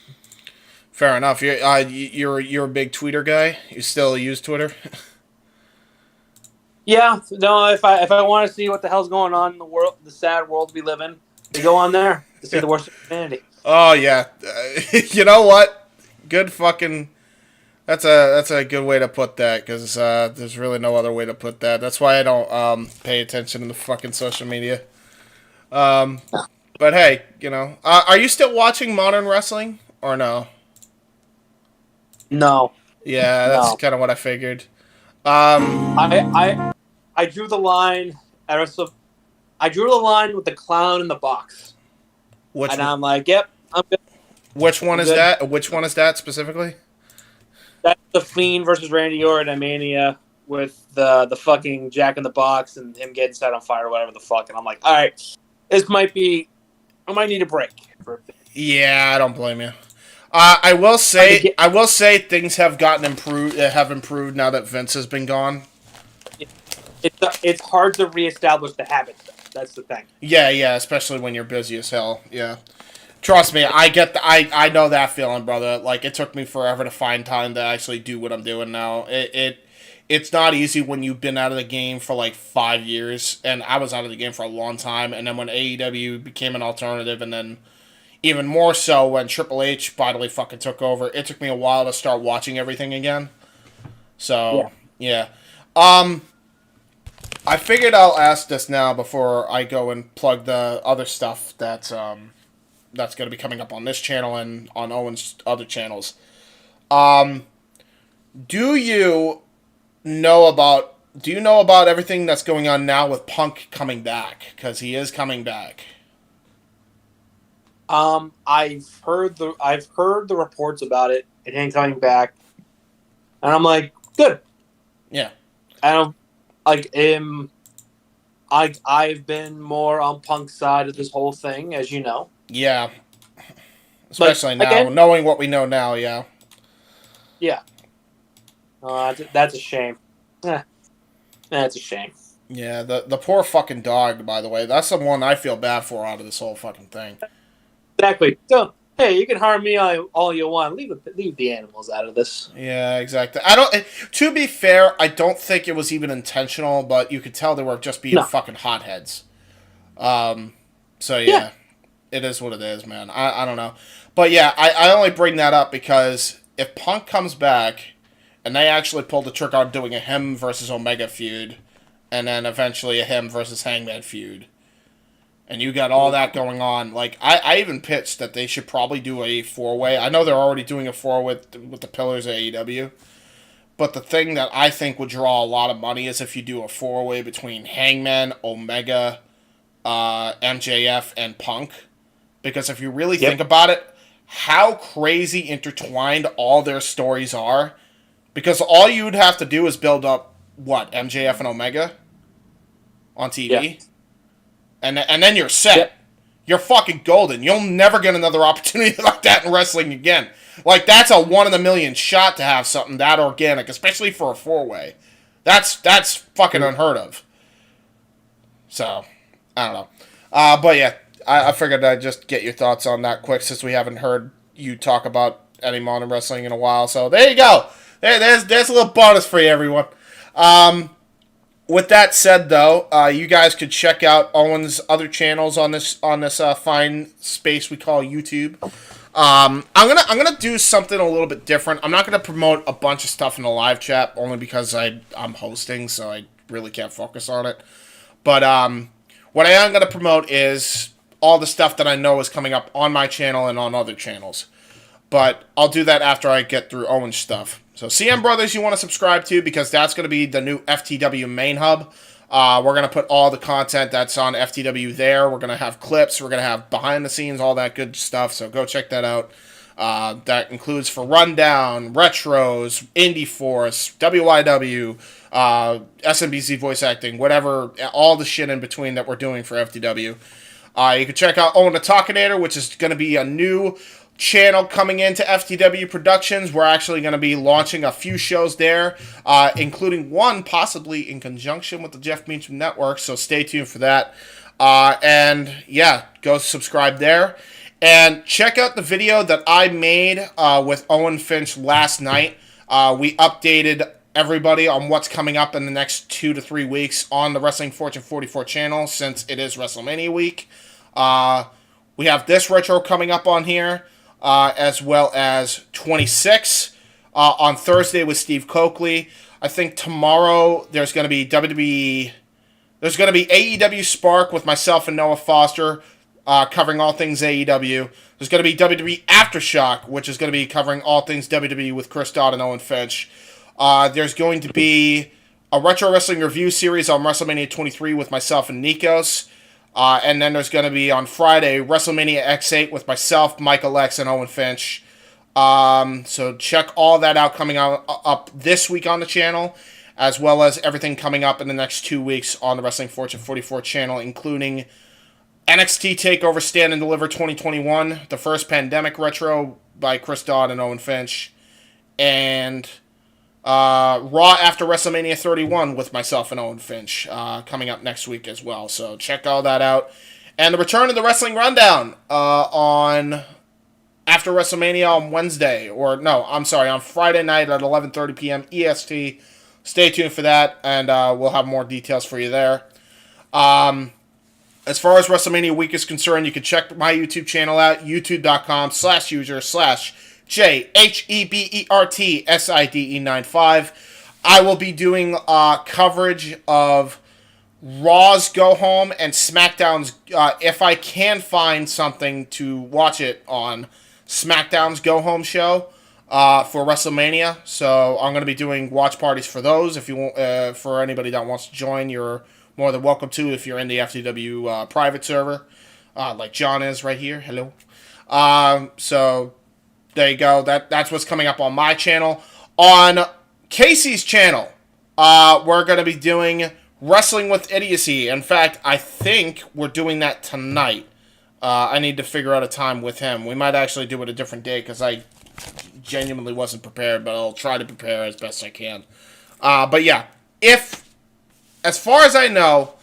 Fair enough. You're a big Twitter guy. You still use Twitter? Yeah. No. If I want to see what the hell's going on in the world, the sad world we live in, we go on there to see the worst of humanity. Oh yeah. You know what? Good fucking. That's a good way to put that, because there's really no other way to put that. That's why I don't pay attention to the fucking social media. But hey, are you still watching Modern Wrestling or no? No. Yeah, that's kind of what I figured. I drew the line I drew the line with the clown in the box. I'm like, yep, I'm good. Which one is that? Which one is that specifically? That's the Fiend versus Randy Orton at Mania with the fucking Jack in the Box and him getting set on fire or whatever the fuck. And I'm like, all right, I might need a break for a bit. Yeah, I don't blame you. I will say things have improved now that Vince has been gone. It's hard to reestablish the habits, though. That's the thing. Yeah, especially when you're busy as hell. Yeah. Trust me, I know that feeling, brother. Like, it took me forever to find time to actually do what I'm doing now. It's not easy when you've been out of the game for like 5 years, and I was out of the game for a long time, and then when AEW became an alternative, and then even more so when Triple H finally fucking took over, it took me a while to start watching everything again. So, yeah. I figured I'll ask this now before I go and plug the other stuff that's going to be coming up on this channel and on Owen's other channels. Do you know about everything that's going on now with Punk coming back? Because he is coming back. I've heard the reports about it and him coming back, and I'm like, good. Yeah. I've been more on Punk's side of this whole thing, as you know. Yeah. Especially now, again, knowing what we know now, yeah. Yeah. That's a shame. That's a shame. Yeah, the poor fucking dog, by the way. That's the one I feel bad for out of this whole fucking thing. Exactly. So, hey, you can harm me all you want. Leave the animals out of this. Yeah, exactly. To be fair, I don't think it was even intentional, but you could tell they were just being fucking hotheads. So yeah, it is what it is, man. I don't know. But yeah, I only bring that up because if Punk comes back and they actually pull the trick on doing a him versus Omega feud, and then eventually a him versus Hangman feud, and you got all that going on, like, I even pitched that they should probably do a 4-way. I know they're already doing a 4-way with the pillars of AEW, but the thing that I think would draw a lot of money is if you do a 4-way between Hangman, Omega, MJF, and Punk. Because if you really think about it, how crazy intertwined all their stories are. Because all you'd have to do is build up, MJF and Omega on TV? Yeah. And then you're set. Yep. You're fucking golden. You'll never get another opportunity like that in wrestling again. Like, that's a 1 in a million shot to have something that organic, especially for a 4-way. That's fucking unheard of. So, I don't know. But yeah, I figured I'd just get your thoughts on that quick since we haven't heard you talk about any modern wrestling in a while. So, there you go. There's a little bonus for you, everyone. With that said, though, you guys could check out Owen's other channels on this fine space we call YouTube. I'm gonna do something a little bit different. I'm not gonna promote a bunch of stuff in the live chat only because I'm hosting, so I really can't focus on it. But what I am gonna promote is all the stuff that I know is coming up on my channel and on other channels. But I'll do that after I get through Owen's stuff. So CM Brothers, you want to subscribe to because that's going to be the new FTW main hub. We're going to put all the content that's on FTW there. We're going to have clips. We're going to have behind the scenes, all that good stuff. So go check that out. That includes for Rundown, Retros, Indie Force, WYW, SMBC voice acting, whatever, all the shit in between that we're doing for FTW. You can check out Owen the Talkinator, which is going to be a new channel coming into FTW Productions. We're actually going to be launching a few shows there, including one possibly in conjunction with the Jeff Meacham Network, so stay tuned for that. And yeah, go subscribe there. And check out the video that I made with Owen Finch last night. We updated everybody on what's coming up in the next 2 to 3 weeks on the Wrestling Fortune 44 channel, since it is WrestleMania week. We have this retro coming up on here, as well as 26 on Thursday with Steve Coakley. I think tomorrow there's going to be WWE. There's going to be AEW Spark with myself and Noah Foster, covering all things AEW. There's going to be WWE Aftershock, which is going to be covering all things WWE with Chris Dodd and Owen Finch. There's going to be a retro wrestling review series on WrestleMania 23 with myself and Nikos. And then there's going to be on Friday WrestleMania X8 with myself, Michael X, and Owen Finch. So check all that out coming out up this week on the channel, as well as everything coming up in the next 2 weeks on the Wrestling Fortune 44 channel, including NXT TakeOver Stand and Deliver 2021, the first pandemic retro by Chris Dodd and Owen Finch, and Raw after WrestleMania 31 with myself and Owen Finch coming up next week as well. So check all that out. And the return of the Wrestling Rundown on after WrestleMania on Wednesday. On Friday night at 11:30 p.m. EST. Stay tuned for that, and we'll have more details for you there. As far as WrestleMania week is concerned, you can check my YouTube channel out, youtube.com/user/JHEBERTSIDE95. I will be doing coverage of Raw's Go Home and SmackDown's, if I can find something to watch it on, SmackDown's Go Home show for WrestleMania. So I'm going to be doing watch parties for those. If you want, for anybody that wants to join, you're more than welcome to if you're in the FTW private server, like John is right here. Hello. So there you go. That's what's coming up on my channel. On Casey's channel, we're going to be doing Wrestling with Idiocy. In fact, I think we're doing that tonight. I need to figure out a time with him. We might actually do it a different day because I genuinely wasn't prepared, but I'll try to prepare as best I can. But yeah, as far as I know,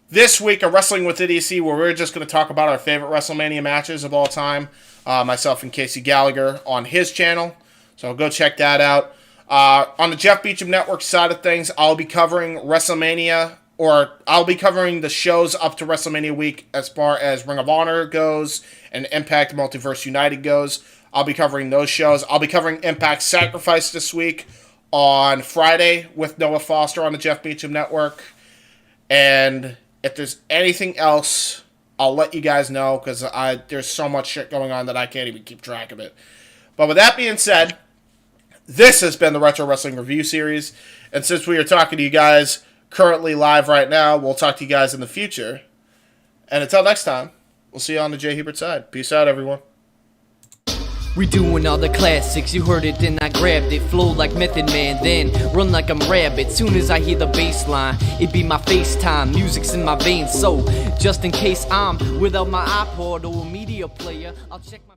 this week of Wrestling with Idiocy, where we're just going to talk about our favorite WrestleMania matches of all time, myself and Casey Gallagher on his channel. So go check that out. On the Jeff Meacham Network side of things, I'll be covering WrestleMania, or I'll be covering the shows up to WrestleMania week as far as Ring of Honor goes and Impact Multiverse United goes. I'll be covering those shows. I'll be covering Impact Sacrifice this week on Friday with Noah Foster on the Jeff Meacham Network. And if there's anything else, I'll let you guys know, because there's so much shit going on that I can't even keep track of it. But with that being said, this has been the Retro Wrestling Review Series. And since we are talking to you guys currently live right now, we'll talk to you guys in the future. And until next time, we'll see you on the Jay Hebert side. Peace out, everyone. Redoing all the classics, you heard it, then I grabbed it. Flow like Method Man, then run like I'm Rabbit. Soon as I hear the bass line, it be my FaceTime. Music's in my veins, so just in case I'm without my iPod or a media player, I'll check my